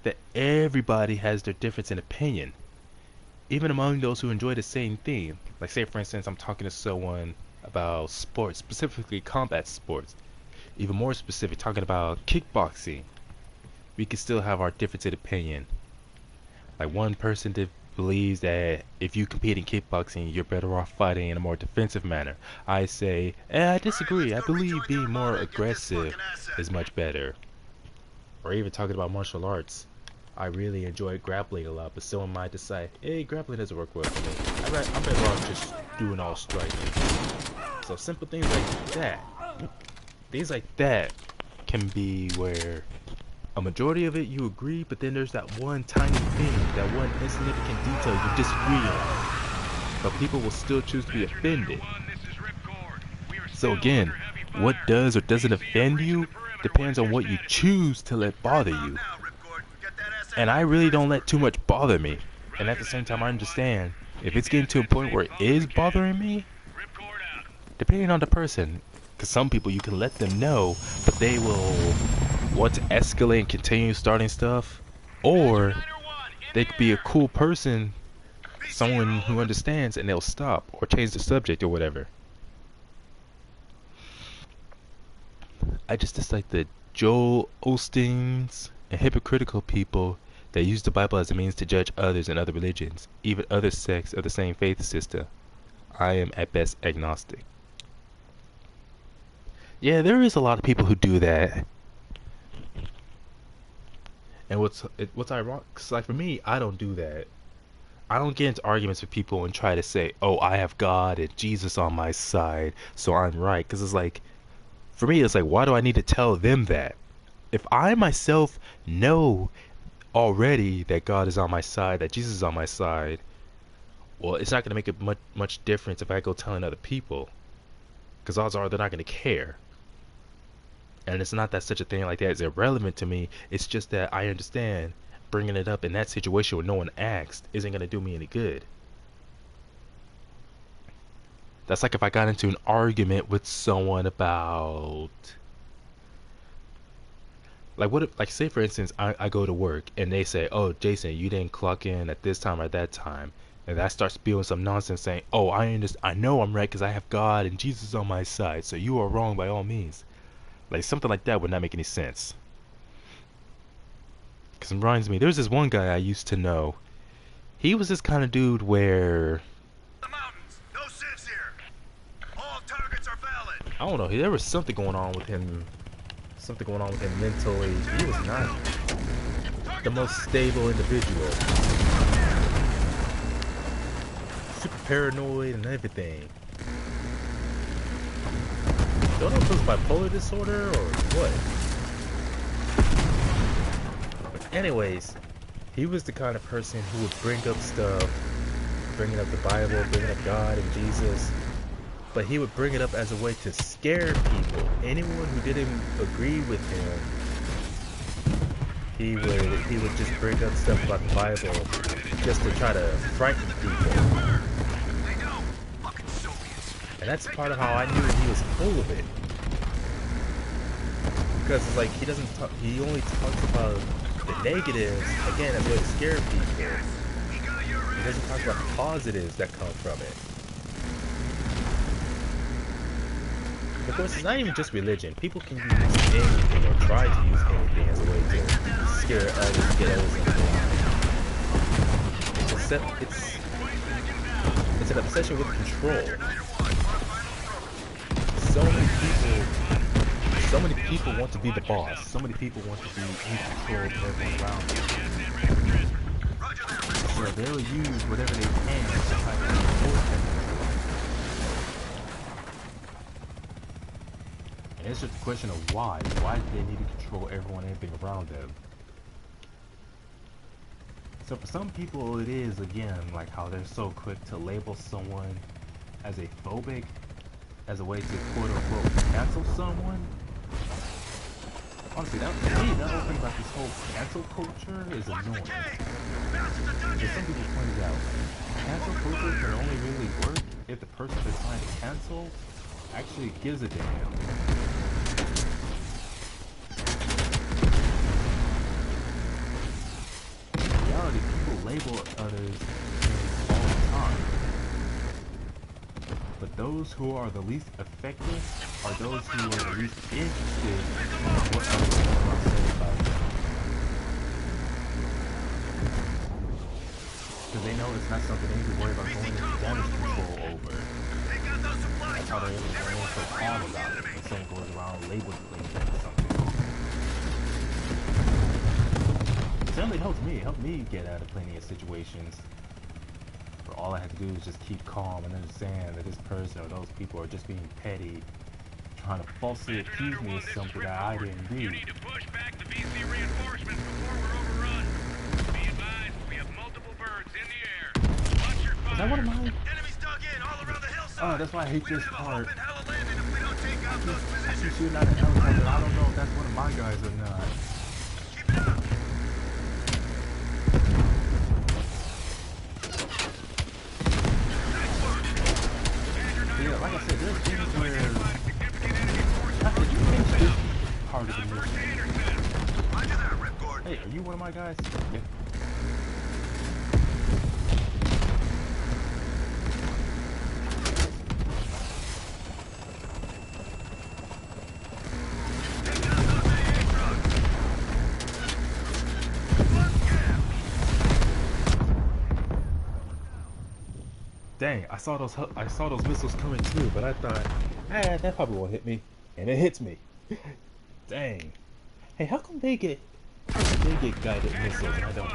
[SPEAKER 1] that everybody has their difference in opinion, even among those who enjoy the same thing. Like, say for instance, I'm talking to someone about sports, specifically combat sports. Even more specific, talking about kickboxing. We can still have our difference in opinion. Like, one person believes that if you compete in kickboxing, you're better off fighting in a more defensive manner. I say, I disagree. I believe being more aggressive is much better. Or even talking about martial arts. I really enjoy grappling a lot, but someone might decide, hey, grappling doesn't work well for me. I'm better off just doing all striking. So simple things like that. Things like that can be where a majority of it you agree, but then there's that one tiny thing, that one insignificant detail you disagree on. But people will still choose to be offended. So again, what does or doesn't offend you depends on what you choose to let bother you. And I really don't let too much bother me. And at the same time, I understand if it's getting to a point where it is bothering me, depending on the person, because some people you can let them know, but they will want to escalate and continue starting stuff, or they could be a cool person, someone who understands, and they'll stop or change the subject or whatever. I just dislike the Joel Osteens and hypocritical people that use the Bible as a means to judge others and other religions, even other sects of the same faith system. I am at best agnostic. Yeah, there is a lot of people who do that. And what's ironic, like for me, I don't do that. I don't get into arguments with people and try to say, oh, I have God and Jesus on my side, so I'm right. Because it's like, for me, it's like, why do I need to tell them that? If I myself know already that God is on my side, that Jesus is on my side, well, it's not going to make a much difference if I go telling other people. Because odds are they're not going to care. And it's not that such a thing like that is irrelevant to me. It's just that I understand bringing it up in that situation where no one asked isn't going to do me any good. That's like if I got into an argument with someone about, like, what if, like, say for instance, I go to work and they say, oh, Jason, you didn't clock in at this time or that time. And I start spewing some nonsense saying, oh, I know I'm right because I have God and Jesus on my side, so you are wrong by all means. Like, something like that would not make any sense. Because it reminds me, there's this one guy I used to know. He was this kind of dude where,
[SPEAKER 2] The mountains, no civs here. All targets are valid.
[SPEAKER 1] I don't know, there was something going on with him. Something going on with him mentally. He was not the most stable individual. Super paranoid and everything. Don't know if it was bipolar disorder or what. But anyways, he was the kind of person who would bring up stuff, bringing up the Bible, bringing up God and Jesus, but he would bring it up as a way to scare people. Anyone who didn't agree with him, he would just bring up stuff about the Bible just to try to frighten people. And that's part of how I knew he was full of it. Because it's like he only talks about the negatives, again, as a way to scare people. He doesn't talk about the positives that come from it. Of course, it's not even just religion. People can use anything or try to use anything as a way to scare others, get others in line. It's an obsession with control. So many people want to be the boss. So many people want to be in control of everyone around them. So they'll use whatever they can to try to enforce them. And it's just a question of why. Why do they need to control everyone and everything around them? So for some people it is, again, like how they're so quick to label someone as a phobic, as a way to quote-unquote cancel someone. Honestly, that, to me, that whole thing about this whole cancel culture is annoying. As some people pointed out, cancel culture can only really work if the person that's trying to cancel actually gives a damn. In reality, people label others all the time. those who are the least effective are those who are the least interested in what other people are saying about them. Because they know it's not something they need to worry about going into damage control over. That's how they're so calm about it. When someone goes around labeling something. It certainly helps me. It helped me get out of plenty of situations. But all I had to do was just keep calm and understand that this person or those people are just being petty, trying to falsely accuse me of something that I didn't do.
[SPEAKER 4] You need to push back the VC reinforcements before we're overrun. Be advised, we have multiple birds in the air. Watch your fire.
[SPEAKER 1] Is that one of mine?
[SPEAKER 13] Enemies dug in all around the hillside.
[SPEAKER 1] Oh, that's why I hate this part.
[SPEAKER 13] I
[SPEAKER 1] see shooting out of helicopter. I don't know if that's one of my guys or not.
[SPEAKER 13] Keep it up.
[SPEAKER 1] Yeah, like I said, there's things where after you finish this part of the mission. Hey, are you one of my guys? Yeah. Dang, I saw those missiles coming too, but I thought, that probably won't hit me, and it hits me. Dang. Hey, how come they get guided missiles and I don't?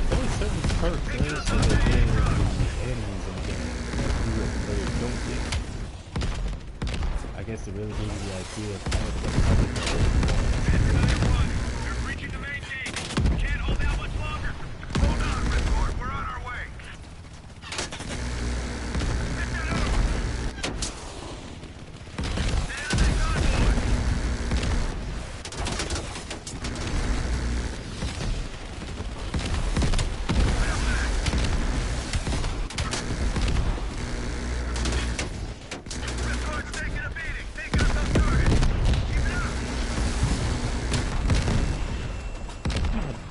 [SPEAKER 1] There's certain perks that give the enemies in the game that you as a player don't get. I guess it really gives you the idea of how much
[SPEAKER 4] They're reaching the main gate. We can't hold out much longer. Hold on, Redcord. We're on our way.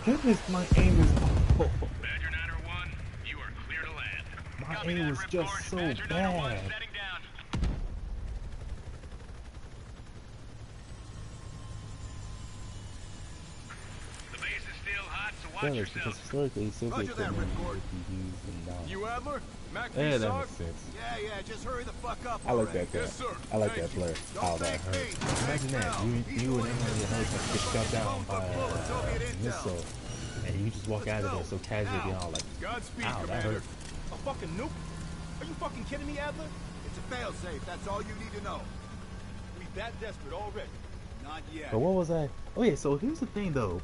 [SPEAKER 1] Goodness, my aim was awful.
[SPEAKER 4] Badger 901, you are clear to land.
[SPEAKER 1] My aim was just so bad.
[SPEAKER 4] The base is still hot, so watch
[SPEAKER 1] Because
[SPEAKER 4] yourself.
[SPEAKER 1] historically, Soviet equipment would be used in
[SPEAKER 13] You Adler? Mac
[SPEAKER 1] yeah, that makes sense.
[SPEAKER 13] Yeah, just hurry the fuck up.
[SPEAKER 1] I like that guy. I like that player. How that hurt. Imagine that. You and anyone in your helicopter get shot down by a missile, and you just walk out of there so casually, being all like,
[SPEAKER 13] Godspeed,
[SPEAKER 1] ow, that hurt.
[SPEAKER 13] A fucking nuke? Are you fucking kidding me, Adler? It's a failsafe. That's all you need to know. We that desperate already? Not yet.
[SPEAKER 1] But what was I? Oh yeah, so here's the thing though.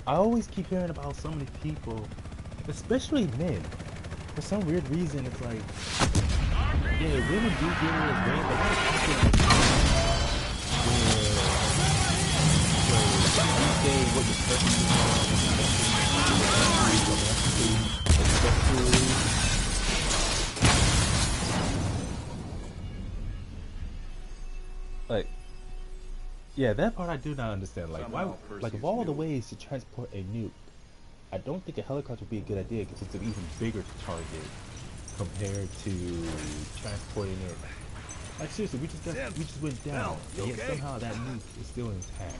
[SPEAKER 1] I always keep hearing about so many people, especially men. For some weird reason, it's like, yeah, women do get it as men, but not often where you say what your preference is, like, yeah, that part I do not understand. Like, why? Like, of all the ways to transport a nuke, I don't think a helicopter would be a good idea because it's an even bigger target compared to transporting it. Like seriously, we just went down, and yet somehow that nuke is still intact.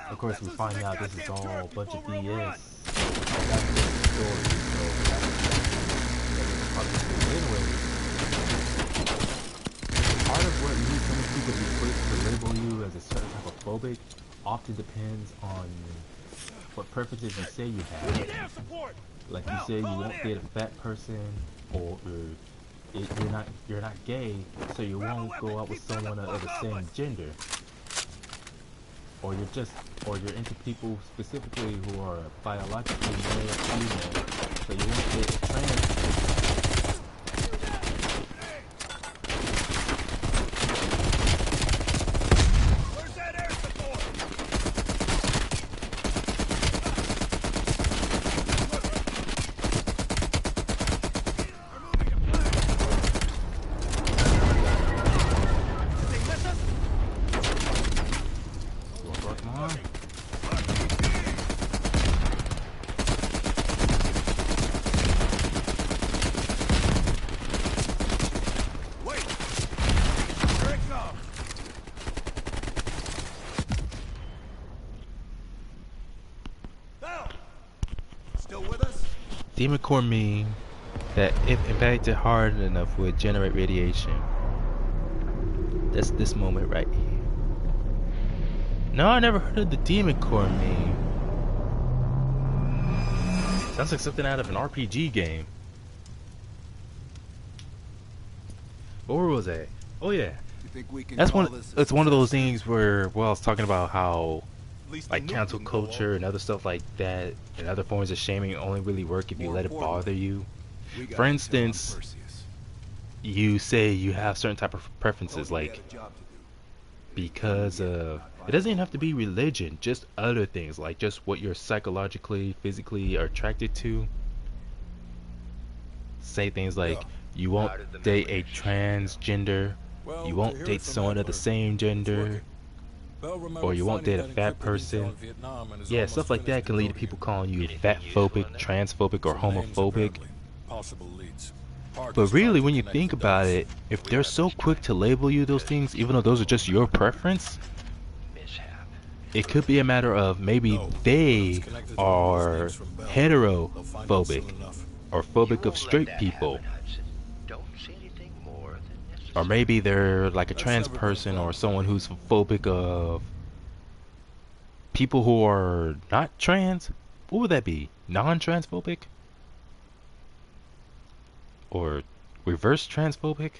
[SPEAKER 1] Of course, we find out this is all a bunch of BS. That's the story. So anyway, part of what leads some people to be quick to label you as a certain type of phobic often depends on what preferences you say you have. Like you say you won't date a fat person, or you're not gay, so you won't go out with someone of the same gender. Or you're into people specifically who are biologically male or female, so you won't date a trans person. Demon core mean that if impacted hard enough would generate radiation. That's this moment right here. No, I never heard of the demon core meme. Sounds like something out of an RPG game. Where was that? Oh yeah. That's one. It's one of those things where, well, I was talking about how, like, cancel culture and other stuff like that, and other forms of shaming only really work if you let it bother you. For instance, you say you have certain type of preferences, like because of, it doesn't even have to be religion, just other things, like just what you're psychologically, physically are attracted to. Say things like you won't date a transgender, you won't date someone of the same gender, or you won't date a fat person. Yeah, stuff like that can lead to people calling you fatphobic, transphobic, or homophobic. But really, when you think about it, if they're so quick to label you those things, even though those are just your preference, it could be a matter of maybe they are heterophobic or phobic of straight people. Or maybe they're like a trans person or someone who's phobic of people who are not trans. What would that be? Non-transphobic? Or reverse transphobic?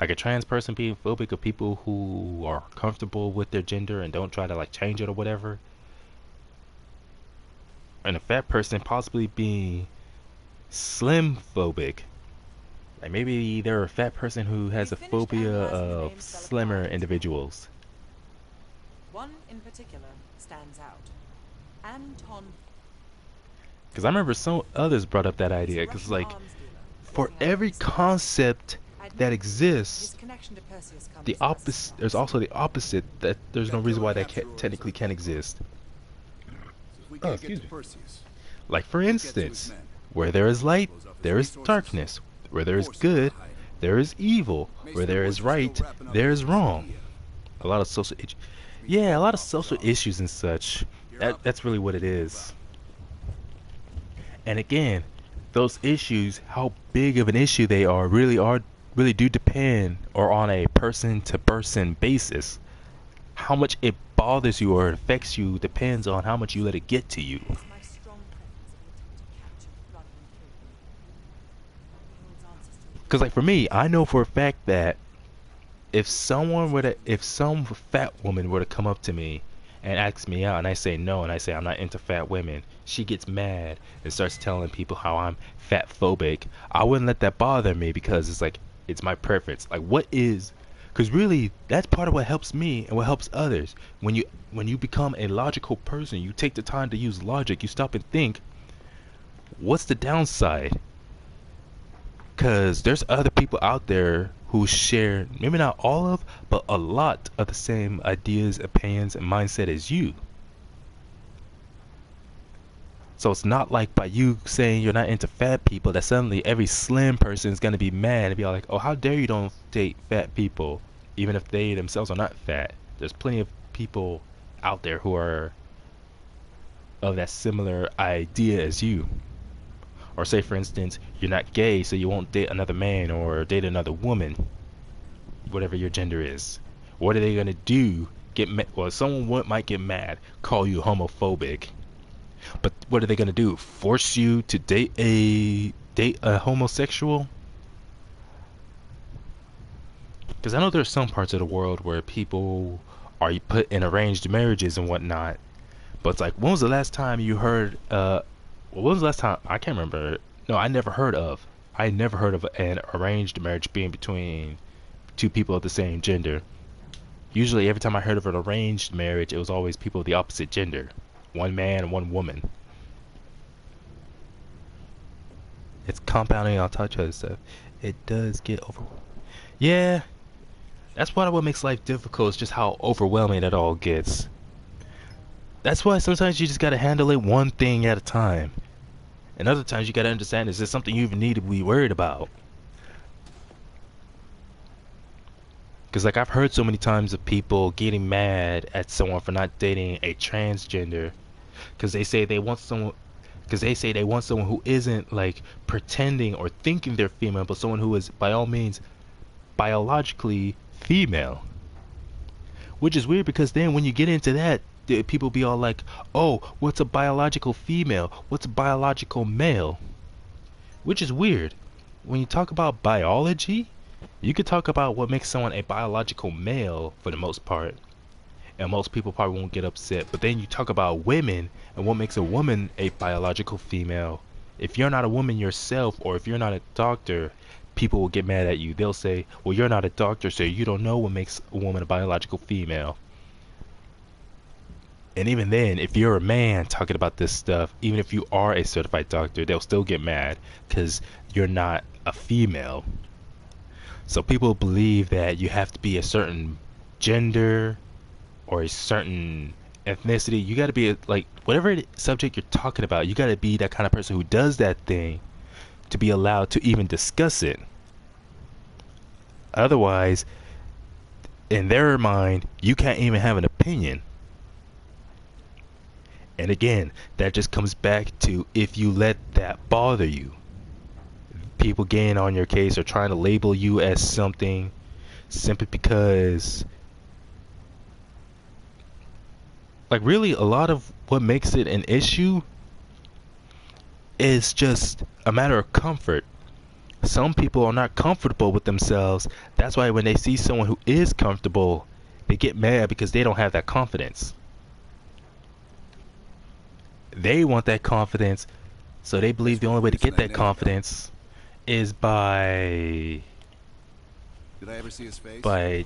[SPEAKER 1] Like a trans person being phobic of people who are comfortable with their gender and don't try to like change it or whatever. And a fat person possibly being slim phobic. Like maybe they're a fat person who has a phobia of slimmer individuals.
[SPEAKER 12] One in particular stands out. Anton.
[SPEAKER 1] Because I remember some others brought up that idea. Because like, for every concept that exists, the opposite. There's also the opposite, that there's no reason why that technically can't exist. Oh, excuse me. Like for instance, where there is light, there is darkness. Where there is good, there is evil. Where there is right, there is wrong. A lot of social, yeah, a lot of social issues and such. That's really what it is. And again, those issues, how big of an issue they are, really do depend, or on a person-to-person basis. How much it bothers you or it affects you depends on how much you let it get to you. Because like for me, I know for a fact that if some fat woman were to come up to me and ask me out and I say no and I say I'm not into fat women, she gets mad and starts telling people how I'm fat phobic. I wouldn't let that bother me because it's like, it's my preference. Like because really that's part of what helps me and what helps others. When you become a logical person, you take the time to use logic, you stop and think, what's the downside? Because there's other people out there who share, maybe not all of, but a lot of the same ideas, opinions, and mindset as you. So it's not like by you saying you're not into fat people that suddenly every slim person is going to be mad and be all like, oh, how dare you don't date fat people, even if they themselves are not fat. There's plenty of people out there who are of that similar idea as you. Or say, for instance, you're not gay, so you won't date another man or date another woman, whatever your gender is. What are they gonna do? Well, someone might get mad, call you homophobic, but what are they gonna do? Force you to date a homosexual? Because I know there's some parts of the world where people are put in arranged marriages and whatnot, but it's like, when was the last time you heard? When was the last time? I can't remember. No, I never heard of an arranged marriage being between two people of the same gender. Usually, every time I heard of an arranged marriage, it was always people of the opposite gender, one man and one woman. It's compounding on top of other stuff. It does get overwhelming. Yeah, that's part of what makes life difficult. Is just how overwhelming it all gets. That's why sometimes you just gotta handle it one thing at a time. And other times you gotta understand, is this something you even need to be worried about? Because like I've heard so many times of people getting mad at someone for not dating a transgender, because they say they want someone, because they say they want someone who isn't like pretending or thinking they're female, but someone who is by all means biologically female. Which is weird because then when you get into that, people be all like, oh, what's a biological female? What's a biological male? Which is weird. When you talk about biology, you could talk about what makes someone a biological male for the most part, and most people probably won't get upset. But then you talk about women and what makes a woman a biological female. If you're not a woman yourself, or if you're not a doctor, people will get mad at you. They'll say, well, you're not a doctor, so you don't know what makes a woman a biological female. And even then, if you're a man talking about this stuff, even if you are a certified doctor, they'll still get mad because you're not a female. So people believe that you have to be a certain gender or a certain ethnicity. You got to be like, whatever subject you're talking about, you got to be that kind of person who does that thing to be allowed to even discuss it. Otherwise, in their mind, you can't even have an opinion. And again, that just comes back to if you let that bother you. People getting on your case or trying to label you as something simply because, like, really a lot of what makes it an issue is just a matter of comfort. Some people are not comfortable with themselves. That's why when they see someone who is comfortable, they get mad because they don't have that confidence. They want that confidence, so they believe the only way to get that confidence is by
[SPEAKER 3] Did I ever see his face?
[SPEAKER 1] I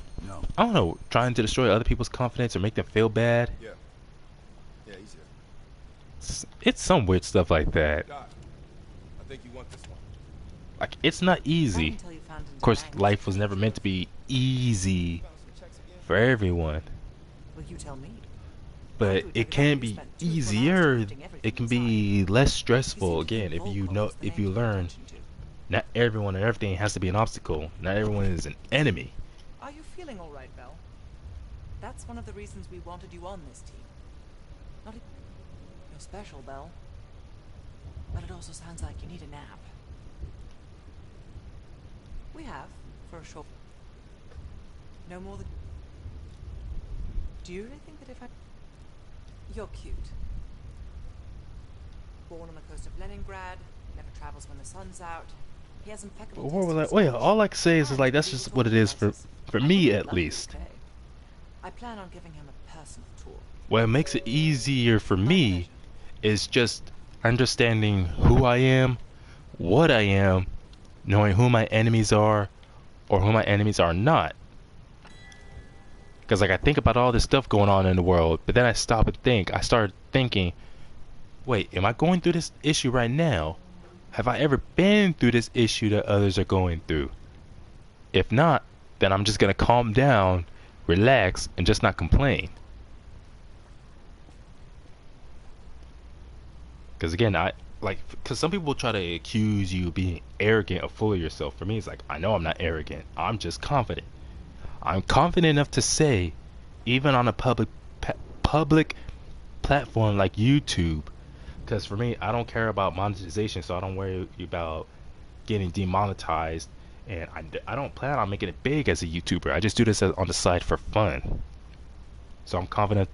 [SPEAKER 1] don't know, trying to destroy other people's confidence or make them feel bad.
[SPEAKER 20] Yeah. Yeah, he's here.
[SPEAKER 1] It's some weird stuff like that.
[SPEAKER 20] Doc, I think you want this one.
[SPEAKER 1] Like, it's not easy. Of course, life was never meant to be easy for everyone.
[SPEAKER 12] Well, you tell me.
[SPEAKER 1] But it can be easier. It can be less stressful. Again, if you learn, not everyone and everything has to be an obstacle. Not everyone is an enemy.
[SPEAKER 12] Are you feeling all right, Belle? That's one of the reasons we wanted you on this team. You're special, Belle. But it also sounds like you need a nap. We have, for a short... No more than... Do you really think that if I... You're cute. Born on the coast of Leningrad, never travels when the sun's out. He has impeccable taste.
[SPEAKER 1] Well, all I can say is like that's just what it is for me at least.
[SPEAKER 12] I plan on giving him a personal tour.
[SPEAKER 1] What makes it easier for me is just understanding who I am, what I am, knowing who my enemies are or who my enemies are not. Because like I think about all this stuff going on in the world, but then I stop and think. I start thinking, wait, am I going through this issue right now? Have I ever been through this issue that others are going through? If not, then I'm just going to calm down, relax, and just not complain. Because again, because some people try to accuse you of being arrogant or full of yourself. For me, it's like, I know I'm not arrogant. I'm just confident. I'm confident enough to say, even on a public platform like YouTube, because for me, I don't care about monetization, so I don't worry about getting demonetized, and I don't plan on making it big as a YouTuber. I just do this on the side for fun. So I'm confident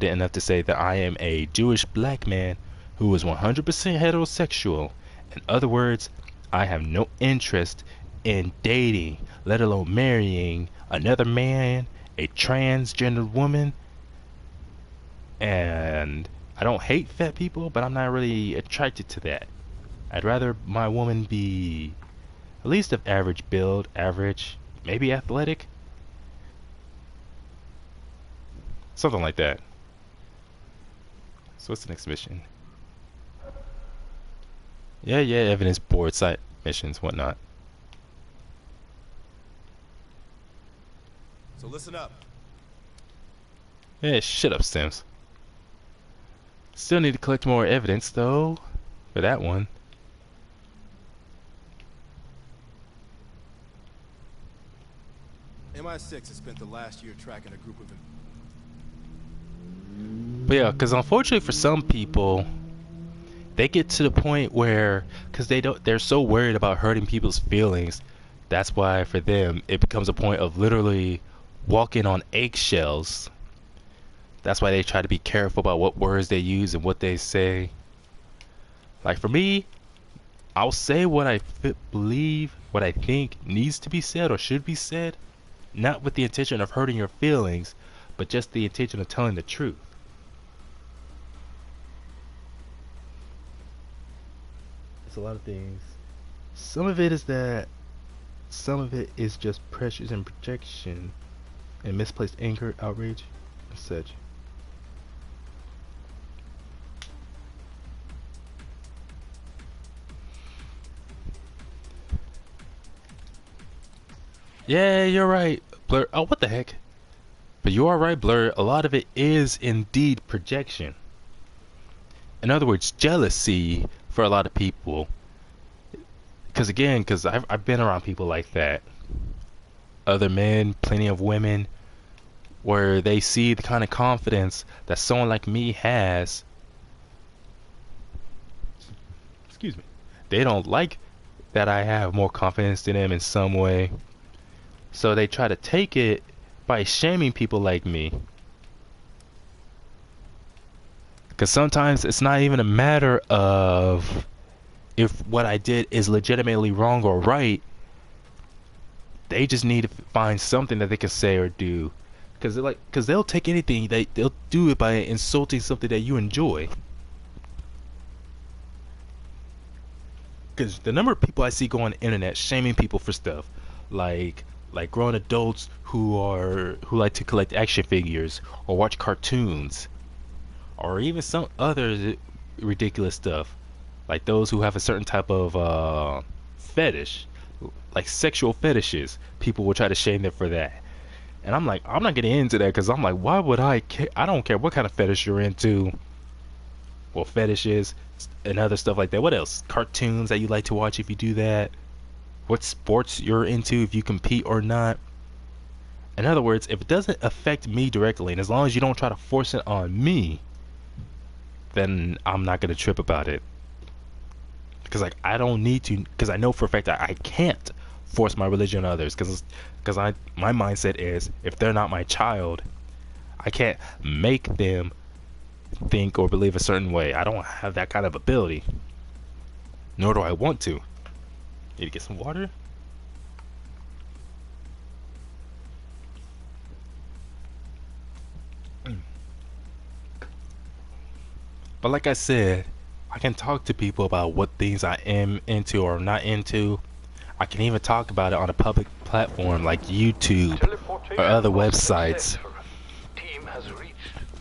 [SPEAKER 1] enough to say that I am a Jewish black man who is 100% heterosexual. In other words, I have no interest in dating, let alone marrying another man, a transgender woman, and I don't hate fat people, but I'm not really attracted to that. I'd rather my woman be at least of average build, average, maybe athletic, something like that. So what's the next mission? Yeah, evidence board site missions, whatnot.
[SPEAKER 20] So listen up.
[SPEAKER 1] Yeah, shut up, Sims. Still need to collect more evidence, though, for that one.
[SPEAKER 20] MI6 has spent the last year tracking a group of...
[SPEAKER 1] But yeah, because unfortunately for some people, they get to the point where, because they're so worried about hurting people's feelings, that's why for them it becomes a point of literally walking on eggshells. That's why they try to be careful about what words they use and what they say. Like for me, I'll say what I believe, what I think needs to be said or should be said, not with the intention of hurting your feelings, but just the intention of telling the truth. It's a lot of things. Some of it is that, some of it is just pressures and projection and misplaced anger, outrage, and such. Yeah, you're right, Blur. Oh, what the heck? But you are right, Blur. A lot of it is indeed projection. In other words, jealousy for a lot of people. Because I've been around people like that. Other men, plenty of women, where they see the kind of confidence that someone like me has. Excuse me. They don't like that I have more confidence than them in some way. So they try to take it by shaming people like me. Because sometimes it's not even a matter of if what I did is legitimately wrong or right. They just need to find something that they can say or do. Because they'll take anything, they'll do it by insulting something that you enjoy. Because the number of people I see go on the internet shaming people for stuff like grown adults who like to collect action figures or watch cartoons or even some other ridiculous stuff, like those who have a certain type of fetish, like sexual fetishes. People will try to shame them for that, and I'm like, I'm not getting into that because I'm like, why would I care? I don't care what kind of fetish you're into. Well, fetishes and other stuff like that. What else? Cartoons that you like to watch, if you do that. What sports you're into, if you compete or not. In other words, if it doesn't affect me directly, and as long as you don't try to force it on me, then I'm not going to trip about it. Because I don't need to, because I know for a fact that I can't force my religion on others. Because my mindset is, if they're not my child, I can't make them think or believe a certain way. I don't have that kind of ability. Nor do I want to. Need to get some water? But like I said, I can talk to people about what things I am into or not into. I can even talk about it on a public platform like YouTube or other websites.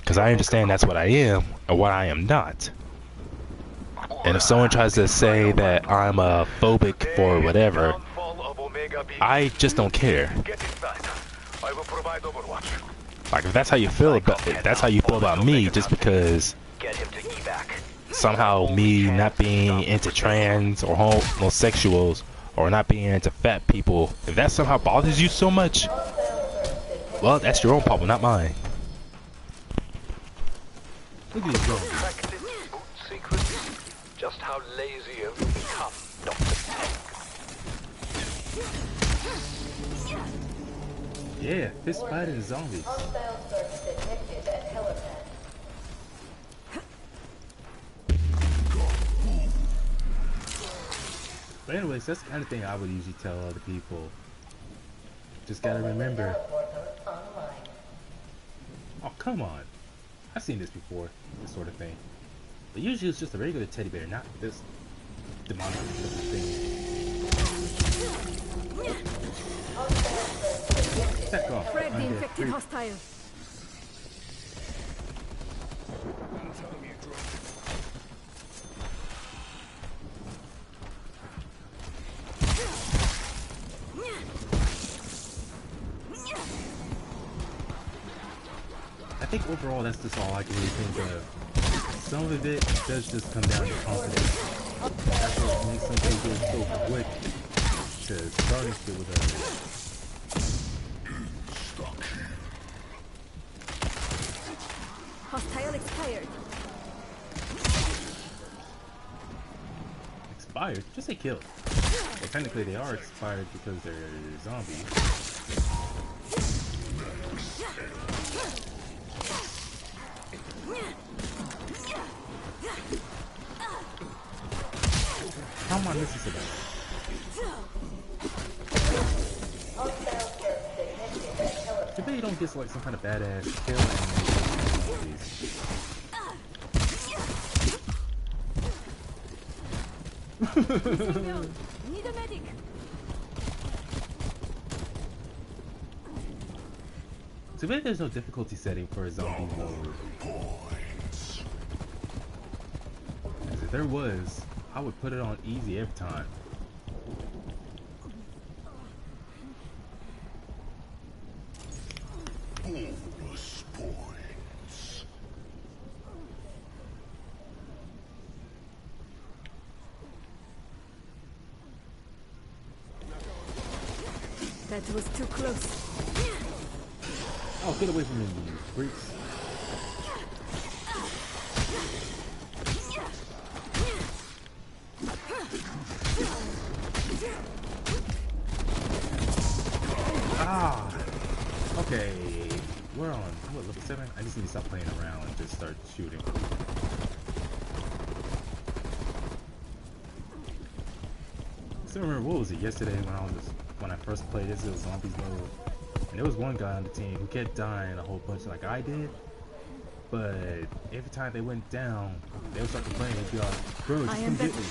[SPEAKER 1] Because I understand that's what I am or what I am not. And if someone tries to say that I'm a phobic for whatever, I just don't care. Like if that's how you feel about me, just because somehow me not being into trans or homosexuals or not being into fat people, if that somehow bothers you so much, well, that's your own problem, not mine. Look at these girls.
[SPEAKER 4] Just how lazy have you become, Dr.
[SPEAKER 1] Yeah, fist fighting zombies. But anyways, that's the kind of thing I would usually tell other people. Just gotta remember. Oh, come on. I've seen this before, this sort of thing. But usually it's just a regular teddy bear, not this demonic thing. Back off.
[SPEAKER 21] Frag the infected hostile.
[SPEAKER 1] I think overall that's just all I can really think of. Some of it does just come down to confidence. That's what makes some people so quick to starting shit with others.
[SPEAKER 21] Hostile expired.
[SPEAKER 1] expired. Just say killed. Well, technically they are expired because they're zombies. How am I missing somebody? Too bad you don't get like some kind of badass kill animation.
[SPEAKER 21] Need a medic.
[SPEAKER 1] Too bad there's no difficulty setting for a zombie mode. Because if there was, I would put it on easy every time.
[SPEAKER 16] Bonus points.
[SPEAKER 21] That was too close.
[SPEAKER 1] Oh, get away from me, you freaks. Ah! Okay, we're on, what, level 7? I just need to stop playing around and just start shooting. I still remember, what was it, yesterday when I first played this, it was zombies mode. And there was one guy on the team who kept dying a whole bunch like I did. But every time they went down, they would start complaining. They'd be like, bro, just come get me.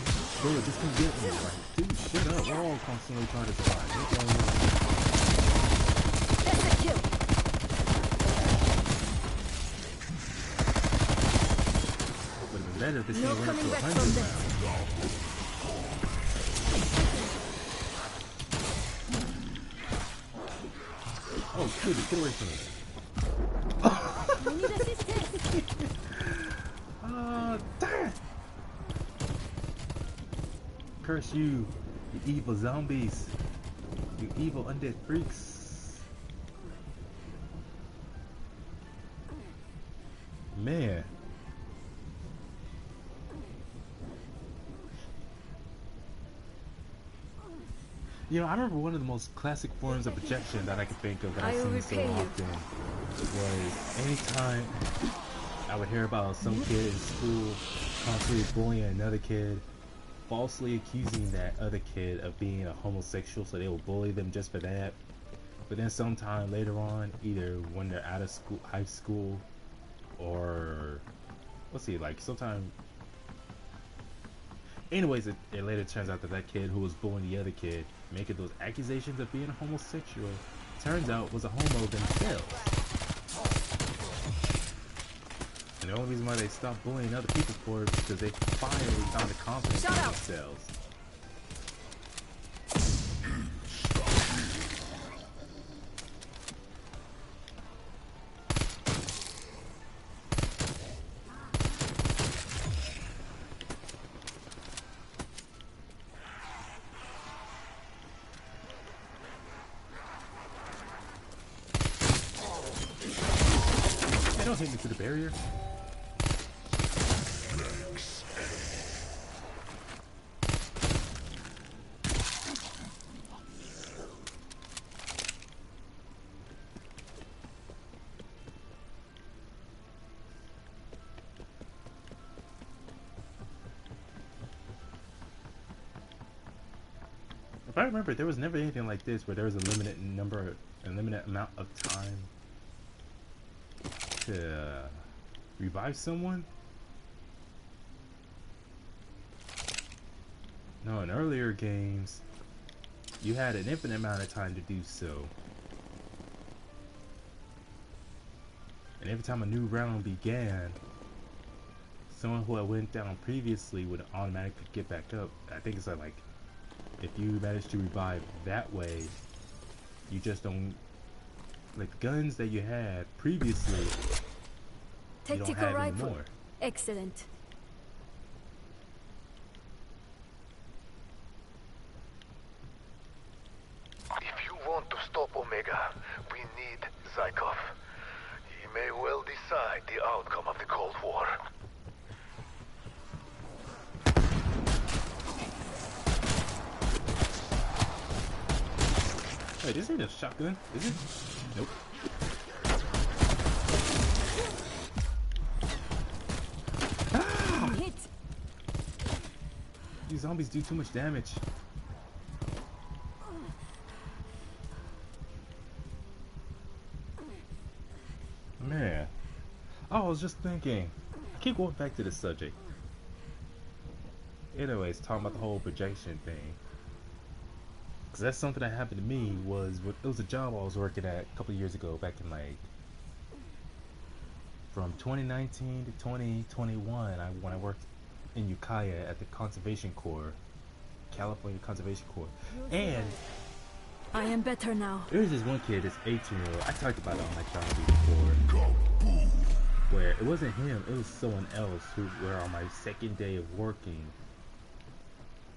[SPEAKER 1] Bro, just come get me. Like, dude, shut up. We're all constantly trying to survive.
[SPEAKER 21] That's a kill.
[SPEAKER 1] Would have been better if this thing went up to 100 now. Oh, shoot, get away from me.
[SPEAKER 21] We need assistance.
[SPEAKER 1] Damn! Curse you, you evil zombies. You evil undead freaks. Man. You know, I remember one of the most classic forms of rejection that I could think of that I've seen so often was anytime I would hear about some kid in school constantly bullying another kid, falsely accusing that other kid of being a homosexual, so they will bully them just for that. But then sometime later on, either when they're out of school, high school, or let's see, like sometime. Anyways, it later turns out that that kid who was bullying the other kid, making those accusations of being a homosexual, turns out was a homo themselves. And the only reason why they stopped bullying other people for it is because they finally found the confidence in themselves. Don't hit me through the barrier. If I remember, there was never anything like this where there was a limited amount of time to revive someone? No, in earlier games, you had an infinite amount of time to do so. And every time a new round began, someone who had went down previously would automatically get back up. I think it's like, if you manage to revive that way, you just don't, like the guns that you had previously, you don't have anymore.
[SPEAKER 21] Excellent.
[SPEAKER 22] If you want to stop Omega, we need Zykov. He may well decide the outcome of the Cold War.
[SPEAKER 1] Hey, this ain't a shotgun, is it? Nope.
[SPEAKER 21] Hit.
[SPEAKER 1] These zombies do too much damage. Man. Oh, I was just thinking. I keep going back to this subject. Anyways, talking about the whole projection thing. Because that's something that happened to me. It was a job I was working at a couple of years ago, back in like from 2019 to 2021. When I worked in Ukiah at the Conservation Corps, California Conservation Corps, and
[SPEAKER 21] I am better now.
[SPEAKER 1] there's this one kid, this 18-year-old. I talked about it on my job before, where it wasn't him, it was someone else who were on my second day of working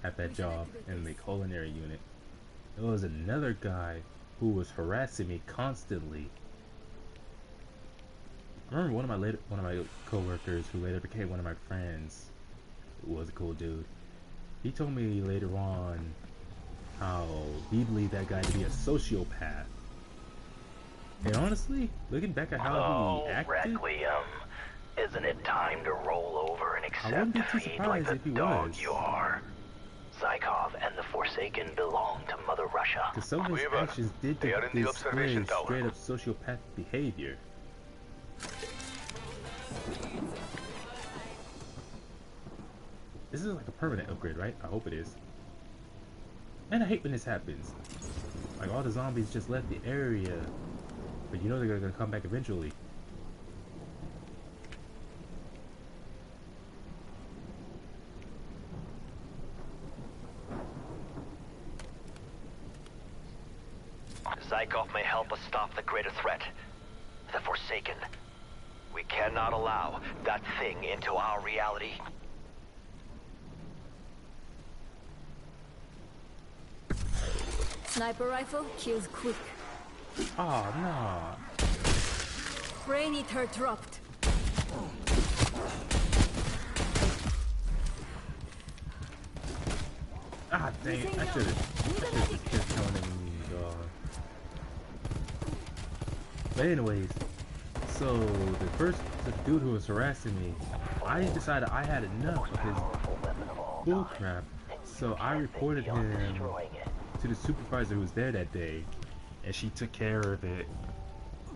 [SPEAKER 1] at that job in the culinary unit. It was another guy who was harassing me constantly. I remember one of my coworkers who later became one of my friends, who was a cool dude. He told me later on how he believed that guy to be a sociopath. And honestly, looking back at how he acted,
[SPEAKER 22] Requiem, isn't it time to roll over and
[SPEAKER 1] I wouldn't
[SPEAKER 22] accept
[SPEAKER 1] be too
[SPEAKER 22] defeat like
[SPEAKER 1] surprised
[SPEAKER 22] the
[SPEAKER 1] if he
[SPEAKER 22] dog
[SPEAKER 1] was.
[SPEAKER 22] you are? Zykov and the Forsaken belong to Mother Russia.
[SPEAKER 1] Because some of his actions did display straight up sociopathic behavior. This is like a permanent upgrade, right? I hope it is. And I hate when this happens. Like all the zombies just left the area, but you know they're gonna come back eventually.
[SPEAKER 22] Zykov may help us stop the greater threat, the Forsaken. We cannot allow that thing into our reality.
[SPEAKER 21] Sniper rifle kills quick.
[SPEAKER 1] Oh no.
[SPEAKER 21] Brain eater dropped.
[SPEAKER 1] Ah dang it, I should've just kept telling him, dog. But anyways, so the dude who was harassing me, I decided I had enough of his bullcrap, so I reported him to the supervisor who was there that day, and she took care of it.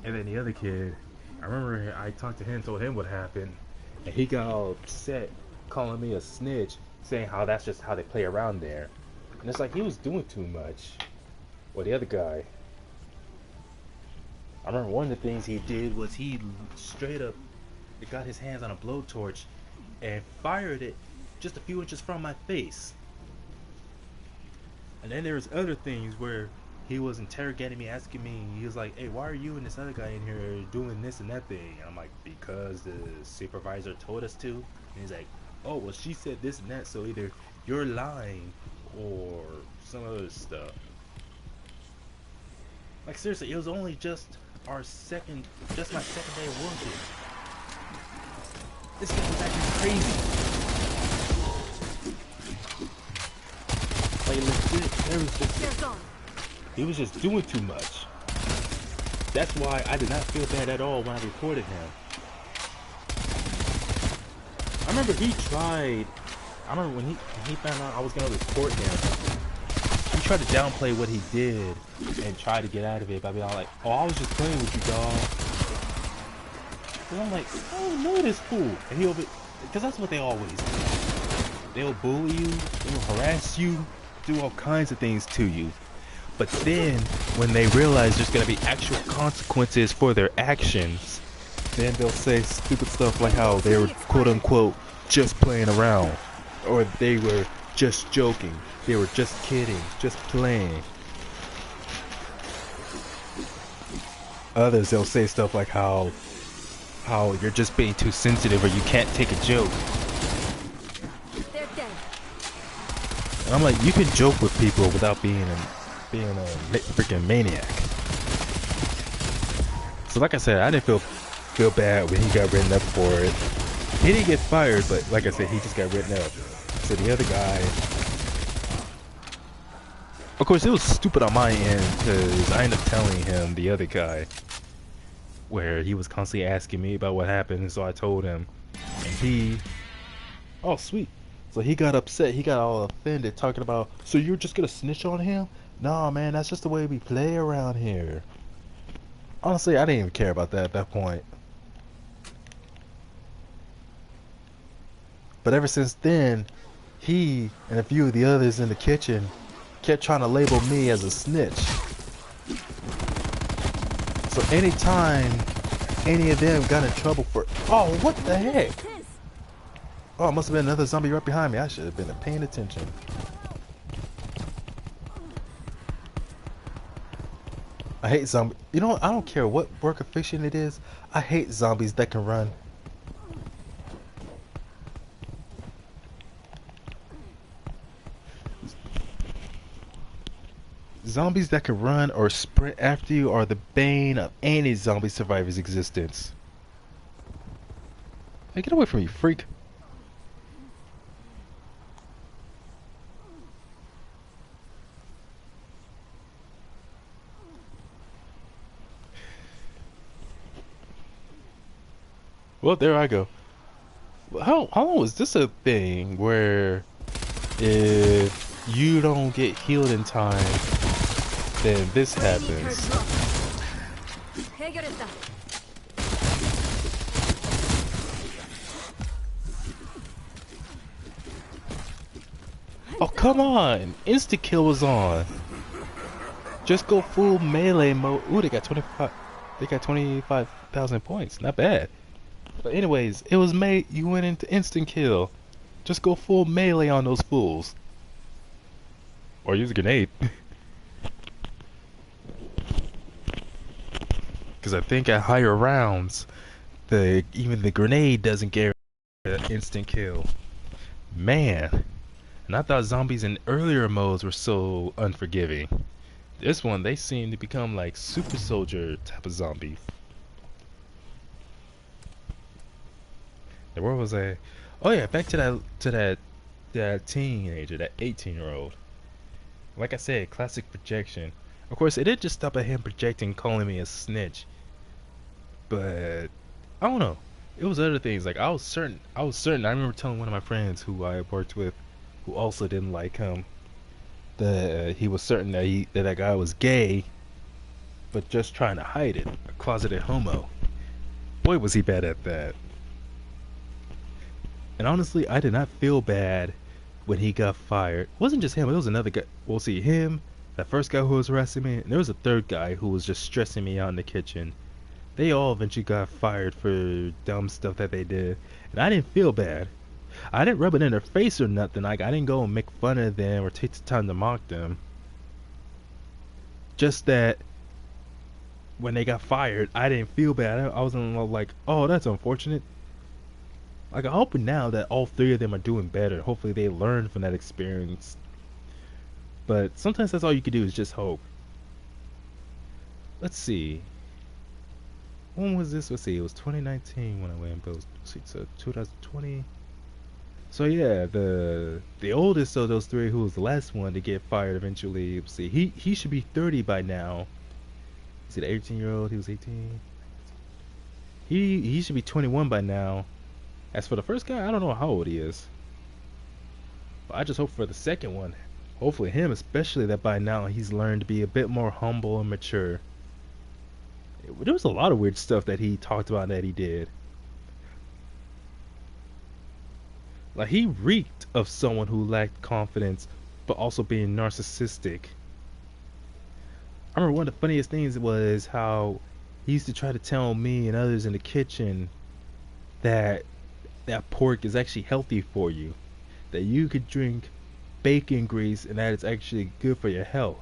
[SPEAKER 1] And then the other kid, I remember I talked to him, told him what happened, and he got all upset, calling me a snitch, saying how that's just how they play around there. And it's like he was doing too much. Or the other guy, I remember one of the things he did was he straight up got his hands on a blowtorch and fired it just a few inches from my face. And then there was other things where he was interrogating me, asking me, he was like, hey, why are you and this other guy in here doing this and that thing? And I'm like, because the supervisor told us to. And he's like, oh, well, she said this and that, so either you're lying or some other stuff. Like, seriously, it was only just my second day of working. This guy was acting crazy. Like, legit, he was just doing too much. That's why I did not feel bad at all when I reported him. I remember when he found out I was gonna report him, he tried to downplay what he did and try to get out of it by being all like, oh, I was just playing with you, dog. And I'm like, I don't know this fool. And he'll be, because that's what they always do. They'll bully you, they'll harass you, do all kinds of things to you. But then, when they realize there's gonna be actual consequences for their actions, then they'll say stupid stuff like how they were quote unquote just playing around, or they were just joking, they were just kidding, just playing. Others, they'll say stuff like how you're just being too sensitive or you can't take a joke.
[SPEAKER 21] They're dead.
[SPEAKER 1] And I'm like, you can joke with people without being a freaking maniac. So like I said, I didn't feel bad when he got written up for it. He didn't get fired, but like I said, he just got written up. So the other guy, Of course, it was stupid on my end because I ended up telling him, the other guy, where he was constantly asking me about what happened, and so I told him, and he, oh sweet, so he got upset, he got all offended, talking about, so you're just gonna snitch on him? Nah, man, that's just the way we play around here. Honestly, I didn't even care about that at that point. But ever since then, he and a few of the others in the kitchen kept trying to label me as a snitch. So anytime any of them got in trouble for, oh, what the heck? Oh, it must have been another zombie right behind me. I should have been paying attention. I hate zombies. You know what? I don't care what work of fiction it is. I hate zombies that can run. Zombies that can run or sprint after you are the bane of any zombie survivor's existence. Hey, get away from me, freak. Well, there I go. How long was this a thing where if you don't get healed in time, then this happens? Oh, come on! Instant kill was on. Just go full melee mode. Ooh, they got 25. They got 25,000 points. Not bad. But anyways, it was made. You went into instant kill. Just go full melee on those fools. Or use a grenade. Because I think at higher rounds, even the grenade doesn't guarantee an instant kill. Man. And I thought zombies in earlier modes were so unforgiving. This one, they seem to become like super soldier type of zombie. Where was I? Oh yeah, back to that teenager, that 18-year-old. Like I said, classic projection. Of course, it didn't just stop at him projecting, calling me a snitch. But I don't know. It was other things. Like I was certain. I remember telling one of my friends who I worked with, who also didn't like him, that he was certain that that guy was gay, but just trying to hide it. A closeted homo. Boy, was he bad at that. And honestly, I did not feel bad when he got fired. It wasn't just him, it was another guy. We'll see, him, that first guy who was harassing me, and there was a third guy who was just stressing me out in the kitchen. They all eventually got fired for dumb stuff that they did. And I didn't feel bad. I didn't rub it in their face or nothing. Like, I didn't go and make fun of them or take the time to mock them. Just that when they got fired, I didn't feel bad. I wasn't like, oh, that's unfortunate. Like, I hope now that all three of them are doing better. Hopefully they learn from that experience. But sometimes that's all you can do is just hope. Let's see. When was this? Let's see. It was 2019 when I went and built. So 2020. So yeah, the oldest of those three, who was the last one to get fired eventually. Let's see. He should be 30 by now. Is it 18-year-old? He was 18. He should be 21 by now. As for the first guy, I don't know how old he is. But I just hope for the second one, hopefully him especially, that by now he's learned to be a bit more humble and mature. There was a lot of weird stuff that he talked about that he did. Like, he reeked of someone who lacked confidence, but also being narcissistic. I remember one of the funniest things was how he used to try to tell me and others in the kitchen that pork is actually healthy for you, that you could drink bacon grease and that it's actually good for your health.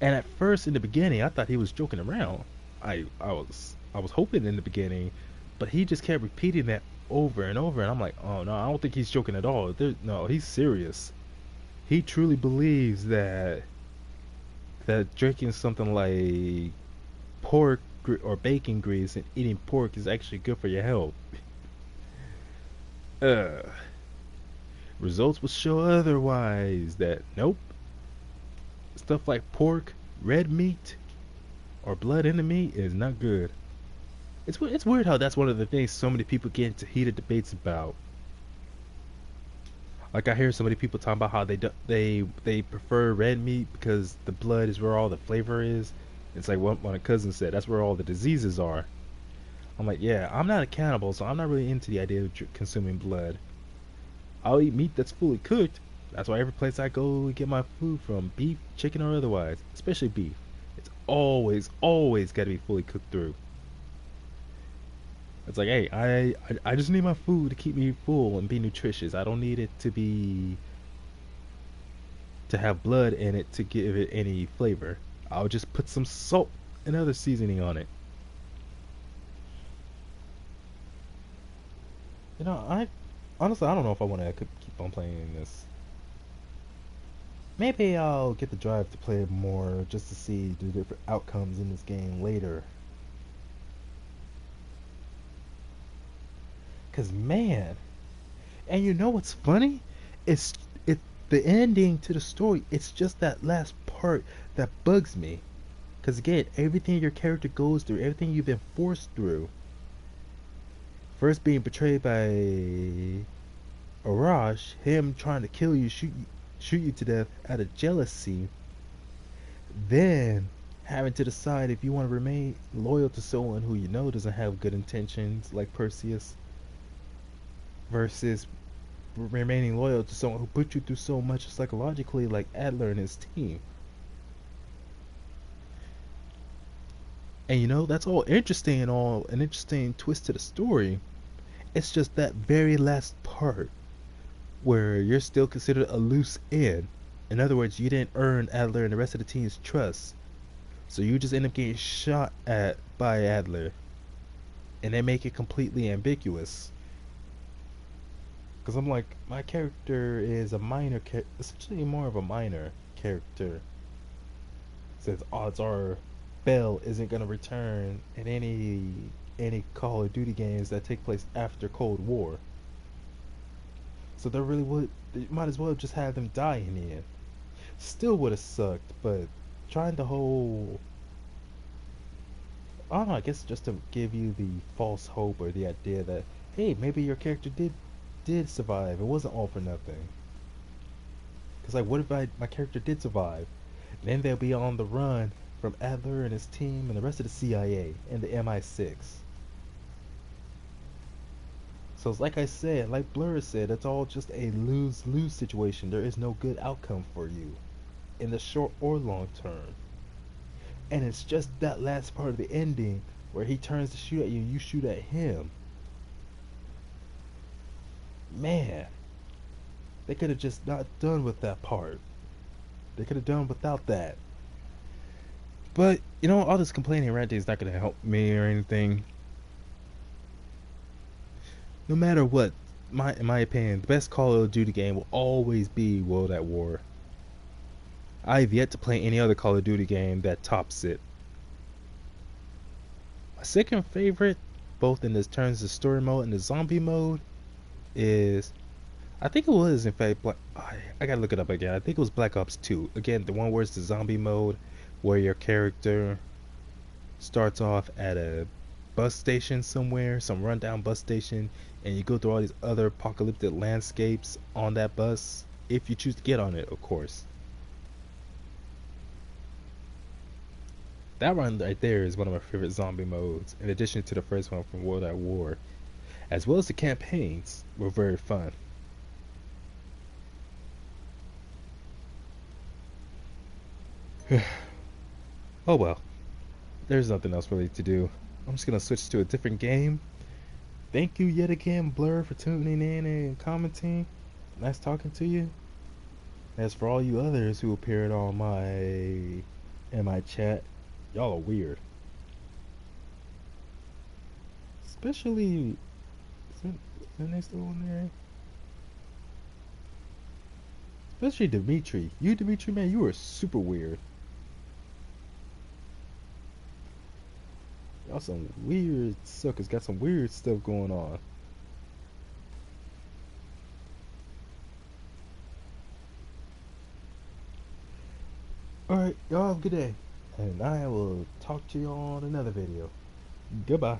[SPEAKER 1] And at first, in the beginning, I thought he was joking around. I was hoping in the beginning, but he just kept repeating that over and over, and I'm like, oh no, I don't think he's joking at all. No, he's serious. He truly believes that drinking something like pork or bacon grease and eating pork is actually good for your health. Results will show otherwise. That nope, stuff like pork, red meat, or blood in the meat is not good. It's weird how that's one of the things so many people get into heated debates about. Like I hear so many people talking about how they prefer red meat because the blood is where all the flavor is. It's like what my cousin said, that's where all the diseases are. I'm like, yeah, I'm not a cannibal, so I'm not really into the idea of consuming blood. I'll eat meat that's fully cooked. That's why every place I go get my food from, beef, chicken, or otherwise, especially beef, it's always got to be fully cooked through. It's like, hey, I just need my food to keep me full and be nutritious. I don't need it to have blood in it to give it any flavor. I'll just put some salt and other seasoning on it. You know, honestly, I don't know if I want to keep on playing this. Maybe I'll get the drive to play it more just to see the different outcomes in this game later. Cause man, and you know what's funny? It's the ending to the story. It's just that last part that bugs me. Cause again, everything your character goes through, everything you've been forced through. First being betrayed by Arash, him trying to kill you, shoot you to death out of jealousy. Then having to decide if you want to remain loyal to someone who you know doesn't have good intentions, like Perseus, versus remaining loyal to someone who put you through so much psychologically, like Adler and his team. And you know, that's all interesting and all an interesting twist to the story. It's just that very last part where you're still considered a loose end. In other words, you didn't earn Adler and the rest of the team's trust. So you just end up getting shot at by Adler. And they make it completely ambiguous. Because I'm like, my character is a minor essentially more of a minor character. Since odds are Bell isn't going to return in any Call of Duty games that take place after Cold War. So they might as well just have them die in the end. Still would have sucked, but trying to hold, I don't know, I guess just to give you the false hope or the idea that, hey, maybe your character did survive. It wasn't all for nothing. Because like, what if my character did survive? Then they'll be on the run from Adler and his team and the rest of the CIA and the MI6. So it's like I said, like Blur said, it's all just a lose-lose situation. There is no good outcome for you in the short or long term. And it's just that last part of the ending where he turns to shoot at you and you shoot at him. Man, they could have just not done with that part. They could have done without that. But, you know, all this complaining and ranting is not going to help me or anything. No matter what, in my opinion, the best Call of Duty game will always be World at War. I have yet to play any other Call of Duty game that tops it. My second favorite, both in terms of story mode and the zombie mode, is, I think it was in fact I gotta look it up again. I think it was Black Ops 2. Again, the one where it's the zombie mode, where your character starts off at a bus station somewhere, some rundown bus station, and you go through all these other apocalyptic landscapes on that bus, if you choose to get on it, of course. That one right there is one of my favorite zombie modes, in addition to the first one from World at War, as well as the campaigns were very fun. Oh well, there's nothing else really to do. I'm just gonna switch to a different game. Thank you yet again, Blur, for tuning in and commenting. Nice talking to you. As for all you others who appeared on my chat, y'all are weird. Especially, isn't they still on there? Especially Dimitri. You, Dimitri, man, you are super weird. Y'all some weird suckers, got some weird stuff going on. Alright, y'all have a good day. And I will talk to you on another video. Goodbye.